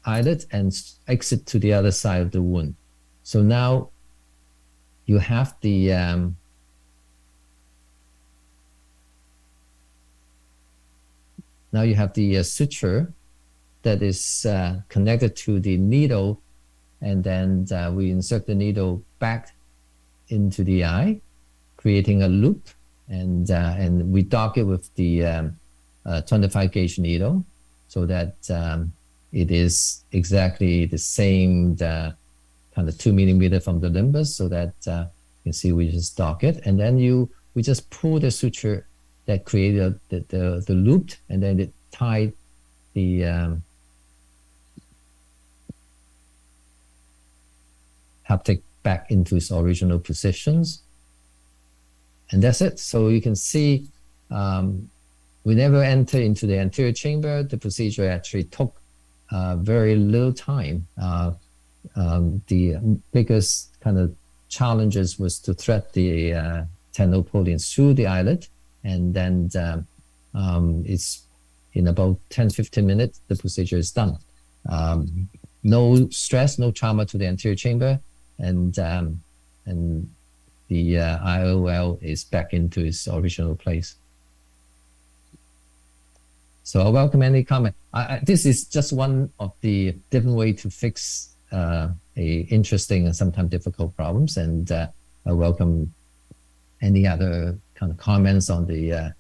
eyelid and exit to the other side of the wound. So now you have the suture that is connected to the needle, and then we insert the needle back into the eye, creating a loop, and we dock it with the 25 gauge needle, so that it is exactly the same kind of 2 millimeter from the limbus, so that you can see we just dock it, and then we just pull the suture that created the loop, and then it tied the haptic back into its original positions, and that's it. So you can see we never enter into the anterior chamber. The procedure actually took very little time. The biggest kind of challenges was to thread the tenopolian through the eyelid, and then it's in about 10-15 minutes the procedure is done. No stress, no trauma to the anterior chamber, and the IOL is back into its original place. So I welcome any comment. This is just one of the different way to fix a interesting and sometimes difficult problems, and I welcome any other kind of comments on the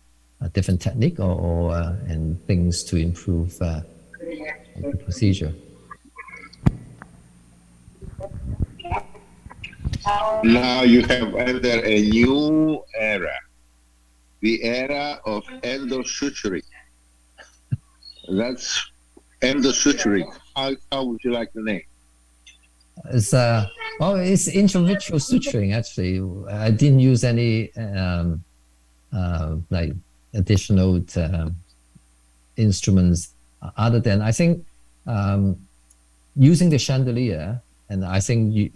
different technique or and things to improve the procedure. Now you have entered a new era, the era of endosuturing. That's endosuturing. How would you like the name? It's it's intravitreal suturing. Actually, I didn't use any like additional instruments other than, I think, using the chandelier. And I think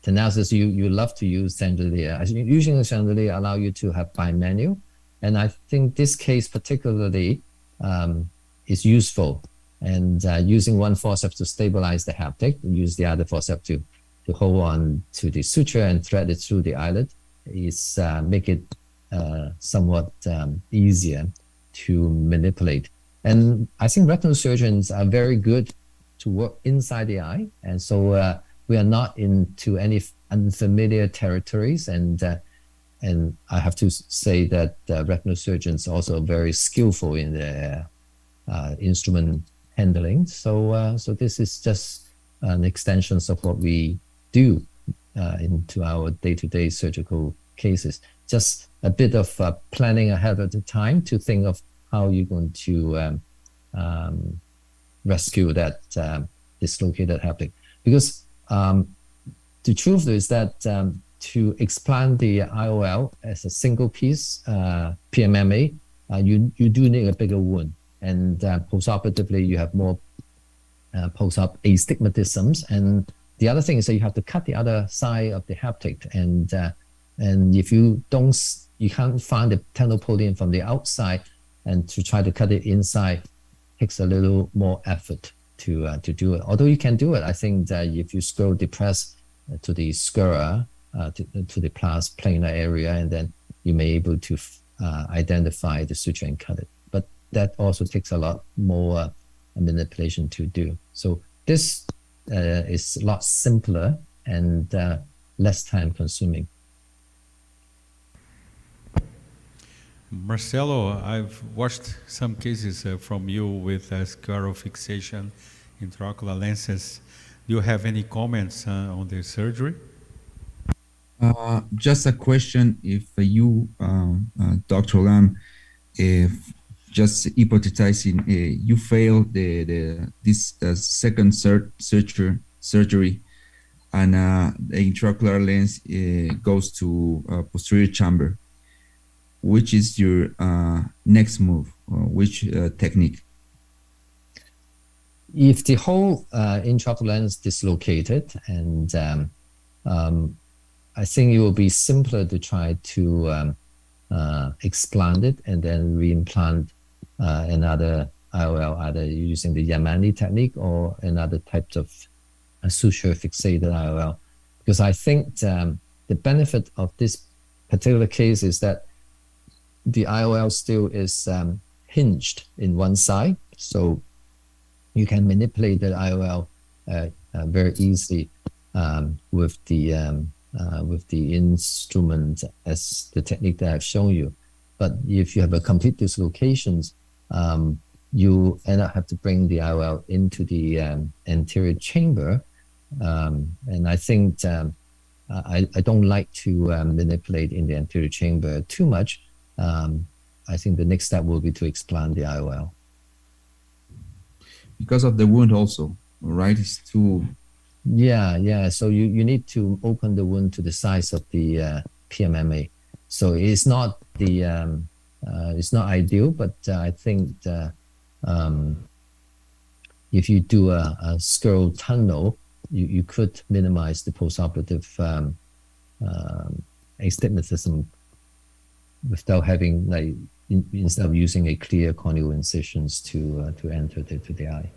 Tenasis, you love to use chandelier. I think using the chandelier allow you to have bimanual, and I think this case particularly is useful. And using one forceps to stabilize the haptic, use the other forceps to hold on to the suture and thread it through the eyelid is make it somewhat easier to manipulate. And I think retinal surgeons are very good to work inside the eye, and so we are not into any unfamiliar territories. And I have to say that retinal surgeons are also very skillful in their instrument handling. So this is just an extension of what we do into our day-to-day surgical cases. Just a bit of planning ahead of the time to think of how you're going to rescue that dislocated haptic. Because the truth is that to explant the IOL as a single piece PMMA, you do need a bigger wound. And postoperatively, you have more post-op astigmatisms. And the other thing is that you have to cut the other side of the haptic. And if you can't find the tenopolian from the outside, and to try to cut it inside takes a little more effort to do it. Although you can do it, I think that if you scroll depress to the sclera, to the pars plana area, and then you may be able to identify the suture and cut it. But that also takes a lot more manipulation to do. So this is a lot simpler and less time consuming. Marcelo, I've watched some cases from you with scleral fixation intraocular lenses. Do you have any comments on the surgery? Just a question, if you, Dr. Lam, if just hypothesizing, you failed this second surgery, and the intraocular lens goes to posterior chamber, which is your next move, or which technique? If the whole intraocular lens dislocated, and I think it will be simpler to try to explant it and then reimplant another IOL, either using the Yamani technique or another type of a suture fixated IOL. Because I think the benefit of this particular case is that the IOL still is hinged in one side, so you can manipulate the IOL very easily with the instrument as the technique that I've shown you. But if you have a complete dislocation, you end up have to bring the IOL into the anterior chamber, and I think I don't like to manipulate in the anterior chamber too much. I think the next step will be to explant the IOL. Because of the wound also, right? It's too... Yeah. So you need to open the wound to the size of the PMMA. So it's not it's not ideal, but I think if you do a scleral tunnel, you could minimize the postoperative astigmatism without having, like, instead of using a clear corneal incisions to enter to the eye.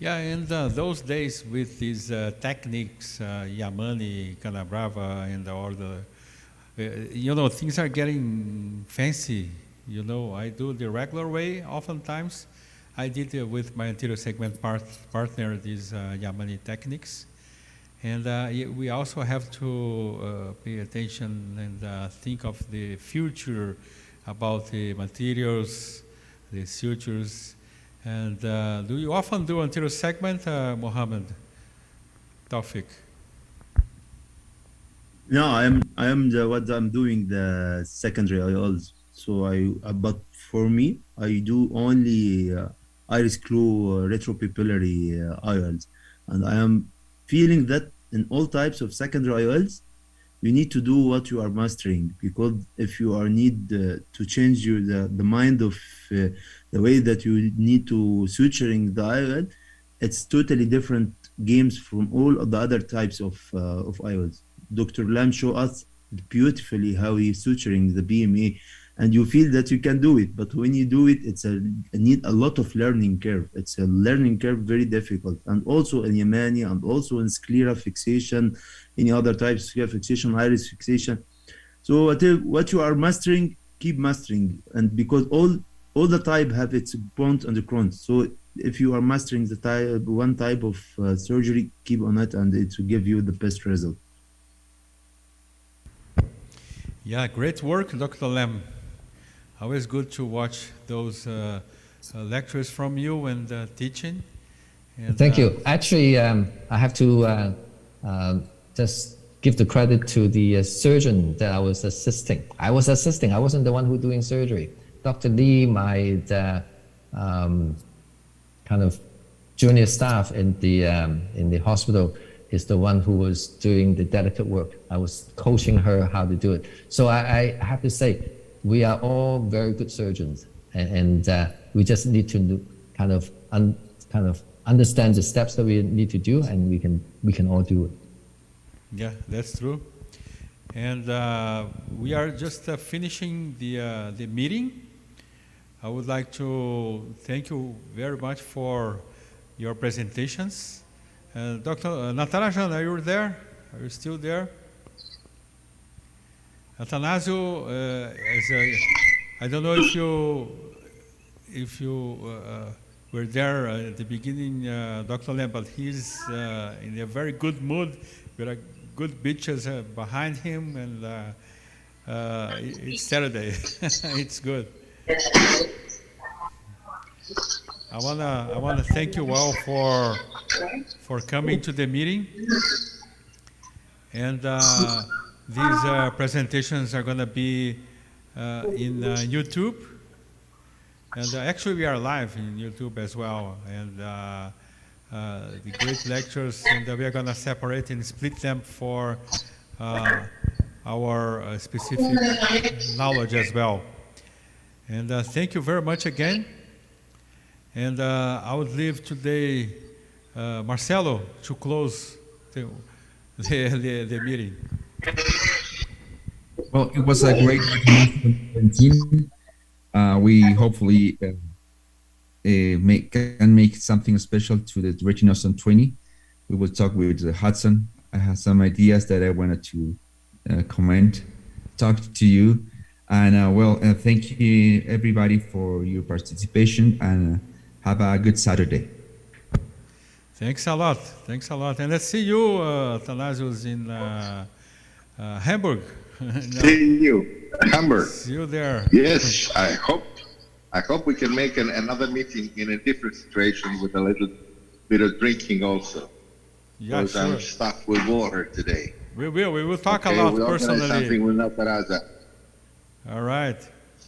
Yeah, and those days with these techniques, Yamani, Calabrava, and all the, things are getting fancy. I do the regular way oftentimes. I did with my anterior segment partner these Yamani techniques. And we also have to pay attention and think of the future about the materials, the sutures. And do you often do anterior segment, Mohammed Taufik? No, I'm doing the secondary IOLs. So but for me, I do only iris clue retropupillary IOLs, and I am feeling that in all types of secondary IOLs, you need to do what you are mastering, because if you are need to change the mind of the way that you need to suturing the IOL, it's totally different games from all of the other types of IOLs. Dr. Lam showed us beautifully how he's suturing the BMA, and you feel that you can do it, but when you do it, it need a lot of learning curve. It's a learning curve, very difficult. And also in Yamani, and also in sclera fixation, any other types of sclera fixation, iris fixation. So what you are mastering, keep mastering, and because all the type have its pros and the cons. So if you are mastering the one type of surgery, keep on it, and it will give you the best result. Yeah, great work, Dr. Lam. Always good to watch those lectures from you and teaching. And, thank you. Actually, I have to just give the credit to the surgeon that I was assisting. I wasn't the one who doing surgery. Dr. Lee, my kind of junior staff in the hospital, is the one who was doing the delicate work. I was coaching her how to do it. So I have to say, we are all very good surgeons, and we just need to kind of understand the steps that we need to do, and we can all do it. Yeah, that's true. And we are just finishing the meeting. I would like to thank you very much for your presentations. Dr. Natarajan, are you there? Are you still there? Atanasio, I don't know if you were there at the beginning, Dr. Lam, but he's in a very good mood. There are good beaches behind him, and it's Saturday. It's good. I wanna thank you all for coming to the meeting, and these presentations are going to be in YouTube, and actually we are live in YouTube as well, and the great lectures, and we are going to separate and split them for our specific knowledge as well. And thank you very much again. And I would leave today Marcelo to close the meeting. Well, it was a great team. we hopefully can make something special to the Retinawesome 20. We will talk with Hudson. I have some ideas that I wanted to talk to you. And thank you everybody for your participation, and have a good Saturday. Thanks a lot. Thanks a lot. And let's see you, Athanasius, in Hamburg. See you, Hamburg. See you there. Yes, I hope we can make another meeting in a different situation with a little bit of drinking also. Yeah, because sure. I'm stuck with water today. We will talk a Okay, lot we organize personally. something with Nataraja. All right.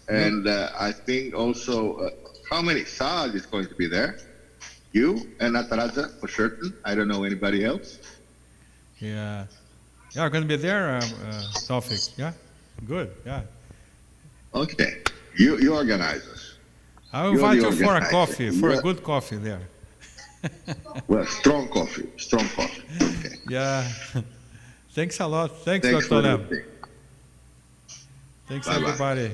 And I think also, how many? Saad is going to be there. You and Nataraja for certain. I don't know anybody else. Yeah. Yeah, I'm going to be there, Tawfiq. Yeah? Good, yeah. Okay. You organize us. I'll You're invite the you for a organizer. coffee, for a Yeah. good coffee there. Well, strong coffee. Strong coffee. Okay. Yeah. Thanks a lot. Thanks, Thanks Dr. for Lem. everything. Thanks, Bye-bye. everybody.